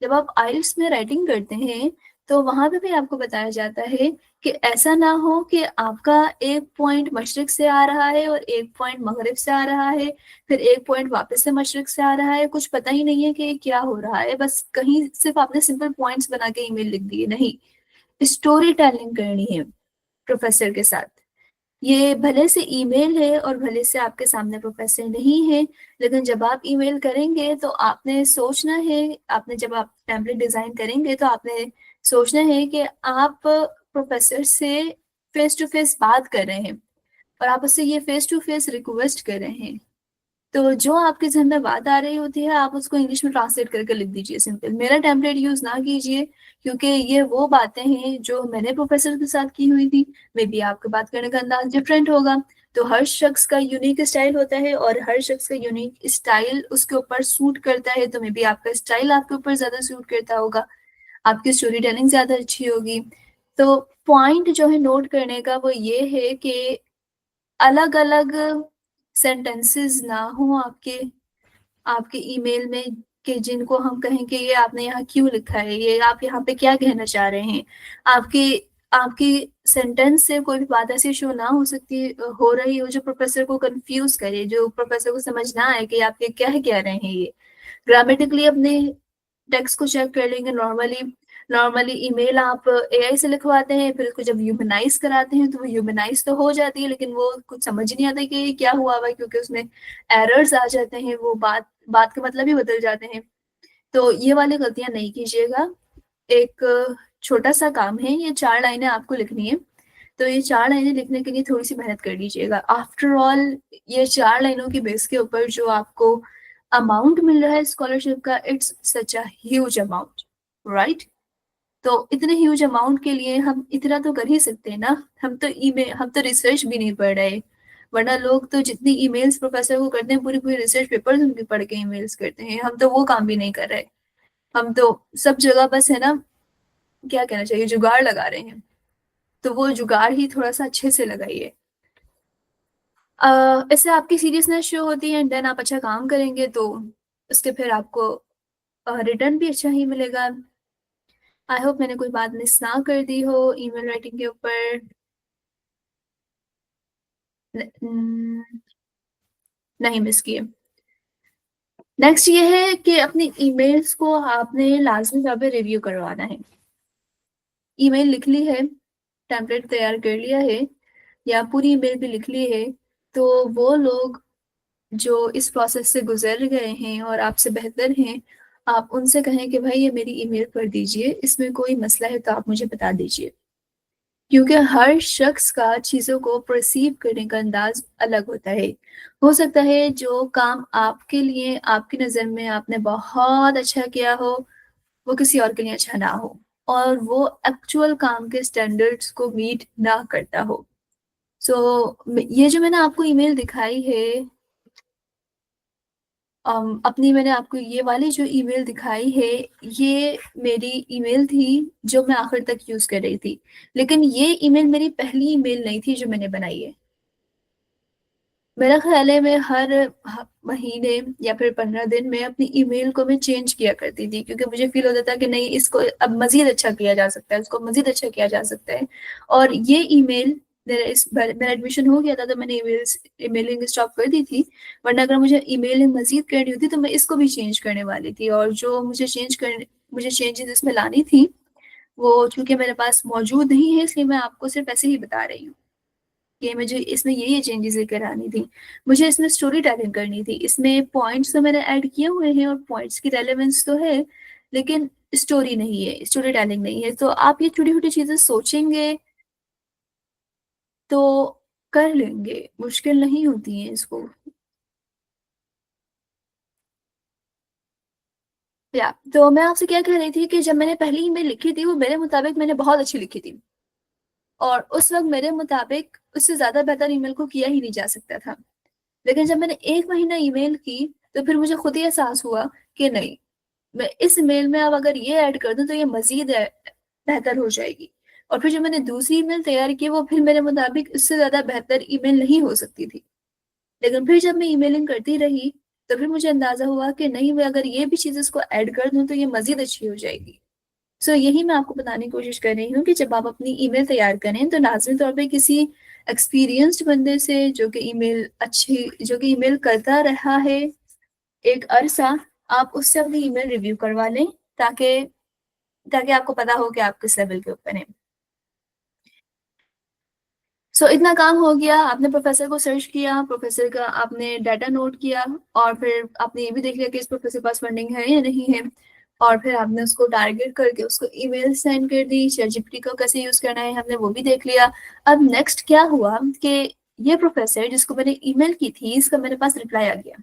जब आप आइल्स में राइटिंग करते हैं तो वहां पे भी आपको बताया जाता है कि ऐसा ना हो कि आपका एक पॉइंट मशरिक से आ रहा है और एक पॉइंट मगरिब से आ रहा है, फिर एक पॉइंट वापस से मशरिक से आ रहा है, कुछ पता ही नहीं है कि क्या हो रहा है, बस कहीं सिर्फ आपने सिंपल पॉइंट्स बना के ईमेल लिख दिए। नहीं, स्टोरी टेलिंग करनी है प्रोफेसर के साथ। ये भले से ईमेल है और भले से आपके सामने प्रोफेसर नहीं है, लेकिन जब आप ईमेल करेंगे तो आपने सोचना है, आपने जब आप टेम्पलेट डिजाइन करेंगे तो आपने सोचना है कि आप प्रोफेसर से फेस टू फेस बात कर रहे हैं और आप उससे ये फेस टू फेस रिक्वेस्ट कर रहे हैं। तो जो आपके जहन में बात आ रही होती है आप उसको इंग्लिश में ट्रांसलेट करके लिख दीजिए सिंपल। मेरा टेम्पलेट यूज ना कीजिए, क्योंकि ये वो बातें हैं जो मैंने प्रोफेसर के साथ की हुई थी। मे बी आपके बात करने का अंदाज डिफरेंट होगा। तो हर शख्स का यूनिक स्टाइल होता है और हर शख्स का यूनिक स्टाइल उसके ऊपर सूट करता है। तो मे बी आपका स्टाइल आपके ऊपर ज्यादा सूट करता होगा, आपकी स्टोरी टेलिंग ज्यादा अच्छी होगी। तो पॉइंट जो है नोट करने का वो ये है कि अलग अलग सेंटेंसेस ना हो आपके आपके ईमेल में, कि जिनको हम कहें कि ये आपने यहाँ क्यों लिखा है, ये आप यहाँ पे क्या कहना चाह रहे हैं। आपकी आपकी सेंटेंस से कोई भी बात ऐसी शो ना हो सकती हो रही हो जो प्रोफेसर को कंफ्यूज करे, जो प्रोफेसर को समझ ना आए कि आप ये क्या कह रहे हैं। ये ग्रामेटिकली अपने टेक्स्ट को चेक कर लेंगे। नॉर्मली नॉर्मली ईमेल आप एआई से लिखवाते हैं, फिर उसको जब ह्यूमनाइज कराते हैं तो वो ह्यूमनाइज तो हो जाती है, लेकिन वो कुछ समझ नहीं आता कि क्या हुआ हुआ है, क्योंकि उसमें एरर्स आ जाते हैं, वो बात बात के मतलब ही बदल जाते हैं। तो ये वाली गलतियां नहीं कीजिएगा। एक छोटा सा काम है, ये 4 लाइनें आपको लिखनी है। तो ये 4 लाइनें लिखने के लिए थोड़ी सी मेहनत कर लीजिएगा। आफ्टर ऑल ये 4 लाइनों की बेस के ऊपर जो आपको अमाउंट मिल रहा है स्कॉलरशिप का, it's such a huge amount, right. तो इतने ह्यूज अमाउंट के लिए हम इतना तो कर ही सकते हैं ना। हम तो रिसर्च भी नहीं पढ़ रहे, वरना लोग तो जितनी ईमेल्स प्रोफेसर को करते हैं पूरी पूरी रिसर्च पेपर्स उनके पढ़ के ईमेल्स करते हैं, हम तो वो काम भी नहीं कर रहे। हम तो सब जगह बस है ना, क्या कहना चाहिए, जुगाड़ लगा रहे हैं। तो वो जुगाड़ ही थोड़ा सा अच्छे से लगाइए। इससे आपकी सीरियसनेस शो होती है एंड देन आप अच्छा काम करेंगे तो उसके फिर आपको रिटर्न भी अच्छा ही मिलेगा। आई होप मैंने कोई बात मिस ना कर दी हो ईमेल राइटिंग के ऊपर। न- नहीं मिस किए। नेक्स्ट ये है कि अपनी ईमेल्स को आपने लाजमी तौर पे रिव्यू करवाना है। ईमेल लिख ली है, टेम्पलेट तैयार कर लिया है, या पूरी ईमेल भी लिख ली है, तो वो लोग जो इस प्रोसेस से गुजर गए हैं और आपसे बेहतर हैं, आप उनसे कहें कि भाई ये मेरी ईमेल पढ़ दीजिए, इसमें कोई मसला है तो आप मुझे बता दीजिए। क्योंकि हर शख्स का चीज़ों को परसीव करने का अंदाज अलग होता है। हो सकता है जो काम आपके लिए आपकी नज़र में आपने बहुत अच्छा किया हो, वो किसी और के लिए अच्छा ना हो, और वो एक्चुअल काम के स्टैंडर्ड्स को मीट ना करता हो। ये जो मैंने आपको ईमेल दिखाई है, अपनी मैंने आपको ये वाली जो ईमेल दिखाई है, ये मेरी ईमेल थी जो मैं आखिर तक यूज़ कर रही थी। लेकिन ये ईमेल मेरी पहली ईमेल नहीं थी जो मैंने बनाई है। मेरा ख्याल है मैं हर महीने या फिर 15 दिन में अपनी ईमेल को मैं चेंज किया करती थी, क्योंकि मुझे फील होता था कि नहीं, इसको अब मजीद अच्छा किया जा सकता है, इसको मजीद अच्छा किया जा सकता है। और ये ईमेल, मेरा एडमिशन हो गया था तो मैंने ईमेलिंग स्टॉप कर दी थी। वरना अगर मुझे ईमेलिंग मजीद करनी होती तो मैं इसको भी चेंज करने वाली थी, और जो मुझे चेंजेस इसमें लानी थी वो चूंकि मेरे पास मौजूद नहीं है, इसलिए मैं आपको सिर्फ ऐसे ही बता रही हूँ कि मुझे इसमें ये चेंजेस लेकर आनी थी। मुझे इसमें स्टोरी टेलिंग करनी थी। इसमें पॉइंट्स तो मैंने ऐड किए हुए हैं और पॉइंट्स की रेलेवेंस तो है, लेकिन स्टोरी नहीं है, स्टोरी टेलिंग नहीं है। तो आप ये छोटी छोटी चीजें सोचेंगे तो कर लेंगे, मुश्किल नहीं होती है इसको। या तो मैं आपसे क्या कह रही थी कि जब मैंने पहली ईमेल लिखी थी वो मेरे मुताबिक मैंने बहुत अच्छी लिखी थी, और उस वक्त मेरे मुताबिक उससे ज्यादा बेहतर ईमेल को किया ही नहीं जा सकता था। लेकिन जब मैंने 1 महीना ईमेल की तो फिर मुझे खुद ही एहसास हुआ कि नहीं, मैं इस ईमेल में अब अगर ये ऐड कर दूं तो ये मजीद बेहतर हो जाएगी। और फिर जब मैंने दूसरी ईमेल तैयार की वो फिर मेरे मुताबिक इससे ज्यादा बेहतर ईमेल नहीं हो सकती थी। लेकिन फिर जब मैं ईमेलिंग करती रही तो फिर मुझे अंदाजा हुआ कि नहीं, मैं अगर ये भी चीज इसको ऐड कर दूं तो ये मजीद अच्छी हो जाएगी। सो यही मैं आपको बताने की कोशिश कर रही हूँ कि जब आप अपनी ईमेल तैयार करें तो लाजमी तौर पे किसी एक्सपीरियंस्ड बंदे से, जो कि ईमेल करता रहा है एक अरसा, आप उससे अपनी ईमेल रिव्यू करवा लें, ताकि ताकि आपको पता हो कि आप किस लेवल के ऊपर हैं। सो इतना काम हो गया, आपने प्रोफेसर को सर्च किया, प्रोफेसर का आपने डाटा नोट किया, और फिर आपने ये भी देख लिया कि इस प्रोफेसर के पास फंडिंग है या नहीं है, और फिर आपने उसको टारगेट करके उसको ईमेल सेंड कर दी। चैटजीपीटी को कैसे यूज करना है हमने वो भी देख लिया। अब नेक्स्ट क्या हुआ कि ये प्रोफेसर जिसको मैंने ईमेल की थी, इसका मेरे पास रिप्लाई आ गया।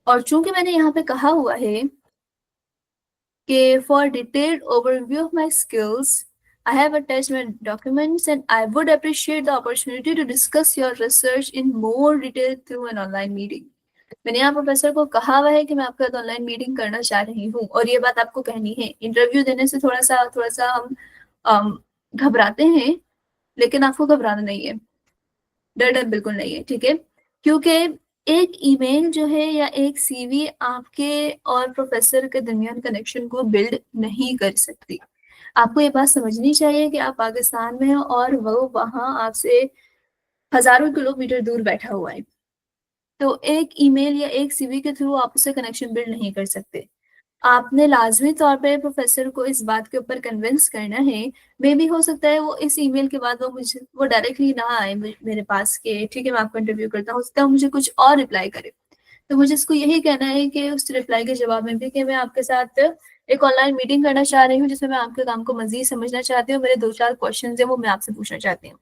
और चूंकि मैंने यहाँ पे कहा हुआ है कि for detailed overview of my skills, I have attached my documents and I would appreciate the opportunity to discuss your research in more detail through an online meeting. मैंने यहाँ प्रोफेसर को कहा हुआ है कि मैं आपके साथ ऑनलाइन मीटिंग करना चाह रही हूँ, और ये बात आपको कहनी है। इंटरव्यू देने से थोड़ा सा हम घबराते हैं, लेकिन आपको घबराना नहीं है, डर डर बिल्कुल नहीं है, ठीक है? क्योंकि एक ईमेल जो है या एक सीवी आपके और प्रोफेसर के दरमियान कनेक्शन को बिल्ड नहीं कर सकती। आपको ये बात समझनी चाहिए कि आप पाकिस्तान में हो और वो वहां आपसे हजारों किलोमीटर दूर बैठा हुआ है। तो एक ईमेल या एक सीवी के थ्रू आप उससे कनेक्शन बिल्ड नहीं कर सकते। आपने लाजमी तौर पे प्रोफेसर को इस बात के ऊपर कन्विंस करना है। मे भी हो सकता है वो इस ईमेल के बाद वो डायरेक्टली ना आए मेरे पास के ठीक है मैं आपको इंटरव्यू करता हूँ, हो सकता है मुझे कुछ और रिप्लाई करे। तो मुझे इसको यही कहना है कि उस रिप्लाई के जवाब में भी कि मैं आपके साथ एक ऑनलाइन मीटिंग करना चाह रही हूँ, जिसमें मैं आपके काम को मजीद समझना चाहती हूँ, मेरे 2-4 क्वेश्चन है वो मैं आपसे पूछना चाहती हूँ।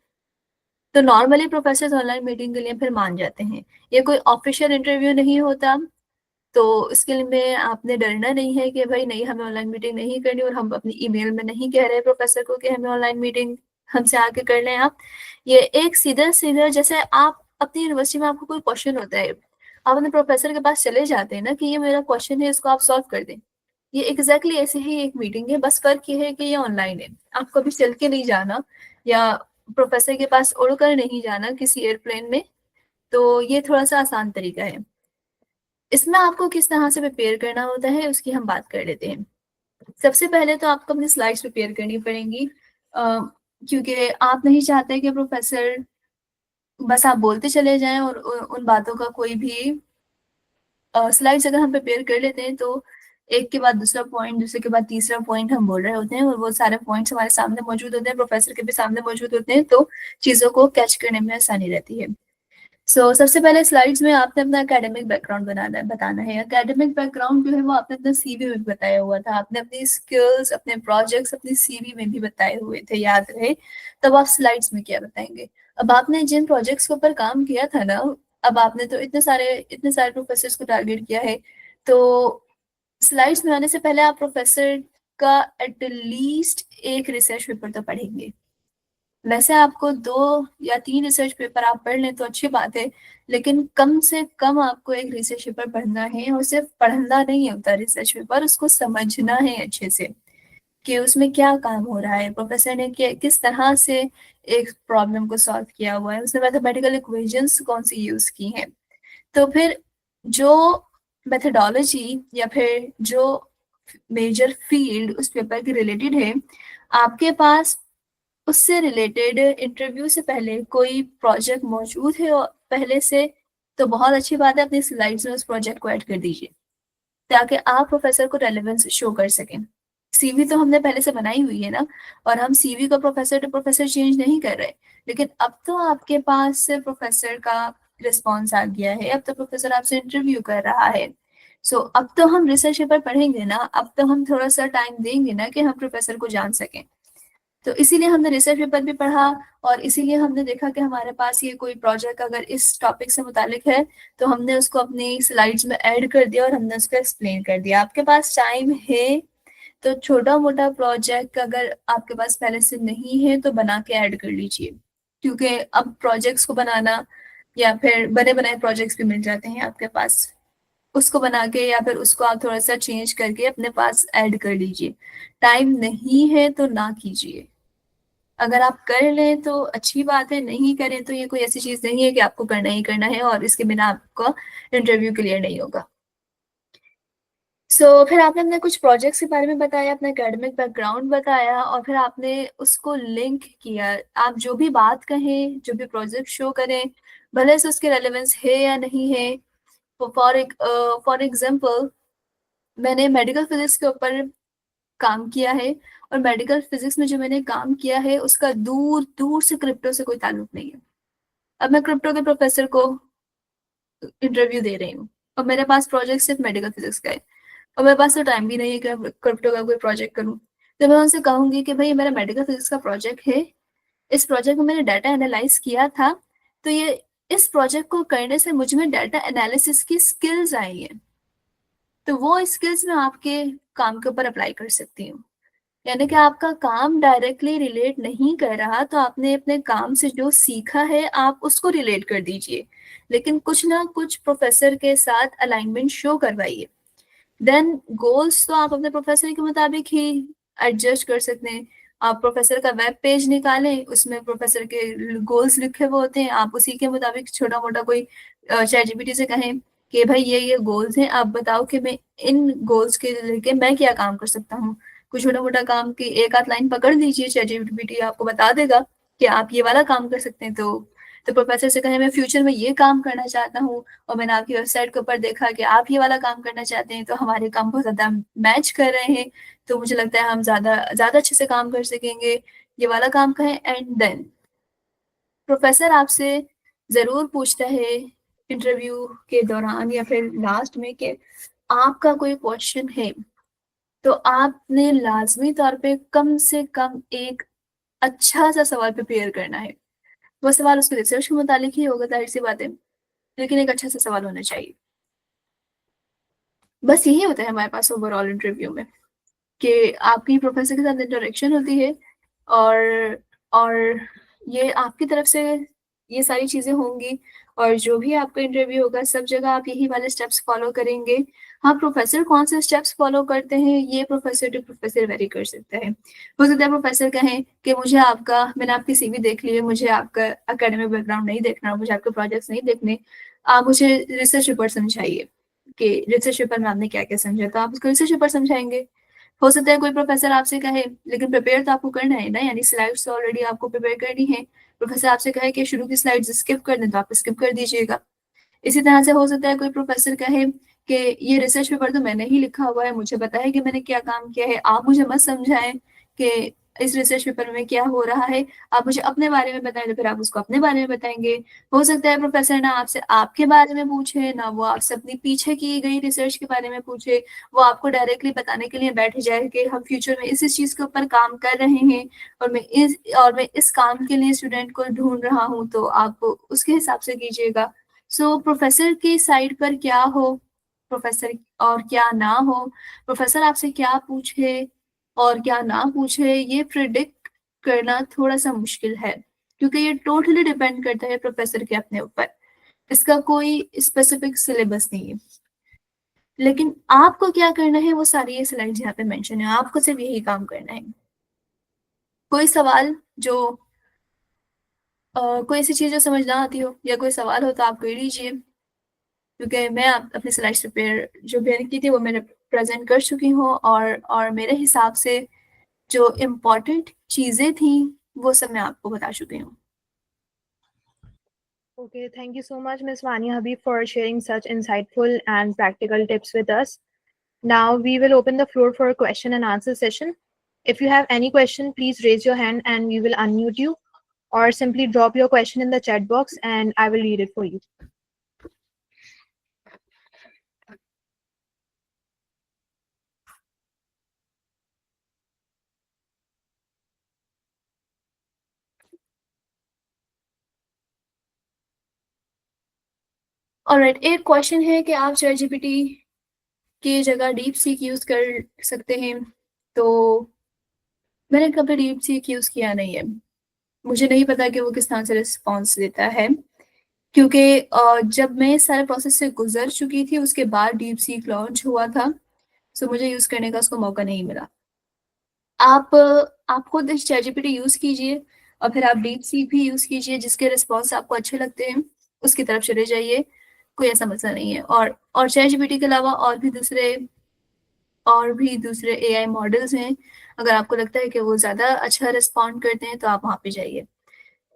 तो नॉर्मली प्रोफेसर ऑनलाइन मीटिंग के लिए फिर मान जाते हैं। ये कोई ऑफिशियल इंटरव्यू नहीं होता, तो इसके लिए में आपने डरना नहीं है कि भाई नहीं, हमें ऑनलाइन मीटिंग नहीं करनी, और हम अपनी ईमेल में नहीं कह रहे प्रोफेसर को कि हमें ऑनलाइन मीटिंग हमसे आके कर लें आप। ये एक सीधा सीधा, जैसे आप अपनी यूनिवर्सिटी में आपको कोई क्वेश्चन होता है, आप अपने प्रोफेसर के पास चले जाते हैं ना कि ये मेरा क्वेश्चन है, इसको आप सॉल्व कर दें। ये एग्जैक्टली ऐसे ही एक मीटिंग है, बस फर्क ये है कि ये ऑनलाइन है। आपको कभी चल के नहीं जाना या प्रोफेसर के पास उड़कर नहीं जाना किसी एयरप्लेन में, तो ये थोड़ा सा आसान तरीका है। इसमें आपको किस तरह से प्रिपेयर करना होता है उसकी हम बात कर लेते हैं। सबसे पहले तो आपको अपनी स्लाइड्स प्रिपेयर करनी पड़ेंगी, क्योंकि आप नहीं चाहते कि प्रोफेसर बस आप बोलते चले जाएं और उन बातों का कोई भी स्लाइड्स अगर हम प्रिपेयर कर लेते हैं तो एक के बाद दूसरा पॉइंट, दूसरे के बाद तीसरा पॉइंट हम बोल रहे होते हैं, और वो सारे पॉइंट्स हमारे सामने मौजूद होते हैं, प्रोफेसर के भी सामने मौजूद होते हैं, तो चीज़ों को कैच करने में आसानी रहती है। सबसे पहले स्लाइड्स में आपने अपना एकेडमिक बैकग्राउंड बताना है। एकेडमिक बैकग्राउंड जो है वो आपने अपना सीवी में बताया हुआ था, आपने अपनी स्किल्स, अपने प्रोजेक्ट्स अपनी सीवी में भी बताए हुए थे, याद रहे। तब आप स्लाइड्स में क्या बताएंगे? अब आपने जिन प्रोजेक्ट्स के ऊपर काम किया था ना, अब आपने तो इतने सारे प्रोफेसर को टारगेट किया है, तो स्लाइड्स में आने से पहले आप प्रोफेसर का एटलीस्ट एक रिसर्च पेपर तो पढ़ेंगे। वैसे आपको 2 या 3 रिसर्च पेपर आप पढ़ लें तो अच्छी बात है, लेकिन कम से कम आपको एक रिसर्च पेपर पढ़ना है, और सिर्फ पढ़ना नहीं होता रिसर्च पेपर, उसको समझना है अच्छे से कि उसमें क्या काम हो रहा है, प्रोफेसर ने किस तरह से एक प्रॉब्लम को सॉल्व किया हुआ है, उसने मैथमेटिकल इक्वेशंस कौन सी यूज की हैं। तो फिर जो मेथडोलॉजी या फिर जो मेजर फील्ड उस पेपर के रिलेटेड है, आपके पास उससे रिलेटेड इंटरव्यू से पहले कोई प्रोजेक्ट मौजूद है और पहले से, तो बहुत अच्छी बात है, अपनी स्लाइड्स में उस प्रोजेक्ट को ऐड कर दीजिए ताकि आप प्रोफेसर को रेलेवेंस शो कर सकें। सीवी तो हमने पहले से बनाई हुई है ना, और हम सीवी को प्रोफेसर टू प्रोफेसर चेंज नहीं कर रहे, लेकिन अब तो आपके पास प्रोफेसर का रिस्पॉन्स आ गया है, अब तो प्रोफेसर आपसे इंटरव्यू कर रहा है। अब तो हम रिसर्च पेपर पढ़ेंगे ना, अब तो हम थोड़ा सा टाइम देंगे ना कि हम प्रोफेसर को जान सकें। तो इसीलिए हमने रिसर्च पेपर भी पढ़ा, और इसीलिए हमने देखा कि हमारे पास ये कोई प्रोजेक्ट अगर इस टॉपिक से मुतालिक है तो हमने उसको अपनी स्लाइड्स में ऐड कर दिया और हमने उसको एक्सप्लेन कर दिया। आपके पास टाइम है तो छोटा मोटा प्रोजेक्ट अगर आपके पास पहले से नहीं है तो बना के ऐड कर लीजिए, क्योंकि अब प्रोजेक्ट्स को बनाना या फिर बने बनाए प्रोजेक्ट्स भी मिल जाते हैं आपके पास, उसको बना के या फिर उसको आप थोड़ा सा चेंज करके अपने पास ऐड कर लीजिए। टाइम नहीं है तो ना कीजिए, अगर आप कर लें तो अच्छी बात है, नहीं करें तो ये कोई ऐसी चीज नहीं है कि आपको करना ही करना है और इसके बिना आपका इंटरव्यू क्लियर नहीं होगा। फिर आपने अपने कुछ प्रोजेक्ट्स के बारे में बताया, अपना एकेडमिक बैकग्राउंड बताया और फिर आपने उसको लिंक किया। आप जो भी बात कहें, जो भी प्रोजेक्ट शो करें, भले से उसके रेलेवेंस है या नहीं है। फॉर एग्जाम्पल, मैंने मेडिकल फिजिक्स के ऊपर काम किया है और मेडिकल फिजिक्स में जो मैंने काम किया है उसका दूर दूर से क्रिप्टो से कोई ताल्लुक नहीं है। अब मैं क्रिप्टो के प्रोफेसर को इंटरव्यू दे रही हूँ और मेरे पास प्रोजेक्ट सिर्फ मेडिकल फिजिक्स का है और मेरे पास तो टाइम भी नहीं है कि मैं क्रिप्टो का कोई प्रोजेक्ट करूँ। तो मैं उनसे कहूंगी कि भाई मेरा मेडिकल फिजिक्स का प्रोजेक्ट है, इस प्रोजेक्ट में मैंने डाटा एनालाइज किया था, तो ये इस प्रोजेक्ट को करने से मुझ में डाटा एनालिसिस की स्किल्स आई है, तो वो स्किल्स मैं आपके काम के ऊपर अप्लाई कर सकती हूँ। यानी कि आपका काम डायरेक्टली रिलेट नहीं कर रहा तो आपने अपने काम से जो सीखा है आप उसको रिलेट कर दीजिए, लेकिन कुछ ना कुछ प्रोफेसर के साथ अलाइनमेंट शो करवाइए। देन गोल्स तो आप अपने प्रोफेसर के मुताबिक ही एडजस्ट कर सकते हैं। आप प्रोफेसर का वेब पेज निकालें, उसमें प्रोफेसर के गोल्स लिखे हुए होते हैं, आप उसी के मुताबिक छोटा मोटा कोई चैट जीपीटी से कहें कि भाई ये गोल्स हैं, आप बताओ कि मैं इन गोल्स के लेके मैं क्या काम कर सकता हूँ। कुछ छोटा मोटा काम की एक आध लाइन पकड़ लीजिए, चैट जीपीटी आपको बता देगा कि आप ये वाला काम कर सकते हैं। तो प्रोफेसर से कहें मैं फ्यूचर में ये काम करना चाहता हूँ और मैंने आपकी वेबसाइट के ऊपर देखा कि आप ये वाला काम करना चाहते हैं, तो हमारे काम बहुत ज्यादा मैच कर रहे हैं, तो मुझे लगता है हम ज्यादा ज्यादा अच्छे से काम कर सकेंगे, ये वाला काम कहें। एंड देन प्रोफेसर आपसे जरूर पूछता है इंटरव्यू के दौरान या फिर लास्ट में कि आपका कोई क्वेश्चन है, तो आपने लाजमी तौर पे कम से कम एक अच्छा सा सवाल प्रिपेयर करना है। वो सवाल उसके रिसर्च के मुतालिक ही होगा, जाहिर सी बात है, लेकिन एक अच्छा सा सवाल होना चाहिए। बस यही होता है हमारे पास ओवरऑल इंटरव्यू में, कि आपकी प्रोफेसर के साथ इंटरेक्शन होती है और और ये आपकी तरफ से ये सारी चीजें होंगी और जो भी आपका इंटरव्यू होगा सब जगह आप यही वाले स्टेप्स फॉलो करेंगे। हाँ, प्रोफेसर कौन से स्टेप्स फॉलो करते हैं ये प्रोफेसर टू प्रोफेसर वेरी कर सकता है। हो सकता है प्रोफेसर कहें कि मुझे आपका, मैंने आपकी सीवी देख ली है, मुझे आपका एकेडमिक बैकग्राउंड नहीं देखना, मुझे आपके प्रोजेक्ट्स नहीं देखने, आप मुझे रिसर्च पेपर समझाइए कि रिसर्च पेपर में आपने क्या क्या समझा, तो आप उसको रिसर्च पेपर समझाएंगे। हो सकता है कोई प्रोफेसर आपसे कहे, लेकिन प्रिपेयर तो आपको करना है ना, यानी स्लाइड्स तो ऑलरेडी आपको प्रिपेयर करनी है, प्रोफेसर आपसे कहे कि शुरू की स्लाइड्स स्किप कर दें तो आप स्किप कर दीजिएगा। इसी तरह से हो सकता है कोई प्रोफेसर कहे कि ये रिसर्च पेपर तो मैंने ही लिखा हुआ है, मुझे पता है कि मैंने क्या काम किया है, आप मुझे मत समझाएं कि इस रिसर्च पेपर में क्या हो रहा है, आप मुझे अपने बारे में बताएं, तो फिर आप उसको अपने बारे में बताएंगे। हो सकता है प्रोफेसर ना आपसे आपके बारे में पूछे, ना वो आपसे अपनी पीछे की गई रिसर्च के बारे में पूछे, वो आपको डायरेक्टली बताने के लिए बैठ जाए कि हम फ्यूचर में इस चीज के ऊपर काम कर रहे हैं और मैं इस काम के लिए स्टूडेंट को ढूंढ रहा हूँ, तो आप उसके हिसाब से कीजिएगा। प्रोफेसर की साइड पर क्या हो, प्रोफेसर और क्या ना हो, प्रोफेसर आपसे क्या पूछे और क्या ना पूछे, ये प्रिडिक्ट करना थोड़ा सा मुश्किल है, क्योंकि ये टोटली डिपेंड करता है प्रोफेसर के अपने ऊपर, इसका कोई स्पेसिफिक सिलेबस नहीं है। लेकिन आपको क्या करना है वो सारी ये स्लाइड्स यहाँ पे मेंशन है, आपको सिर्फ यही काम करना है। कोई सवाल जो कोई ऐसी चीज जो समझ ना आती हो या कोई सवाल हो तो आप कर लीजिए, क्योंकि मैं अपनी स्लाइड्स प्रिपेयर जो मैंने की थी वो मैंने प्रेजेंट कर चुकी हूँ और मेरे हिसाब से जो इम्पोर्टेंट चीजें थी वो सब मैं आपको बता चुकी हूँ। Okay, thank you so much, Ms. Vania Habib, for sharing such insightful and practical tips with us. Now we will open the floor for a question and answer session. If you have any question, please raise your hand and we will unmute you, or simply drop your question in the chat box and I will read it for you. Alright, एक question है कि आप chat GPT की जगह deep seek use कर सकते हैं तो मैंने कभी डीप सीक यूज किया नहीं है, मुझे नहीं पता कि वो किस तरह से रिस्पॉन्स देता है, क्योंकि जब मैं इस सारे प्रोसेस से गुजर चुकी थी उसके बाद डीप सीक लॉन्च हुआ था, सो मुझे यूज करने का उसको मौका नहीं मिला। आप आप खुद चैट जीपीटी यूज कीजिए और फिर आप डीप सीक भी यूज कीजिए, जिसके रिस्पॉन्स आपको अच्छे लगते हैं उसकी तरफ चले जाइए, कोई ऐसा मसला नहीं है। और चैट जीपीटी के अलावा और भी दूसरे एआई मॉडल्स हैं, अगर आपको लगता है कि वो ज्यादा अच्छा रिस्पॉन्ड करते हैं तो आप वहाँ पे जाइए।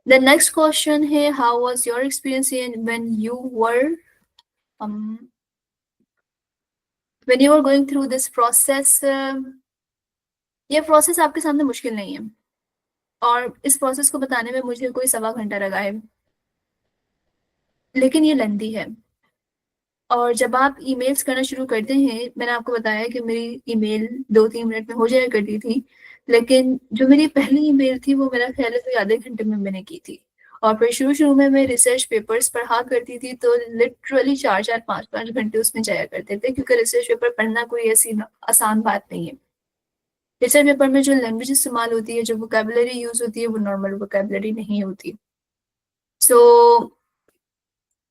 द नेक्स्ट क्वेश्चन है, how was your experience in um, when you were going through this process? ये प्रोसेस आपके सामने मुश्किल नहीं है, और इस प्रोसेस को बताने में मुझे कोई 1.25 घंटा लगा है, लेकिन ये लेंदी है। और जब आप ईमेल्स करना शुरू करते हैं, मैंने आपको बताया कि मेरी ईमेल 2-3 मिनट में हो जाया करती थी, लेकिन जो मेरी पहली ईमेल थी वो मेरा ख्याल है कोई आधे घंटे में मैंने की थी। और फिर शुरू शुरू में मैं रिसर्च पेपर्स पढ़ा करती थी, तो लिटरली 4-4 5-5 घंटे उसमें जाया करते थे, क्योंकि रिसर्च पेपर पढ़ना कोई ऐसी आसान बात नहीं है। रिसर्च पेपर में जो लैंग्वेज इस्तेमाल होती है, जो वोकेबलरी यूज होती है, वो नॉर्मल वोकेबलरी नहीं होती। सो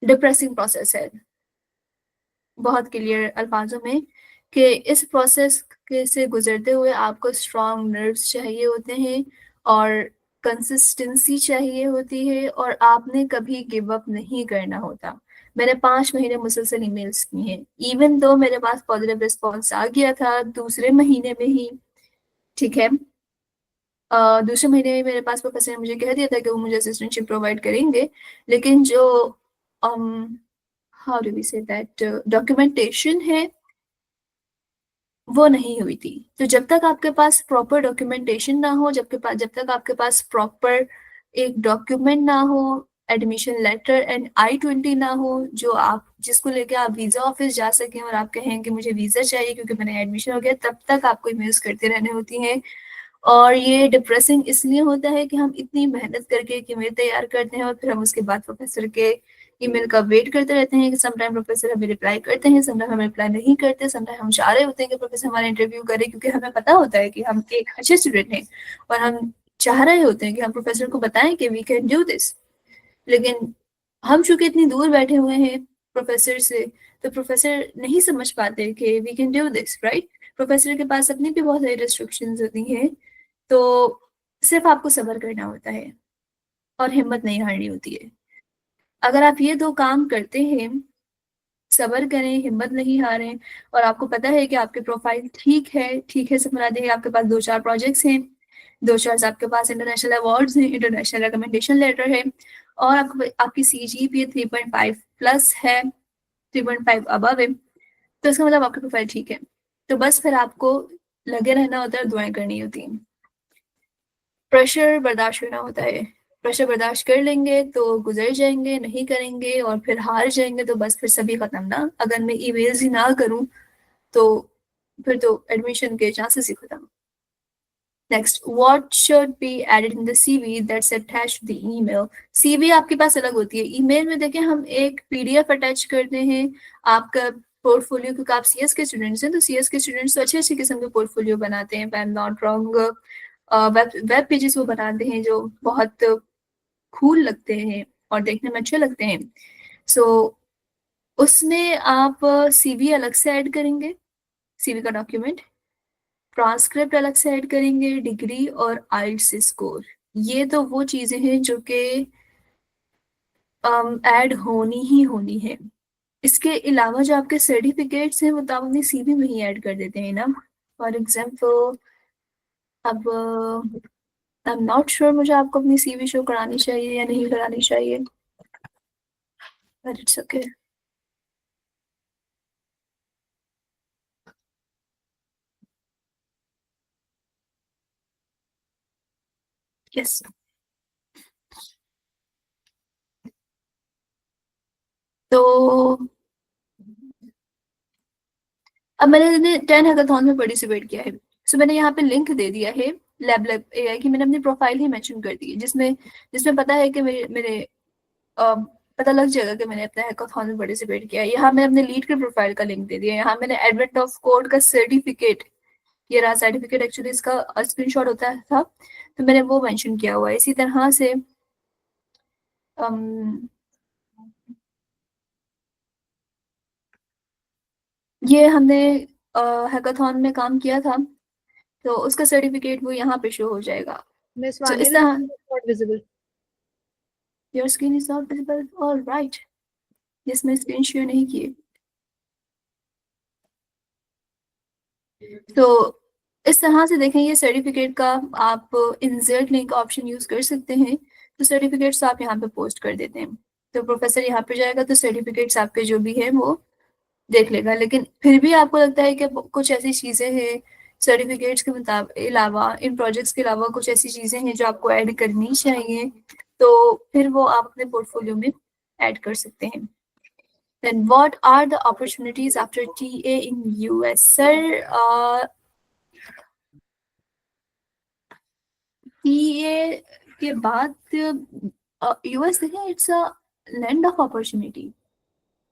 डिप्रेसिंग प्रोसेस है, बहुत क्लियर अल्फाजों में, कि इस प्रोसेस के से गुजरते हुए आपको स्ट्रॉन्ग नर्व्स चाहिए होते हैं, और कंसिस्टेंसी चाहिए होती है, और आपने कभी गिव अप नहीं करना होता। मैंने 5 महीने मुसलसल ईमेल्स की हैं, इवन दो मेरे पास पॉजिटिव रिस्पॉन्स आ गया था दूसरे महीने में ही, ठीक है। दूसरे महीने में मेरे पास प्रोफेसर ने मुझे कह दिया था कि वो मुझे असिस्टेंटशिप प्रोवाइड करेंगे, लेकिन जो how do we say that documentation है वो नहीं हुई थी। तो जब तक आपके पास प्रॉपर डॉक्यूमेंटेशन ना हो, जब तक आपके पास प्रॉपर एक डॉक्यूमेंट ना हो, एडमिशन लेटर एंड I-20 ना हो, जो आप जिसको लेके आप वीजा ऑफिस जा सकें और आप कहें कि मुझे वीजा चाहिए क्योंकि मैंने एडमिशन हो गया, तब तक आपको ईमेल्स करते रहने होती हैं। और ये डिप्रेसिंग इसलिए होता है कि हम इतनी मेहनत करके एक ईमेल तैयार करते हैं और फिर हम उसके बाद प्रोफेसर के ईमेल का वेट करते रहते हैं कि समटाइम प्रोफेसर हमें रिप्लाई करते हैं, समटाइम हमें रिप्लाई नहीं करते, समटाइम हम चाह रहे होते हैं कि प्रोफेसर हमारा इंटरव्यू करे, क्योंकि हमें पता होता है कि हम एक अच्छे स्टूडेंट हैं और हम चाह रहे होते हैं कि हम प्रोफेसर को बताएं कि वी कैन डू दिस। लेकिन हम चूंकि इतनी दूर बैठे हुए हैं प्रोफेसर से, तो प्रोफेसर नहीं समझ पाते कि we can do this, right. Professor के पास अपनी भी बहुत सारी रिस्ट्रिक्शंस होती हैं, तो सिर्फ आपको सब्र करना होता है और हिम्मत नहीं हारनी होती है। अगर आप ये दो काम करते हैं, सब्र करें, हिम्मत नहीं हारें, और आपको पता है कि आपके प्रोफाइल ठीक है, समझ आते हैं, आपके पास 2-4 प्रोजेक्ट्स हैं, 2-4 आपके पास इंटरनेशनल अवार्ड्स हैं, इंटरनेशनल रिकमेंडेशन लेटर है, और आपको आपकी CGPA 3.5 प्लस है, 3.5 अबव है, तो इसका मतलब आपका प्रोफाइल ठीक है। तो बस फिर आपको लगे रहना होता है और दुआएं करनी होती हैं। प्रेशर बर्दाश्त करना होता है, प्रेशर बर्दाश्त कर लेंगे तो गुजर जाएंगे, नहीं करेंगे और फिर हार जाएंगे तो बस फिर सभी खत्म ना। अगर मैं ईमेल्स ही ना करूं तो फिर तो एडमिशन के चांसेस ही खत्म। Next, what should be added in the CV that's attached to the email? CV आपके पास अलग होती है, ईमेल में देखें हम एक PDF अटैच करते हैं आपका पोर्टफोलियो, क्योंकि आप CS के स्टूडेंट्स हैं, तो CS के स्टूडेंट्स तो अच्छे अच्छे किस्म के पोर्टफोलियो बनाते हैं, आई am not wrong. Web pages वो बनाते हैं जो बहुत कूल लगते हैं और देखने में अच्छे लगते हैं। सो उसमें आप CV अलग से ऐड करेंगे, CV का डॉक्यूमेंट, ट्रांसक्रिप्ट अलग से ऐड करेंगे, डिग्री और आइल्स स्कोर, ये तो वो चीजें हैं जो कि ऐड होनी ही होनी है। इसके अलावा जो आपके सर्टिफिकेट्स हैं वो तो आप अपनी CV में ही ऐड कर देते हैं ना। फॉर एग्जाम्पल, अब आई एम नॉट श्योर मुझे आपको अपनी CV शो करानी चाहिए या नहीं करानी चाहिए, बट इट्स ओके। यस, तो अब मैंने 10 हैकाथॉन में पार्टिसिपेट किया है, सो मैंने यहाँ पे लिंक दे दिया है लैब लैब AI की, मैंने अपनी प्रोफाइल ही मेंशन कर दी है, जिसमें जिसमें पता है कि मेरे मेरे पता लग जाएगा कि मैंने अपने हैकाथॉन में पार्टिसिपेट किया है। यहाँ मैंने अपने लीड के प्रोफाइल का लिंक दे दिया है, यहाँ मैंने एडवेंट ऑफ कोड का सर्टिफिकेट ये रहा सर्टिफिकेट, एक्चुअली इसका स्क्रीनशॉट होता था, तो मैंने वो मेंशन किया हुआ है। इसी तरह से ये हमने हैकाथॉन में काम किया था, तो उसका सर्टिफिकेट वो यहाँ पे शो हो जाएगा। Miss तो इस Vanila, तरह not visible. Your screen is not visible, all right, जिसमें स्क्रीन शेयर नहीं किए। तो इस तरह से देखें, ये सर्टिफिकेट का आप इंसर्ट लिंक ऑप्शन यूज कर सकते हैं, तो सर्टिफिकेट्स आप यहाँ पे पोस्ट कर देते हैं, तो प्रोफेसर यहाँ पे जाएगा तो सर्टिफिकेट्स आपके जो भी है वो देख लेगा। लेकिन फिर भी आपको लगता है कि कुछ ऐसी चीजें हैं सर्टिफिकेट्स के मुताबिक अलावा, इन प्रोजेक्ट्स के अलावा कुछ ऐसी चीजें हैं जो आपको ऐड करनी चाहिए, तो फिर वो आप अपने पोर्टफोलियो में ऐड कर सकते हैं। Then what are the opportunities after TA in US? Sir, TA के बाद यूएस देखें, it's a land of opportunity.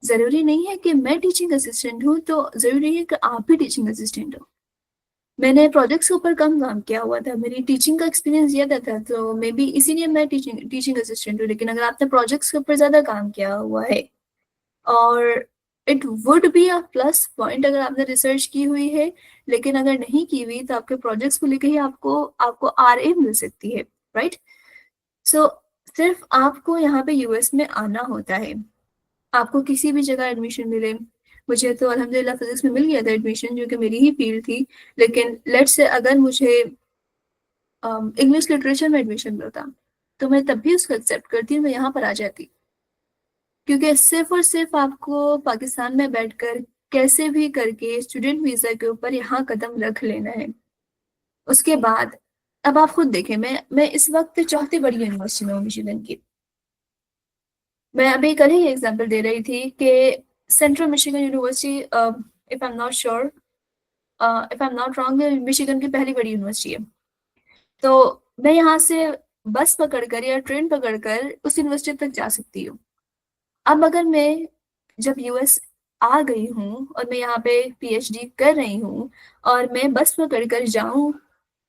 जरूरी नहीं है कि मैं टीचिंग असिस्टेंट हूँ तो जरूरी है कि आप भी टीचिंग असिस्टेंट हो। मैंने प्रोजेक्ट्स के ऊपर कम काम किया हुआ था, मेरी टीचिंग का एक्सपीरियंस ज्यादा था, तो मे बी इसीलिए मैं टीचिंग असिस्टेंट हूँ। लेकिन अगर आपने प्रोजेक्ट्स के ऊपर ज्यादा काम किया हुआ है, और it would be a plus point अगर आपने रिसर्च की हुई है, लेकिन अगर नहीं की हुई तो आपके प्रोजेक्ट्स को लेकर ही आपको आपको आरए मिल सकती है, राइट। सो सिर्फ आपको यहाँ पे यूएस में आना होता है, आपको किसी भी जगह एडमिशन मिले। मुझे तो अल्हम्दुलिल्लाह फिजिक्स में मिल गया था एडमिशन, जो कि मेरी ही फील्ड थी। लेकिन लेट्स से अगर मुझे इंग्लिश लिटरेचर में एडमिशन मिलता, तो मैं तब भी उसको एक्सेप्ट करती, मैं यहाँ पर आ जाती। क्योंकि सिर्फ और सिर्फ आपको पाकिस्तान में बैठकर कैसे भी करके स्टूडेंट वीजा के ऊपर यहाँ कदम रख लेना है। उसके बाद अब आप खुद देखें, मैं इस वक्त चौथी बड़ी यूनिवर्सिटी में हूँ मिशिगन की। मैं अभी कल ही एग्जांपल दे रही थी कि central Michigan university, if I am not sure, if I am not wrong, Michigan की पहली बड़ी यूनिवर्सिटी है। तो मैं यहाँ से बस पकड़कर या ट्रेन पकड़कर उस यूनिवर्सिटी तक जा सकती हूँ। अब अगर मैं जब यूएस आ गई हूँ और मैं यहाँ पे पीएचडी कर रही हूँ, और मैं बस पकड़ कर जाऊँ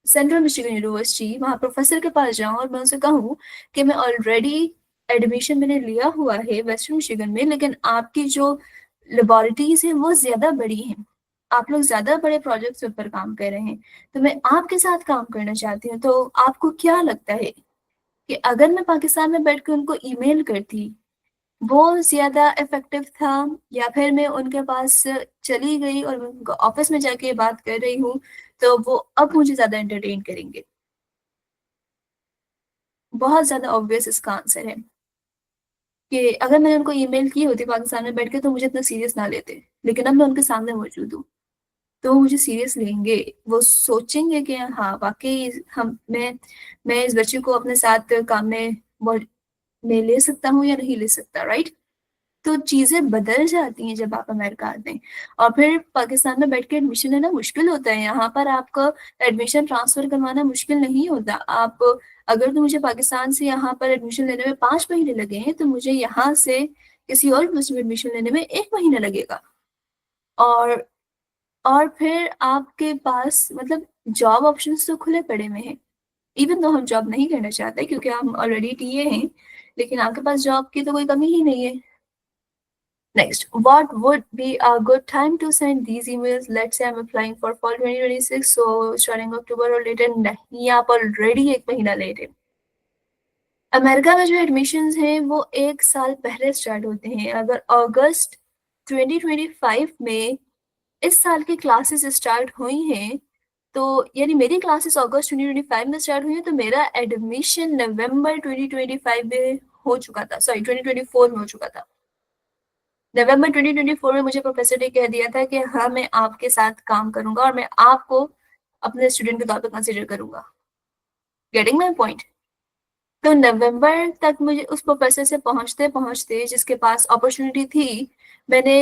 सेंट्रल मिशिगन यूनिवर्सिटी, वहाँ प्रोफेसर के पास जाऊँ और मैं उनसे कहूँ कि मैं ऑलरेडी एडमिशन मैंने लिया हुआ है वेस्टर्न मिशिगन में, लेकिन आपकी जो लेबोरेटरीज हैं वो ज्यादा बड़ी हैं, आप लोग ज्यादा बड़े प्रोजेक्ट्स पर काम कर रहे हैं, तो मैं आपके साथ काम करना चाहती हूँ। तो आपको क्या लगता है कि अगर मैं पाकिस्तान में बैठ कर उनको ईमेल करती, वो ज्यादा इफेक्टिव था, या फिर मैं उनके पास चली गई और उनका ऑफिस में जाके बात कर रही हूँ, तो वो अब मुझे ज्यादा एंटरटेन करेंगे? बहुत ज्यादा ऑब्वियस इसका आंसर है कि अगर मैंने उनको ईमेल की होती पाकिस्तान में बैठ के, तो मुझे इतना सीरियस ना लेते। लेकिन अब मैं उनके सामने मौजूद हूँ, तो वो मुझे सीरियस लेंगे। वो सोचेंगे कि हाँ वाकई हम मैं इस बच्चे को अपने साथ काम में ले सकता हूँ या नहीं ले सकता, राइट। तो चीजें बदल जाती हैं जब आप अमेरिका आते हैं। और फिर पाकिस्तान में बैठ के एडमिशन लेना मुश्किल होता है, यहाँ पर आपका एडमिशन ट्रांसफर करवाना मुश्किल नहीं होता। आप अगर तो मुझे पाकिस्तान से यहाँ पर एडमिशन लेने में 5 महीने लगे हैं, तो मुझे यहाँ से किसी और यूनिवर्सिटी में एडमिशन लेने में 1 महीना लगेगा। और और फिर आपके पास मतलब जॉब ऑप्शंस तो खुले पड़े हुए हैं, इवन तो हम जॉब नहीं करना चाहते क्योंकि हम ऑलरेडी टीए हैं, लेकिन आपके पास जॉब की तो कोई कमी ही नहीं है। Next, what would be a good time to send these emails? Let's say I'm applying for fall 2026, so starting October or later, नहीं, आप ऑलरेडी 1 महीना लेट है। अमेरिका में जो एडमिशन्स हैं वो 1 साल पहले स्टार्ट होते हैं। अगर अगस्त 2025 में इस साल की क्लासेस स्टार्ट हुई हैं, तो यानी मेरी क्लासेस अगस्त 2025 में स्टार्ट हुई हैं, तो मेरा एडमिशन नवंबर 2025 में हो चुका था, सॉरी 2024 में हो चुका था। नवंबर 2024 में मुझे प्रोफेसर ने कह दिया था कि हाँ मैं आपके साथ काम करूंगा और मैं आपको अपने स्टूडेंट के तौर पर कंसिडर करूंगा। Getting my point. तो नवंबर तक मुझे उस प्रोफेसर से पहुंचते पहुंचते, जिसके पास अपॉर्चुनिटी थी, मैंने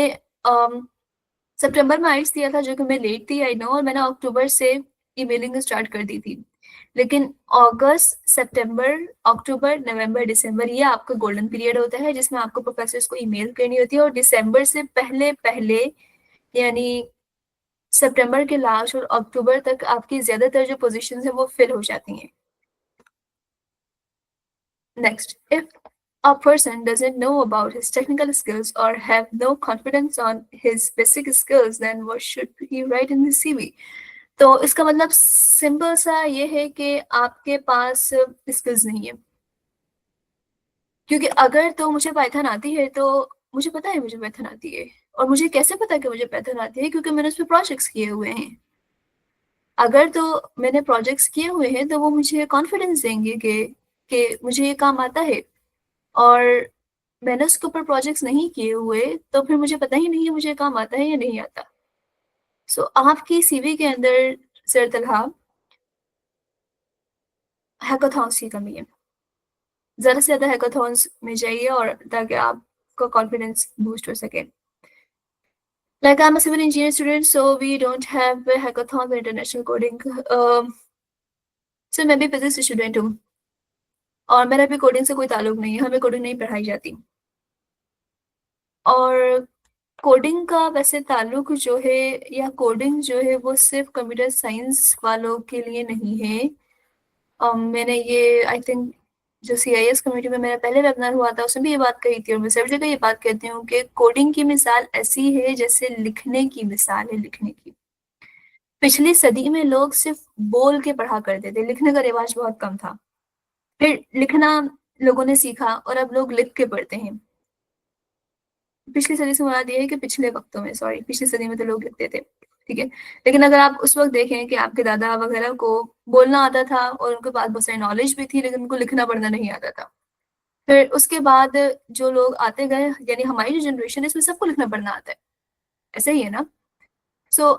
सितंबर में आइट्स दिया था, जो कि मैं लेट थी आई नो, और मैंने अक्टूबर से ईमेलिंग स्टार्ट कर दी थी। लेकिन अगस्त, सितंबर, अक्टूबर, नवंबर, दिसंबर, ये आपका गोल्डन पीरियड होता है जिसमें आपको प्रोफेसर्स को ईमेल करनी होती है। और दिसंबर से पहले पहले, यानी सितंबर के लास्ट और अक्टूबर तक आपकी ज्यादातर जो पोजीशंस है वो फिल हो जाती हैं। Next, if a person doesn't know about his technical skills or have no confidence on his basic skills, then what should he write in the CV? तो इसका मतलब सिंपल सा ये है कि आपके पास स्किल्स नहीं है। क्योंकि अगर तो मुझे पाइथन आती है तो मुझे पता है मुझे पाइथन आती है, और मुझे कैसे पता कि मुझे पाइथन आती है? क्योंकि मैंने उस पर प्रोजेक्ट्स किए हुए हैं। अगर तो मैंने प्रोजेक्ट्स किए हुए हैं तो वो मुझे कॉन्फिडेंस देंगे कि मुझे ये काम आता है, और मैंने उसके ऊपर प्रोजेक्ट्स नहीं किए हुए तो फिर मुझे पता ही नहीं है मुझे काम आता है या नहीं आता। सो आपकी सीवी के अंदर सर तलहा हैकाथॉन्स की कमी है। ज़्यादा से ज़्यादा हैकाथॉन्स में जाइए, और ताकि आपका कॉन्फिडेंस बूस्ट हो सके। Like I'm a civil engineer student, so we don't have a hackathon for international coding. So मैं भी फिजिक्स स्टूडेंट हूँ, और मेरा भी कोडिंग से कोई ताल्लुक नहीं है, हमें कोडिंग नहीं पढ़ाई जाती। और कोडिंग का वैसे ताल्लुक जो है, या कोडिंग जो है वो सिर्फ कंप्यूटर साइंस वालों के लिए नहीं है। मैंने ये आई थिंक जो CIS कम्युनिटी में मेरा पहले वेबिनार हुआ था उसमें भी ये बात कही थी, और मैं सभी जगह ये बात कहती हूँ कि कोडिंग की मिसाल ऐसी है जैसे लिखने की मिसाल है, लिखने की। पिछली सदी में लोग सिर्फ बोल के पढ़ा करते थे, लिखने का रिवाज बहुत कम था। फिर लिखना लोगों ने सीखा और अब लोग लिख के पढ़ते हैं। पिछली सदी से मुराद ये है कि पिछले वक्तों में, सॉरी, पिछली सदी में तो लोग लिखते थे, ठीक है। लेकिन अगर आप उस वक्त देखें कि आपके दादा वगैरह को बोलना आता था और उनके पास बहुत सारी नॉलेज भी थी, लेकिन उनको लिखना पढ़ना नहीं आता था। फिर उसके बाद जो लोग आते गए, यानी हमारी जो जनरेशन है इसमें सबको लिखना पढ़ना आता है, ऐसे ही है ना।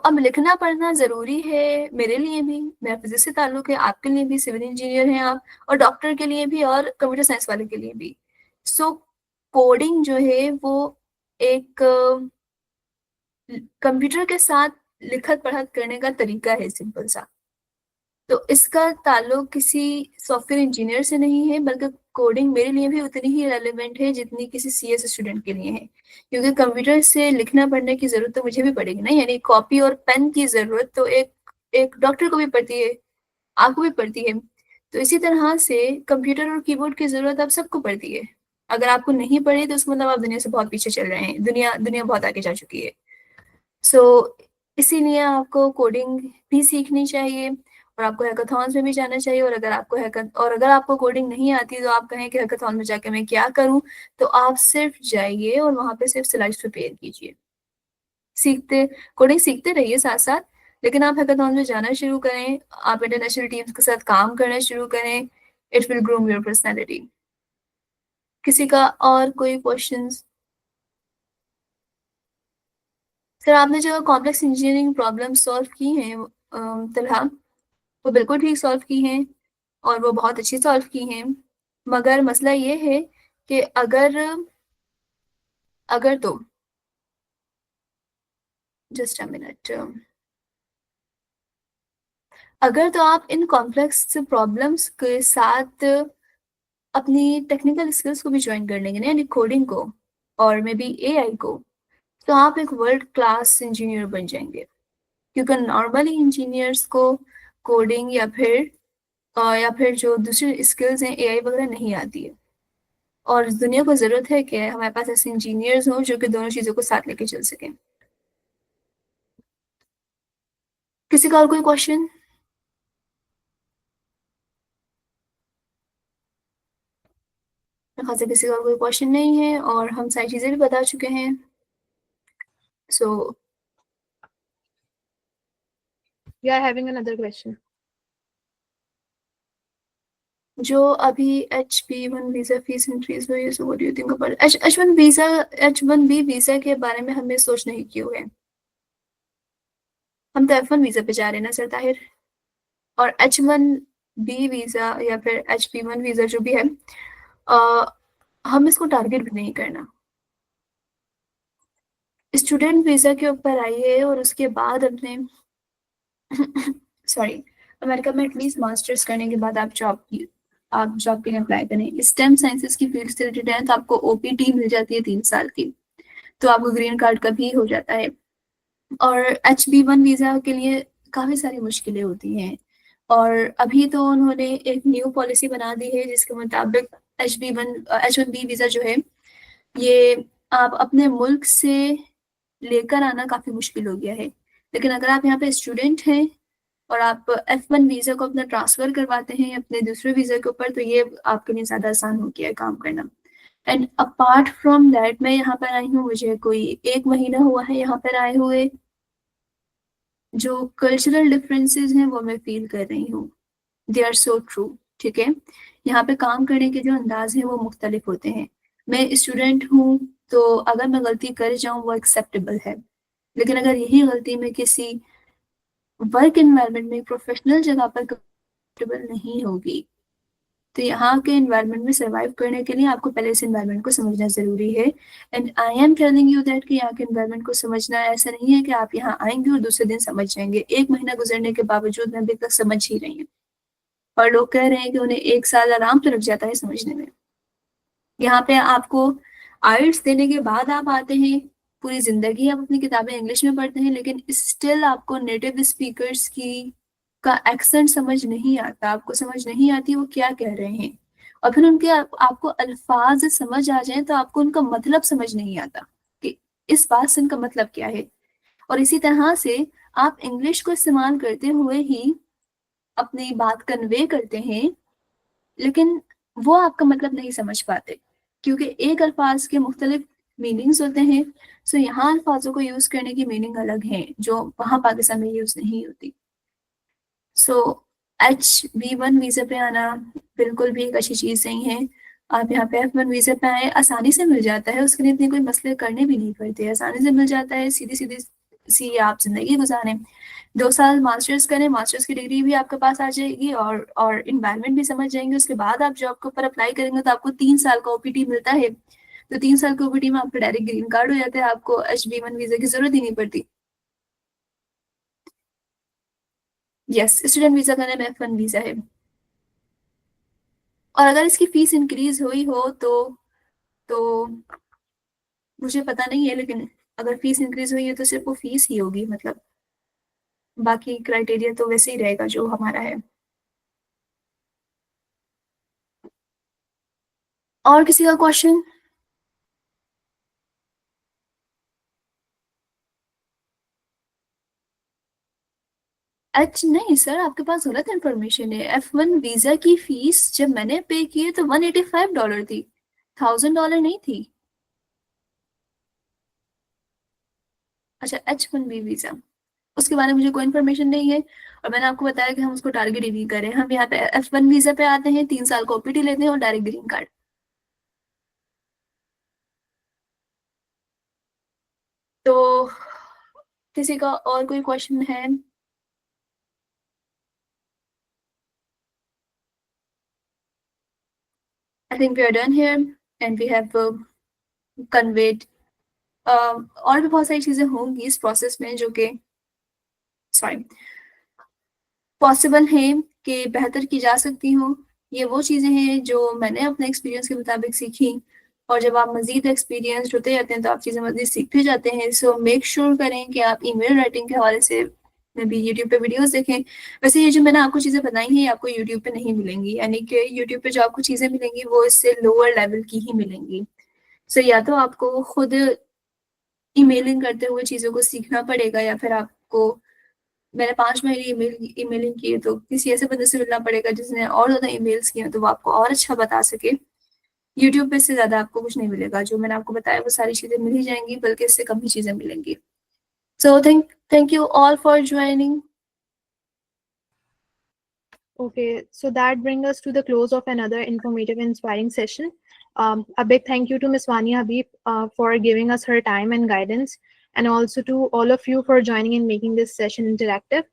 अब लिखना पढ़ना जरूरी है मेरे लिए भी, मेरा फिजिक्स से ताल्लुक है, आपके लिए भी, सिविल इंजीनियर हैं आप, और डॉक्टर के लिए भी, और कंप्यूटर साइंस वाले के लिए भी। कोडिंग जो है वो एक कंप्यूटर के साथ लिखत पढ़त करने का तरीका है, सिंपल सा। तो इसका ताल्लुक किसी सॉफ्टवेयर इंजीनियर से नहीं है, बल्कि कोडिंग मेरे लिए भी उतनी ही रेलेवेंट है जितनी किसी CS स्टूडेंट के लिए है। क्योंकि कंप्यूटर से लिखना पढ़ने की जरूरत तो मुझे भी पड़ेगी ना, यानी कॉपी और पेन की जरूरत तो एक एक डॉक्टर को भी पड़ती है, आपको भी पड़ती है। तो इसी तरह से कंप्यूटर और कीबोर्ड की जरूरत आप सबको पड़ती है। अगर आपको नहीं पड़ी तो उसका मतलब आप दुनिया से बहुत पीछे चल रहे हैं, दुनिया दुनिया बहुत आगे जा चुकी है। सो इसीलिए आपको कोडिंग भी सीखनी चाहिए, और आपको हैकाथॉन्स में भी जाना चाहिए। और अगर आपको कोडिंग नहीं आती तो आप कहें कि हैकाथॉन में जाके मैं क्या करूं, तो आप सिर्फ जाइए और वहां पे सिर्फ स्लाइड्स प्रिपेयर कीजिए, सीखते कोडिंग सीखते रहिए साथ साथ। लेकिन आप हैकाथॉन में जाना शुरू करें, आप इंटरनेशनल टीम्स के साथ काम करना शुरू करें, it will groom your personality. किसी का और कोई क्वेश्चंस? सर, आपने जो कॉम्प्लेक्स इंजीनियरिंग प्रॉब्लम सॉल्व की हैं तलहा, वो बिल्कुल ठीक सॉल्व की हैं, और वो बहुत अच्छी सॉल्व की हैं। मगर मसला ये है कि अगर अगर तो जस्ट अ मिनट, अगर तो आप इन कॉम्प्लेक्स प्रॉब्लम्स के साथ अपनी टेक्निकल स्किल्स को भी ज्वाइन कर लेंगे ना, यानी कोडिंग को और मे बी AI को, तो आप एक वर्ल्ड क्लास इंजीनियर बन जाएंगे। क्योंकि नॉर्मली इंजीनियर्स को कोडिंग या फिर जो दूसरी स्किल्स हैं AI वगैरह नहीं आती है, और दुनिया को जरूरत है कि हमारे पास ऐसे इंजीनियर्स हों जो कि दोनों चीजों को साथ लेके चल सकें। किसी का और कोई क्वेश्चन? खासा किसी का और कोई क्वेश्चन नहीं है, और हम सारी चीजें भी बता चुके हैं। सो We are having another question. जो अभी H1B वीजा फीस इंक्रीज हुई है, so what do you think about H1B visa के बारे में हमने सोच नहीं की हुई है। हम तो F1 वीजा पे जा रहे हैं ना सर ताहिर, और H1B वीजा या फिर HP1 वीजा जो भी है, हम इसको टारगेट भी नहीं करना। स्टूडेंट वीजा के ऊपर आइए, और उसके बाद अपने सॉरी, अमेरिका में एटलीस्ट मास्टर्स करने के बाद आप जॉब के लिए अप्लाई करें। स्टेम साइंसेस की फील्ड से रिलेटेड है तो आपको OPT मिल जाती है 3 साल की, तो आपको ग्रीन कार्ड का भी हो जाता है। और H-1B वीज़ा के लिए काफ़ी सारी मुश्किलें होती हैं। और अभी तो उन्होंने एक न्यू पॉलिसी बना दी है जिसके मुताबिक H-1B वीज़ा जो है ये आप अपने मुल्क से लेकर आना काफ़ी मुश्किल हो गया है। लेकिन अगर आप यहाँ पे स्टूडेंट हैं और आप F1 वीज़ा को अपना ट्रांसफ़र करवाते हैं अपने दूसरे वीज़ा के ऊपर, तो ये आपके लिए ज़्यादा आसान हो गया है काम करना। एंड अपार्ट फ्रॉम दैट मैं यहाँ पर आई हूँ, मुझे कोई 1 महीना हुआ है यहाँ पर आए हुए। जो कल्चरल डिफरेंसेस हैं वो मैं फ़ील कर रही हूँ। दे आर सो ट्रू, ठीक है? यहाँ पे काम करने के जो अंदाज़ हैं वो मुख्तलिफ होते हैं। मैं स्टूडेंट हूँ, तो अगर मैं गलती कर जाऊँ वो एक्सेप्टेबल है। लेकिन अगर यही गलती मैं किसी वर्क एनवायरनमेंट में, प्रोफेशनल जगह पर कंफर्टेबल नहीं होगी, तो यहाँ के एनवायरनमेंट में सर्वाइव करने के लिए आपको पहले इस एनवायरनमेंट को समझना ज़रूरी है। And I am telling you that कि यहाँ के एनवायरनमेंट को समझना ऐसा नहीं है कि आप यहाँ आएंगे और दूसरे दिन समझ जाएंगे। 1 महीना गुजरने के बावजूद मैं अभी तक समझ ही रही हूँ, और लोग कह रहे हैं कि उन्हें 1 साल आराम से लग जाता है समझने में। यहाँ पे आपको आइल्स देने के बाद आप आते हैं, पूरी ज़िंदगी आप अपनी किताबें इंग्लिश में पढ़ते हैं, लेकिन स्टिल आपको नेटिव स्पीकर्स की का एक्सेंट समझ नहीं आता, आपको समझ नहीं आती वो क्या कह रहे हैं। और फिर उनके आपको अल्फाज समझ आ जाएं तो आपको उनका मतलब समझ नहीं आता कि इस बात से उनका मतलब क्या है। और इसी तरह से आप इंग्लिश को इस्तेमाल करते हुए ही अपनी बात कन्वे करते हैं, लेकिन वो आपका मतलब नहीं समझ पाते, क्योंकि एक अल्फाज के मुख्तलिफ मीनिंग्स होते हैं। सो यहाँ अल्फाजों को यूज़ करने की मीनिंग अलग है जो वहाँ पाकिस्तान में यूज़ नहीं होती। सो H-1B वीज़ा पे आना बिल्कुल भी एक अच्छी चीज़ नहीं है। आप यहाँ पे F-1 वीज़ा पे आए, आसानी से मिल जाता है, उसके लिए इतने कोई मसले करने भी नहीं पड़ते, आसानी से मिल जाता है, सीधी सीधी सी आप जिंदगी गुजारें। 2 साल मास्टर्स करें, मास्टर्स की डिग्री भी आपके पास आ जाएगी और इन्वायरमेंट भी समझ जाएंगे। उसके बाद आप जॉब के ऊपर अप्लाई करेंगे तो आपको 3 साल का OPT मिलता है। तो 3 साल के OPT में आपका डायरेक्ट ग्रीन कार्ड हो जाता है, आपको H-1B वीज़ा की ज़रूरत ही नहीं पड़ती। यस, स्टूडेंट वीज़ा का नाम F-1 वीज़ा है। और अगर इसकी फीस इंक्रीज हुई हो तो मुझे पता नहीं है, लेकिन अगर फीस इंक्रीज हुई है तो सिर्फ वो फीस ही होगी, मतलब बाकी क्राइटेरिया तो वैसे ही रहेगा जो हमारा है। और किसी का क्वेश्चन? नहीं सर, आपके पास गलत इन्फॉर्मेशन है। F-1 वीजा की फीस जब मैंने पे की है तो $185 थी, $1000 नहीं थी। अच्छा, H-1B वीजा, उसके बारे में मुझे कोई इन्फॉर्मेशन नहीं है। और मैंने आपको बताया कि हम उसको टारगेट ही नहीं करें, हम यहाँ पे F-1 वीजा पे आते हैं, 3 साल का OPT लेते हैं और डायरेक्ट ग्रीन कार्ड। तो किसी का और कोई क्वेश्चन है? I think we are done here and we have conveyed और भी बहुत सारी चीजें होंगी इस प्रोसेस में जो कि सॉरी पॉसिबल है कि बेहतर की जा सकती हो। ये वो चीजें हैं जो मैंने अपने एक्सपीरियंस के मुताबिक सीखी, और जब आप मजीद एक्सपीरियंस होते जाते हैं तो आप चीज़ें मजीद सीखते जाते हैं। सो मेक श्योर करें कि आप ईमेल राइटिंग के हवाले से में भी यूट्यूब पे वीडियोस देखें। वैसे ये जो मैंने आपको चीज़ें बताई हैं ये आपको यूट्यूब पे नहीं मिलेंगी, यानी कि यूट्यूब पे जो आपको चीज़ें मिलेंगी वो इससे लोअर लेवल की ही मिलेंगी। सो या तो आपको खुद ईमेलिंग करते हुए चीज़ों को सीखना पड़ेगा, या फिर आपको, मैंने 5 महीने ईमेलिंग की है तो किसी ऐसे बंदे से मिलना पड़ेगा जिसने और ज़्यादा ईमेल्स किए हैं तो वो आपको और अच्छा बता सके। यूट्यूब पे से ज़्यादा आपको कुछ नहीं मिलेगा, जो मैंने आपको बताया वो सारी चीज़ें मिल ही जाएंगी, बल्कि इससे कम ही चीज़ें मिलेंगी। So thank you all for joining. Okay, so that brings us to the close of another informative and inspiring session. A big thank you to Ms. Vania Habib for giving us her time and guidance, and also to all of you for joining and making this session interactive.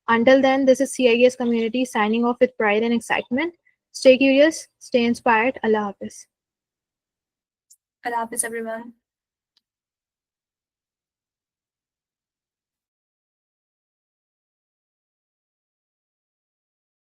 Until then, this is CIS Community signing off with pride and excitement. Stay curious, stay inspired. Allah Hafiz. Allah Hafiz everyone.